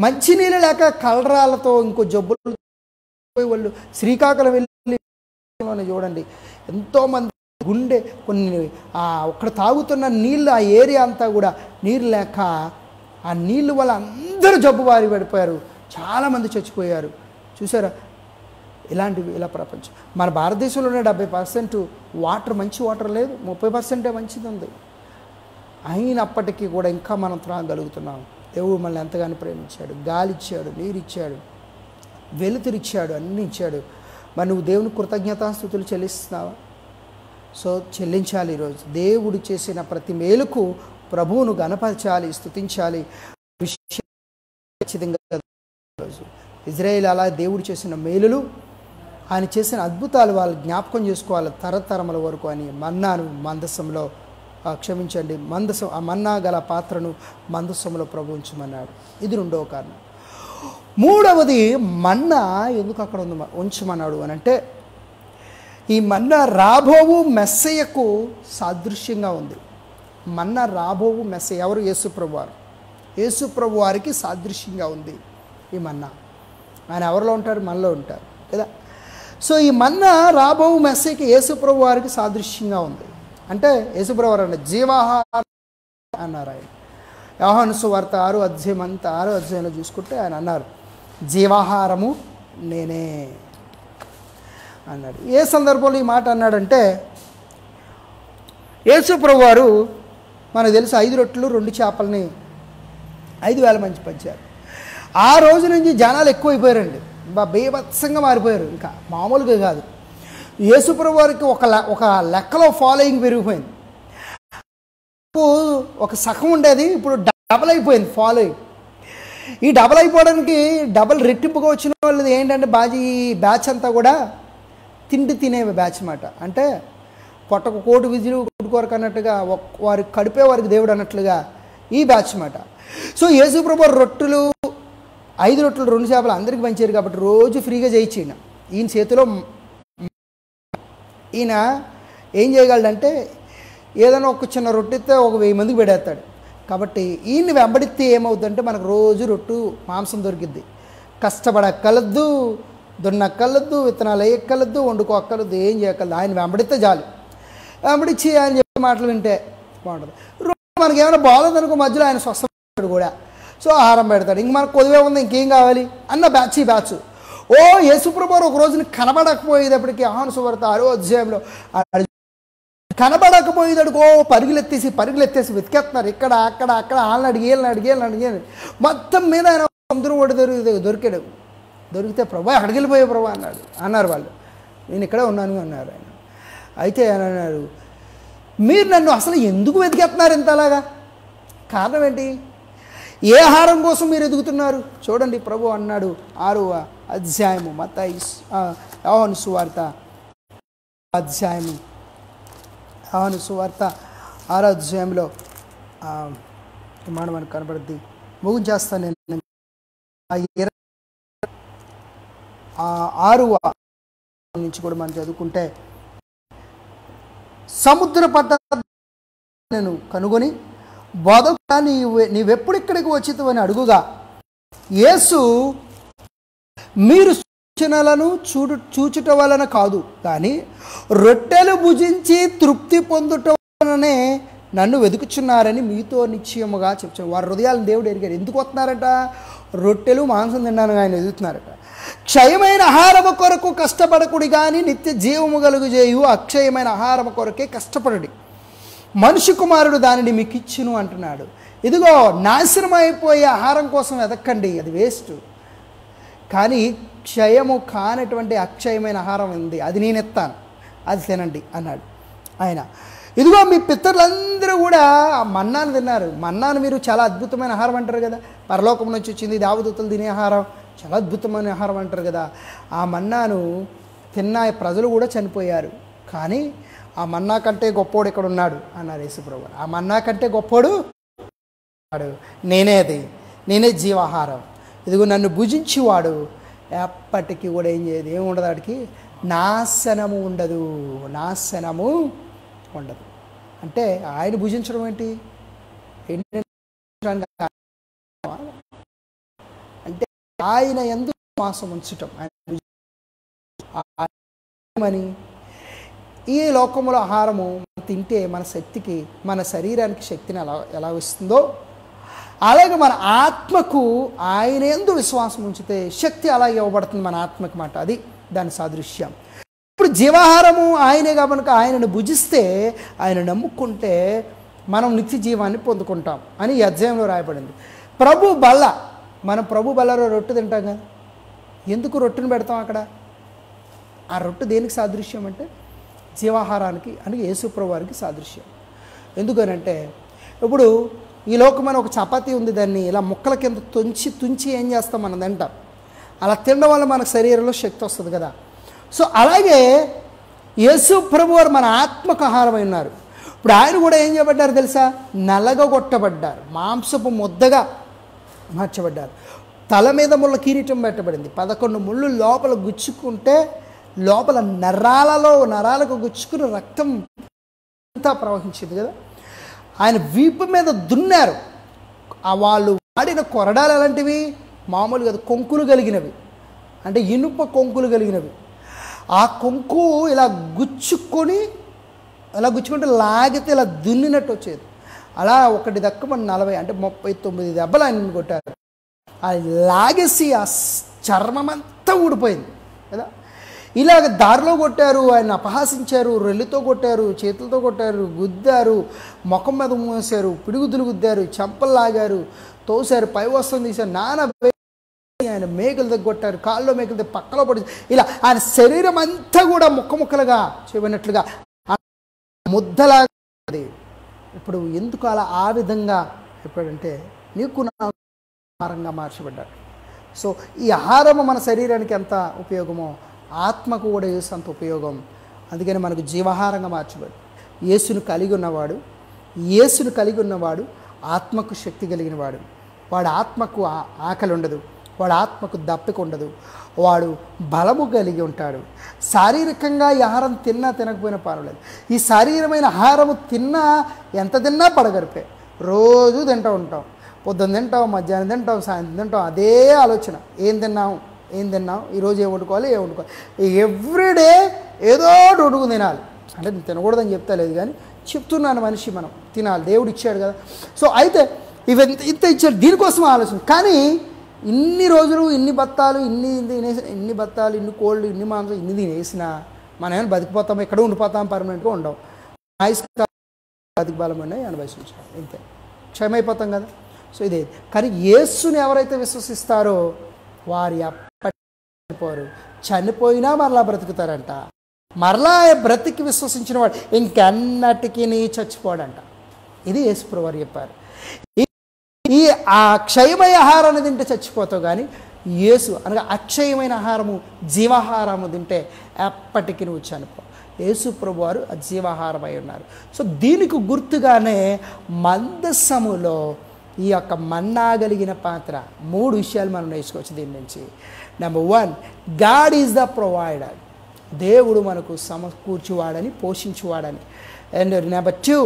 మంచి నీళ్ళు లేక కలరాలతో ఇంకో జబ్బులు వాళ్ళు శ్రీకాకుళం వెళ్ళి చూడండి, ఎంతోమంది గుండె కొన్ని అక్కడ తాగుతున్న నీళ్ళు, ఆ ఏరియా అంతా కూడా నీరు లేక ఆ నీళ్ళు వల్ల అందరూ జబ్బు బారి పడిపోయారు, చాలామంది చచ్చిపోయారు. చూసారా ఇలా ప్రపంచం. మన భారతదేశంలోనే 70% వాటర్, మంచి వాటర్ లేదు, 30% మంచిది ఉంది. అయినప్పటికీ కూడా ఇంకా మనం త్రాగలుగుతున్నాం. దేవుడు మనల్ని ఎంతగానో ప్రేమించాడు. గాలి ఇచ్చాడు, నీరు ఇచ్చాడు, వెలుతురిచ్చాడు, అన్నీ ఇచ్చాడు. మరి నువ్వు దేవుని కృతజ్ఞతాస్తుతులు చెల్లిస్తున్నావా? సో చెల్లించాలి. ఈరోజు దేవుడు చేసిన ప్రతి మేలుకు ప్రభువును గణపరచాలి, స్తుతించాలి. రోజు ఇజ్రాయేల్ అలా దేవుడు చేసిన మేలులు, ఆయన చేసిన అద్భుతాలు వాళ్ళు జ్ఞాపకం చేసుకోవాలి తరతరముల వరకు అని మన్నాను మందసంలో క్షమించండి, ఆ మన్నా గల పాత్రను మందసంలో ప్రభు ఉంచమన్నాడు. ఇది 2వ కారణం. 3వది, మన్నా ఎందుకు అక్కడ ఉంచమన్నాడు అని అంటే, ఈ మన్నా రాబోవు మెస్సయ్యకు సాదృశ్యంగా ఉంది. మన్నా రాబోవు మెస్సయ్య ఎవరు? యేసుప్రభు వారు. యేసుప్రభు వారికి సాదృశ్యంగా ఉంది ఈ మన్నా. ఆయన ఎవరిలో ఉంటారు? మనలో ఉంటారు కదా. సో ఈ మన్నా రాబోవు మెస్సయ్యకి యేసుప్రభు వారికి సాదృశ్యంగా ఉంది. అంటే యేసుప్రభు వారు అన్న జీవాహారం అన్నారు ఆయన. యోహాను సువార్త 6వ అధ్యాయంలో చూసుకుంటే ఆయన అన్నారు, జీవాహారము నేనే అన్నాడు. ఏ సందర్భంలో ఈ మాట అన్నాడంటే, యేసుప్రభు వారు మనకు తెలుసు 5 రొట్టెలు 2 చేపలని 5,000 మంది పంచారు. ఆ రోజు నుంచి జనాలు ఎక్కువైపోయారండి, బీభత్సంగా మారిపోయారు, ఇంకా మామూలుగా కాదు. యేసుప్రభు వారికి ఒక లెక్కలో ఫాలోయింగ్ పెరిగిపోయింది. ఒక సగం ఉండేది, ఇప్పుడు డబల్ అయిపోయింది ఫాలోయింగ్. ఈ డబల్ అయిపోవడానికి రెట్టింపుగా వచ్చిన వాళ్ళది ఏంటంటే, ఈ బ్యాచ్ అంతా కూడా తిండి తినే బ్యాచ్ అన్నమాట. అంటే పొట్టకు కోటి విజులు కొట్టుకోరకు అన్నట్టుగా, వారికి కడిపే వారికి దేవుడు అన్నట్లుగా ఈ బ్యాచ్ అన్నమాట. సో యేసుప్రభు 5 రొట్టెలు 2 చేపలు అందరికీ పంచారు కాబట్టి రోజు ఫ్రీగా చేయించి ఈయన చేతిలో ఈయన ఏం చేయగలడంటే, ఏదైనా ఒక చిన్న రొట్టెతే 1,000 మందికి పెడేస్తాడు. కాబట్టి ఈయన్ని వెంబడితే ఏమవుతుందంటే, మనకు రోజు రొట్టు మాంసం దొరికిద్ది. కష్టపడక్కలద్దు, దున్నక్కలద్దు, విత్తనాలు వేయక్కలద్దు, వండుకోక్కలద్దు, ఏం చేయక్కలదు. ఆయన వెంబడితే చాలు. వెంబడిచ్చి ఆయన చెప్పే మాటలు వింటే బాగుంటుంది. మనకి ఏమైనా బాగోదనుకో మధ్యలో ఆయన స్వస్థపడతాడు కూడా. సో ఆహారం పెడతాడు. ఇంక మనకు కొద్దిగా ఉంది, ఇంకేం కావాలి అన్న బ్యాచ్ ఈ బ్యాచ్. యేసుప్రభు ఒక రోజున కనబడకపోయేటప్పటికి యోహాను సువార్త 6వ అధ్యాయంలో కనబడకపోయేటప్పుడు పరుగులెత్తేసి వెతికేస్తున్నారు. ఇక్కడ అక్కడ వాళ్ళని అడిగేయాలని మొత్తం మీద ఆయన సముద్రం ఒడి దొరికాడు. దొరికితే ప్రభు అక్కడికి వెళ్ళిపోయే ప్రభు అన్నారు వాళ్ళు. నేను ఇక్కడే ఉన్నాను అన్నారు ఆయన. అయితే ఆయన అన్నారు, మీరు నన్ను అసలు ఎందుకు వెతికేస్తున్నారు ఇంతలాగా? కారణం ఏంటి? ఏ ఆహారం కోసం మీరు ఎదుగుతున్నారు? చూడండి ప్రభు అన్నాడు 6వ అధ్యాయము మత్తయి యోహాను సువార్త అధ్యాయము యోహాను సువార్త 6వ అధ్యాయంలో మాట మనకు కనబడుద్ది. ముగించేస్తాను నేను. 6వ నుంచి కూడా మనం చదువుకుంటే, సముద్ర పట్టణ నేను కనుగొని బోధకుడా నీవెప్పుడు ఇక్కడికి వచ్చితవని అడుగుగా, యేసు మీరు సూచనలను చూచుట వలన కాదు, కానీ రొట్టెలు భుజించి తృప్తి పొందుట వలననే నన్ను వెతుకుచున్నారని మీతో నిశ్చయముగా చెప్తాను. వారి హృదయాలను దేవుడు ఎరిగారు. ఎందుకు వస్తున్నారట? రొట్టెలు మాంసం తిన్నాను ఆయన వెతుకుతున్నారట. క్షయమైన ఆహారము కొరకు కష్టపడకుడి కానీ నిత్య జీవము కలుగుజేయు అక్షయమైన ఆహారము కొరకే కష్టపడుడి. మనిషి కుమారుడు దానిని మీకు ఇచ్చును అంటున్నాడు. ఇదిగో నాశనం అయిపోయే ఆహారం కోసం వెతకండి, అది వేస్ట్. కానీ క్షయము కానటువంటి అక్షయమైన ఆహారం ఉంది, అది నేను ఇస్తాను, అది తినండి అన్నాడు ఆయన. ఇదిగో మీ పితరులందరూ కూడా ఆ మన్నాను తిన్నారు. మన్నాను మీరు చాలా అద్భుతమైన ఆహారం అంటారు కదా, పరలోకం నుంచి వచ్చింది, దేవదూతలు తినే ఆహారం, చాలా అద్భుతమైన ఆహారం అంటారు కదా. ఆ మన్నాను తిన్న ప్రజలు కూడా చనిపోయారు. కానీ ఆ మన్నా కంటే గొప్పోడు ఇక్కడ ఉన్నాడు అన్నారు యేసుప్రభు. ఆ మన్నా కంటే గొప్పోడు నేనే, అది నేనే జీవాహారం. ఇదిగో నన్ను భుజించేవాడు ఎప్పటికీ కూడా ఏం చేయదు, ఏముండదు, వాడికి నాశనము ఉండదు, నాశనము ఉండదు. అంటే ఆయన భుజించడం ఏంటి? అంటే ఆయన యందు విశ్వాసం ఉంచటం. అని ఈ లోకంలో ఆహారము తింటే మన శక్తికి, మన శరీరానికి శక్తిని ఎలా ఇస్తుందో, అలాగే మన ఆత్మకు ఆయన యందు విశ్వాసం ఉంచితే శక్తి అలాగే ఇవ్వబడుతుంది మన ఆత్మకి మాట. అది దాని సాదృశ్యం. ఇప్పుడు జీవాహారము ఆయనే కాబట్టి ఆయనను భుజిస్తే, ఆయన నమ్ముకుంటే మనం నిత్య జీవాన్ని పొందుకుంటాం అని ఈ అధ్యాయంలో రాయబడింది. ప్రభు బల్ల, మనం ప్రభు బల్లలో రొట్టె తింటాం కదా, ఎందుకు రొట్టెను పెడతాం అక్కడ? ఆ రొట్టె దేనికి సాదృశ్యం అంటే జీవాహారానికి, అంటే యేసుప్రభు వారికి సాదృశ్యం. ఎందుకనంటే ఇప్పుడు ఈ లోకమైన ఒక చపాతీ ఉంది, దాన్ని ఇలా ముక్కల కింద తుంచి ఏం చేస్తాం మనం తింటాం. అలా తినడం వల్ల మనకు శరీరంలో శక్తి వస్తుంది కదా. సో అలాగే యేసు ప్రభు వారు మన ఆత్మకు ఆహారమై ఉన్నారు. ఇప్పుడు ఆయన కూడా ఏం చేయబడ్డారు తెలుసా? నలగొట్టబడ్డారు, మాంసపు ముద్దగా మార్చబడ్డారు. తల మీద ముళ్ళ కిరీటం పెట్టబడింది. 11 ముళ్ళు లోపల గుచ్చుకుంటే లోపల నరాలకు గుచ్చుకుని రక్తం అంతా ప్రవహించింది కదా. ఆయన వీపు మీద దున్నారు. వాళ్ళు వాడిన కొరడాలు ఎలాంటివి? మామూలు కదా, కొంకులు కలిగినవి, అంటే ఇనుప కొంకులు కలిగినవి. ఆ కొంకు ఇలా గుచ్చుకుంటే లాగితే ఇలా దున్నినట్టు వచ్చేది. అలా ఒకటి దక్క 40 అంటే 39 దెబ్బలు ఆయన కొట్టారు. అది లాగేసి ఆ చర్మం అంతా ఊడిపోయింది కదా. ఇలాగ దారిలో కొట్టారు, ఆయన అపహాసించారు, రెల్లుతో కొట్టారు, చేతులతో కొట్టారు, గుద్దారు, ముఖం మీద మూసారు, పిడుగుదులు గుద్దారు, చెంపలు లాగారు, తోసారు, పై వస్త్రం తీశారు, ఆయన మేకలు దగ్గర కొట్టారు, కాళ్ళలో మేకలు దగ్గర పక్కలో పడి, ఇలా ఆయన శరీరం అంతా కూడా ముక్కలుగా చేయబడినట్లుగా ముద్దలాగా. ఇప్పుడు ఎందుకు అలా ఆ విధంగా ఎప్పుడంటే నీకు నా ఆహారంగా మార్చబడ్డాడు. సో ఈ ఆహారము మన శరీరానికి ఎంత ఉపయోగమో ఆత్మకు కూడా యేసు అంత ఉపయోగం. అందుకని మనకు జీవాహారంగా మార్చబడి యేసును కలిగి ఉన్నవాడు ఆత్మకు శక్తి కలిగిన వాడు. వాడు ఆత్మకు ఆకలి ఉండదు, వాడు ఆత్మకు దప్పిక ఉండదు, వాడు బలము కలిగి ఉంటాడు. శారీరకంగా ఈ ఆహారం తినకపోయినా పర్వాలేదు. ఈ శారీరమైన ఆహారము ఎంత తిన్నా పడగరిపే. రోజు తింటూ ఉంటాం, పొద్దున్న తింటాం, మధ్యాహ్నం తింటాం, సాయంత్రం తింటాం, అదే ఆలోచన. ఏం తిన్నాం, ఈరోజు ఏం వండుకోవాలి. ఎవ్రీడే ఏదో వండుకు తినాలి. అంటే తినకూడదని చెప్తా లేదు, కానీ చెప్తున్నాను, మనిషి మనం తినాలి, దేవుడు ఇచ్చాడు కదా. సో అయితే ఇంత ఇచ్చాడు, దీనికోసం ఆలోచన. కానీ ఇన్ని రోజులు ఇన్ని బత్తాలు ఇన్ని కోళ్ళు ఇన్ని మాంసం ఇన్ని తినేసినా మనం ఏమైనా బతికిపోతాం, ఎక్కడ ఉండిపోతాం, పర్మనెంట్గా ఉండవు. బతికి బలం ఉన్నాయి 80 సంవత్సరాలు, ఇంతే క్షయమైపోతాం కదా. సో ఇదే. కానీ యేసుని ఎవరైతే విశ్వసిస్తారో వారి అప్పటిపోరు, చనిపోయినా మరలా బ్రతుకుతారంట. మరలా బ్రతికి విశ్వసించిన వాడు ఇంకెన్నటికీ చచ్చిపోడంట. ఇది యేసుప్రభువు వారు చెప్పారు. ఈ ఆ క్షయమైన ఆహారాన్ని తింటే చచ్చిపోతావు, కానీ యేసు అనగా అక్షయమైన ఆహారము, జీవాహారము తింటే ఎప్పటికీ నువ్వు చనిపో. యేసు ప్రభు వారు జీవాహారమై ఉన్నారు. సో దీనికి గుర్తుగానే మందసములో ఈ యొక్క మన్నా కలిగిన పాత్ర 3 విషయాలు మనం నేర్చుకోవచ్చు దీని నుంచి. Number 1, God is the provider. దేవుడు మనకు సమకూర్చువాడని, పోషించువాడని. అండ్ నెంబర్ 2,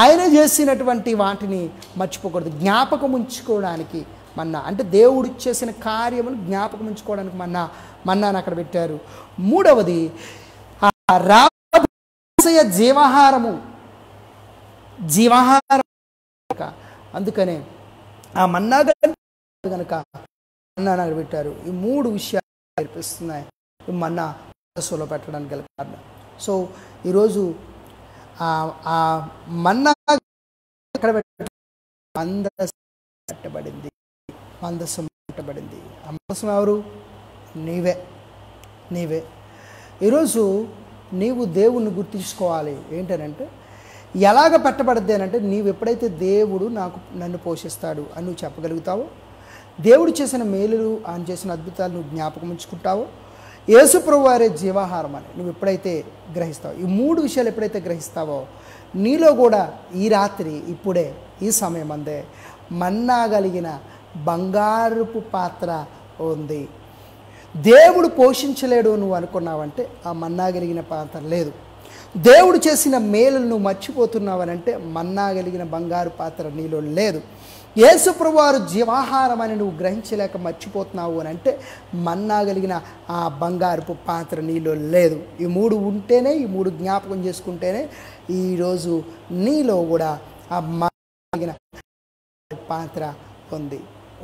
ఆయన చేసినటువంటి వాటిని మర్చిపోకూడదు, జ్ఞాపకం ఉంచుకోవడానికి మన్నా అంటే దేవుడు చేసిన కార్యములు జ్ఞాపకం ఉంచుకోవడానికి మన్నాను అక్కడ పెట్టారు. మూడవది జీవాహారం అందుకనే ఆ మన్నా కనుక మన్నాను అక్కడ పెట్టారు. ఈ 3 విషయాలు నేర్పిస్తున్నాయి ఈ మన్నా మనసులో పెట్టడానికి గల కారణం. సో ఈరోజు ఆ మన్నా ఎక్కడ మందసం పెట్టబడింది. మందసం పెట్టబడింది. ఆ మందసం ఎవరు? నీవే. ఈరోజు నీవు దేవుణ్ణి గుర్తించుకోవాలి. ఏంటనంటే ఎలాగ పెట్టబడద్ది అనంటే నీవు ఎప్పుడైతే దేవుడు నన్ను పోషిస్తాడు అని నువ్వు చెప్పగలుగుతావో, దేవుడు చేసిన మేలులు ఆయన చేసిన అద్భుతాలు నువ్వు జ్ఞాపకం ఉంచుకుంటావో, యేసు ప్రభువు వారే జీవాహారం అని నువ్వు ఎప్పుడైతే గ్రహిస్తావో, ఈ 3 విషయాలు ఎప్పుడైతే గ్రహిస్తావో నీలో కూడా ఈ రాత్రి ఇప్పుడే ఈ సమయం అందే మన్నా కలిగిన బంగారుపు పాత్ర ఉంది. దేవుడు పోషించలేడు నువ్వు అనుకున్నావంటే ఆ మన్నా కలిగిన పాత్ర లేదు. దేవుడు చేసిన మేలును నువ్వు మర్చిపోతున్నావనంటే మన్నా కలిగిన బంగారు పాత్ర నీలో లేదు. యేసు ప్రభువారు జీవాహారం అని నువ్వు గ్రహించలేక మర్చిపోతున్నావు అని అంటే మన్నా కలిగిన ఆ బంగారుపు పాత్ర నీలో లేదు. ఈ 3 ఉంటేనే, ఈ 3 జ్ఞాపకం చేసుకుంటేనే ఈరోజు నీలో కూడా ఆ మన్నా కలిగిన పాత్ర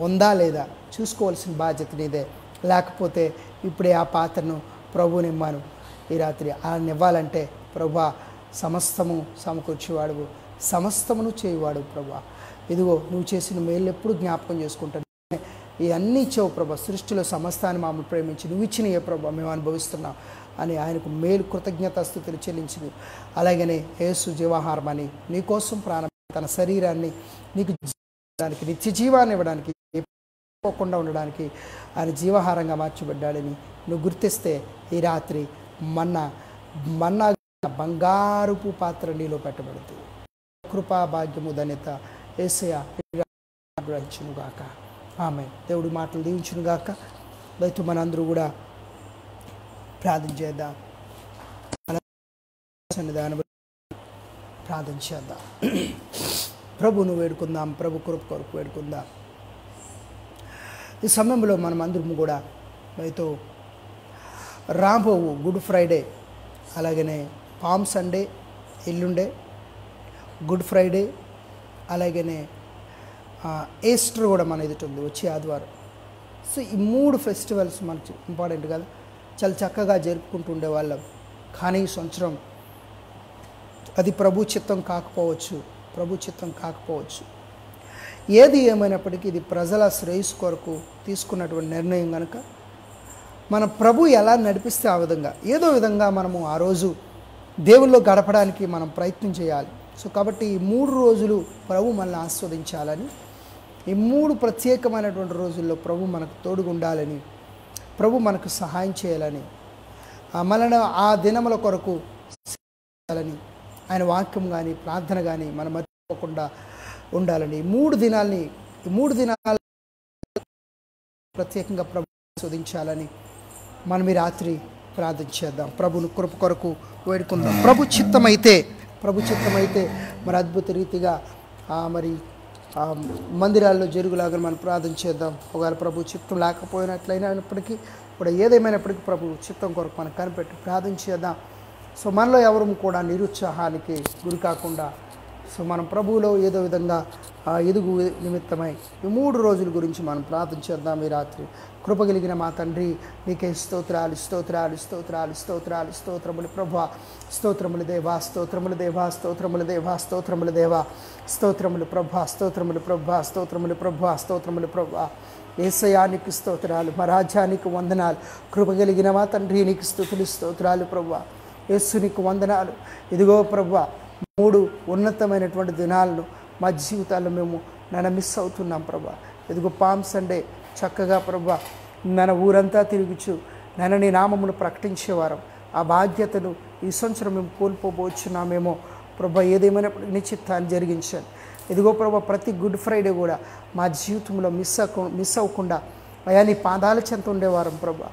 ఉందా లేదా చూసుకోవాల్సిన బాధ్యత నీదే. లేకపోతే ఇప్పుడే ఆ పాత్రను ప్రభువునిమ్మాను ఈ రాత్రి. ఆయన ఇవ్వాలంటే ప్రభువా సమస్తము సమకూర్చేవాడు, సమస్తమును చేయువాడు ప్రభువా. ఇదిగో నువ్వు చేసిన మేలు ఎప్పుడు జ్ఞాపకం చేసుకుంటాను. ఇవన్నీ ఇచ్చావు ప్రభా, సృష్టిలో సమస్తాన్ని మమ్మల్ని ప్రేమించి నువ్వు ఇచ్చిన ఏ ప్రభా మేము అనుభవిస్తున్నాం అని ఆయనకు మేలు కృతజ్ఞతాస్తుతులు చెల్లించింది. అలాగనే యేసు జీవాహారం అని నీకోసం ప్రాణం తన శరీరాన్ని నీకు దానికి నిత్య జీవాన్ని ఇవ్వడానికి, పోకుండా ఉండడానికి ఆయన జీవాహారంగా మార్చబడ్డాడని నువ్వు గుర్తిస్తే ఈ రాత్రి మన్నా బంగారుపు పాత్ర నీలో పెట్టబడుతుంది. కృపా భాగ్యము ధన్యత యేసయ్య గ్రహించునుగాక. ఆమె దేవుడి మాటలు దీవించునుగాక. దయతో మనందరూ కూడా ప్రార్థన చేద్దాం. ప్రార్థన చేద్దాం. ప్రభును వేడుకుందాం, ప్రభు కృప కొరకు వేడుకుందాం. ఈ సమయంలో మనం అందరం కూడా దయతో రాబో గుడ్ ఫ్రైడే, అలాగనే పామ్ సండే ఎల్లుండే, గుడ్ ఫ్రైడే, అలాగనే ఈస్టర్ కూడా మన ఎదుట ఉంది వచ్చే ఆదివారం. సో ఈ 3 ఫెస్టివల్స్ మనకి ఇంపార్టెంట్ కదా, చాలా చక్కగా జరుపుకుంటూ ఉండేవాళ్ళం. కానీ ఈ సంవత్సరం అది ప్రభు చిత్తం కాకపోవచ్చు. ఏది ఏమైనప్పటికీ ఇది ప్రజల శ్రేయస్సు కొరకు తీసుకున్నటువంటి నిర్ణయం కనుక మన ప్రభు ఎలా నడిపిస్తే ఆ విధంగా ఏదో విధంగా మనము ఆ రోజు దేవుల్లో గడపడానికి మనం ప్రయత్నం చేయాలి. సో కాబట్టి ఈ 3 రోజులు ప్రభు మనల్ని ఆస్వాదించాలని, ఈ 3 ప్రత్యేకమైనటువంటి రోజుల్లో ప్రభు మనకు తోడుగుండాలని, ప్రభు మనకు సహాయం చేయాలని, మనల్ని ఆ దినముల కొరకు చేయాలని, ఆయన వాక్యం కానీ ప్రార్థన కానీ మనం మర్చిపోకుండా ఉండాలని ఈ 3 దినాలు ప్రత్యేకంగా ప్రభు ఆస్వాదించాలని మనం ఈ రాత్రి ప్రార్థన చేద్దాం. ప్రభుని కృప కొరకు వేడుకుందాం. ప్రభు చిత్తమైతే మరి అద్భుత రీతిగా మరి మందిరాల్లో జరుగులాగా మనం ప్రార్థన చేద్దాం. ఒకవేళ ప్రభు చిత్తం లేకపోయినట్లయినప్పటికీ కూడా ఏదేమైనప్పటికీ ప్రభు చిత్తం కొరకు మనం కనిపెట్టి ప్రార్థన చేద్దాం. సో మనలో ఎవరు కూడా నిరుత్సాహానికి గురి కాకుండా సో మనం ప్రభువులో ఏదో విధంగా ఎదుగు నిమిత్తమై ఈ 3 రోజుల గురించి మనం ప్రార్థన చేద్దాం ఈ రాత్రి. కృపగలిగిన మా తండ్రి నీకే స్తోత్రాలు ప్రభువా, స్తోత్రములు దేవా, స్తోత్రములు ప్రభువా. యేసయ్యా నీకు స్తోత్రాలు, మా రాజ్యానికి వందనాలు. కృపగలిగిన మా తండ్రి నీకు స్తుతులు స్తోత్రాలు ప్రభువా. యేసు నీకు వందనాలు. ఇదిగో ప్రభువా 3 ఉన్నతమైనటువంటి దినాలను మా జీవితాల్లో మేము మిస్ అవుతున్నాం ప్రభా. ఇదిగో పామ్ సండే చక్కగా ప్రభా ఊరంతా తిరుగుచు నీ నామమును ప్రకటించేవారం. ఆ బాధ్యతను ఈ సంవత్సరం మేము కోల్పోబోచున్నామేమో ప్రభా. ఏదేమైనప్పుడు నీ చిత్తాన్ని జరిగించాను. ఇదిగో ప్రభా ప్రతి గుడ్ ఫ్రైడే కూడా మా జీవితంలో మిస్ అవ్వకుండా అయా నీ పాదాల చెంత ఉండేవారం ప్రభా.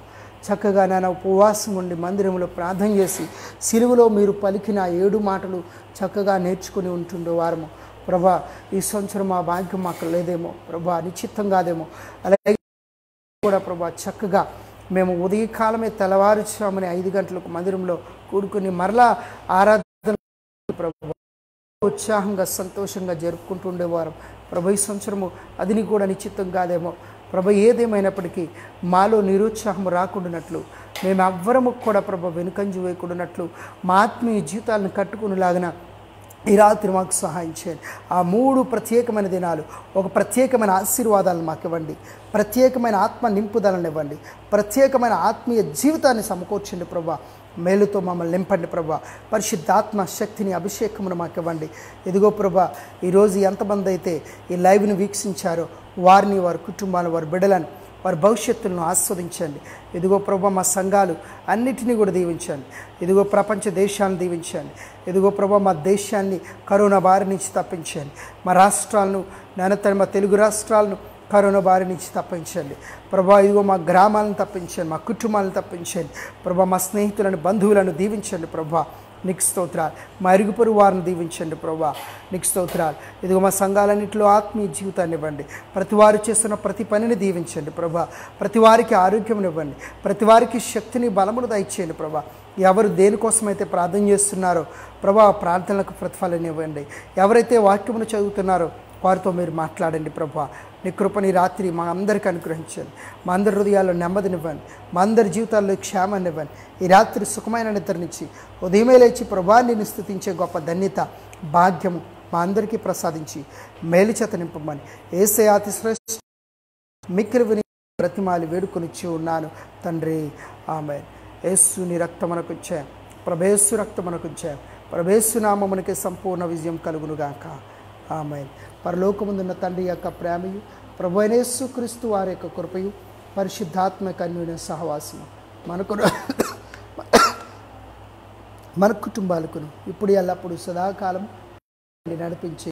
చక్కగా ఉపవాసం ఉండి మందిరంలో ప్రార్థన చేసి సిలువలో మీరు పలికిన 7 మాటలు చక్కగా నేర్చుకుని ఉంటుండేవారము ప్రభా ఈ సంవత్సరం మా భాగ్యం మాకు లేదేమో ప్రభా, నిశ్చితం కాదేమో, అలాగే కూడా ప్రభా చక్కగా మేము ఉదయకాలమే తెల్లవారుచామని 5 గంటలకు మందిరంలో కూడుకుని మరలా ఆరాధన ప్రభా ఉత్సాహంగా సంతోషంగా జరుపుకుంటూ ఉండేవారం ప్రభా. ఈ సంవత్సరము అది కూడా నిశ్చితం కాదేమో ప్రభా. ఏదేమైనప్పటికీ మాలో నిరుత్సాహం రాకుండానట్లు, మేము ఎవ్వరము కూడా ప్రభా వెనుకంజు వేయకుండానట్లు, మా ఆత్మీయ జీవితాలను కట్టుకునేలాగిన ఈ రాత్రి మాకు సహాయం చేయండి. ఆ 3 ప్రత్యేకమైన దినాలు ఒక ప్రత్యేకమైన ఆశీర్వాదాలను మాకు ఇవ్వండి, ప్రత్యేకమైన ఆత్మ నింపుదలను ఇవ్వండి, ప్రత్యేకమైన ఆత్మీయ జీవితాన్ని సమకూర్చండి ప్రభా. మేలుతో మమ్మల్ని నింపండి ప్రభా. పరిశుద్ధాత్మ శక్తిని అభిషేకమును మాకు ఇవ్వండి. ఇదిగో ప్రభా, ఈరోజు ఎంతమంది అయితే ఈ లైవ్ని వీక్షించారో వారిని, వారి కుటుంబాలను, వారి బిడ్డలను, వారి భవిష్యత్తులను ఆస్వాదించండి. ఇదిగో ప్రభా, మా సంఘాలు అన్నిటినీ కూడా దీవించండి. ఇదిగో ప్రపంచ దేశాలను దీవించండి. ఇదిగో ప్రభా, మా దేశాన్ని కరోనా బారి నుంచి తప్పించండి. మా రాష్ట్రాలను, మా తెలుగు రాష్ట్రాలను కరోనా బారి నుంచి తప్పించండి ప్రభా. ఇదిగో మా గ్రామాలను తప్పించండి, మా కుటుంబాలను తప్పించండి ప్రభా. మా స్నేహితులను, బంధువులను దీవించండి ప్రభా. నీకు స్తోత్రాలు. మా ఇరుగు పొరుగు వారిని దీవించండి ప్రభా. నీకు స్తోత్రాలు. ఇదిగో మా సంఘాలన్నింటిలో ఆత్మీయ జీవితాన్ని ఇవ్వండి. ప్రతి వారు చేస్తున్న ప్రతి పనిని దీవించండి ప్రభా. ప్రతి వారికి ఆరోగ్యం ఇవ్వండి, ప్రతి వారికి శక్తిని, బలమును దయచేయండి ప్రభా. ఎవరు దేనికోసమైతే ప్రార్థన చేస్తున్నారో ప్రభా, ప్రార్థనలకు ప్రతిఫలం ఇవ్వండి. ఎవరైతే వాక్యమును చదువుతున్నారో వారితో మీరు మాట్లాడండి ప్రభా. నీ కృపని రాత్రి మా అందరికీ అనుగ్రహించండి. మా అందరి హృదయాల్లో నెమ్మదినివ్వండి, మా అందరి జీవితాల్లో క్షేమాన్ని ఇవ్వండి. ఈ రాత్రి సుఖమైన నిద్రనిచ్చి ఉదయమే లేచి ప్రభా నిన్ను స్తుతించే గొప్ప ధన్యత, భాగ్యము మా అందరికీ ప్రసాదించి మేలు చేత నింపమని యేసయ్య అతి శ్రేష్ఠ మిక్కిలి విని బ్రతిమాలి వేడుకొనిచ్చి ఉన్నాను తండ్రి, ఆమేన్. యేసుని రక్తమునకు ఇచ్చాం, ప్రభేసు రక్తమునకు ఇచ్చాం, ప్రభేసు నామమునకే సంపూర్ణ విజయం కలుగునుగాక, ఆమేన్. పరలోకముందున్న తండ్రి యొక్క ప్రేమయు, ప్రభు అయిన యేసుక్రీస్తు వారి యొక్క కృపయు, పరిశుద్ధాత్మ అన్యోన్య సహవాసము మన కుటుంబాలకును ఇప్పుడు ఎల్లప్పుడూ సదాకాలం నడిపించే